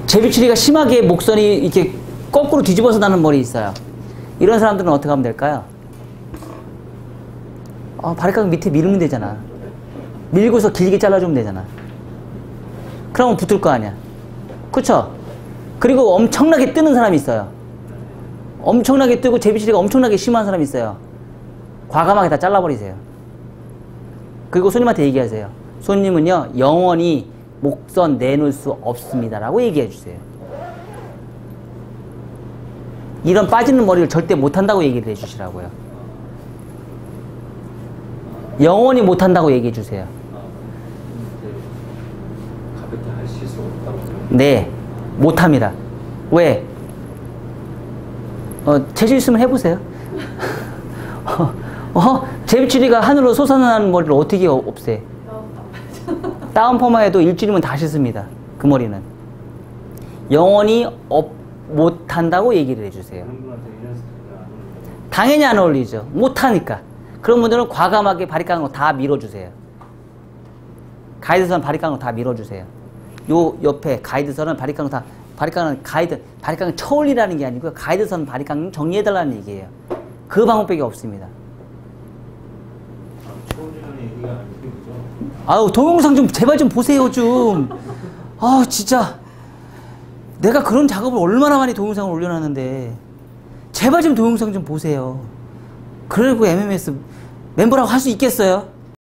제비추리가 심하게 목선이 이렇게 거꾸로 뒤집어서 나는 머리 있어요. 이런 사람들은 어떻게 하면 될까요? 바리깡 밑에 밀으면 되잖아. 밀고서 길게 잘라주면 되잖아. 그러면 붙을 거 아니야. 그쵸? 그리고 엄청나게 뜨는 사람이 있어요. 엄청나게 뜨고 제비추리가 엄청나게 심한 사람이 있어요. 과감하게 다 잘라버리세요. 그리고 손님한테 얘기하세요. 손님은요, 영원히 목선 내놓을 수 없습니다. 라고 얘기해 주세요. 이런 빠지는 머리를 절대 못한다고 얘기를 해 주시라고요. 영원히 못한다고 얘기해 주세요. 가볍게 하실 수 없다고. 네, 못합니다. 왜? 재주 있으면 해보세요. 제비추리가 하늘로 솟아나는 머리를 어떻게 없애? 다운펌만 해도 일주일이면 다 씻습니다. 그 머리는. 영원히 못한다고 얘기를 해주세요. 그런 분한테 이런 스타일은 안 어울려요. 당연히 안 어울리죠. 못하니까. 그런 분들은 과감하게 바리깡으로 다 밀어주세요. 가이드선 바리깡으로 다 밀어주세요. 요 옆에 가이드선은 바리깡은 바리깡은 쳐올리라는 게 아니고요. 가이드선 바리깡 정리해달라는 얘기예요. 그 방법밖에 없습니다. 초월이라는 얘기가 아니고 그죠? 아우, 동영상 좀 제발 좀 보세요 좀. 아 진짜 내가 그런 작업을 얼마나 많이 동영상을 올려놨는데 제발 좀 동영상 좀 보세요. 그리고 MMS 멤버라고 할 수 있겠어요?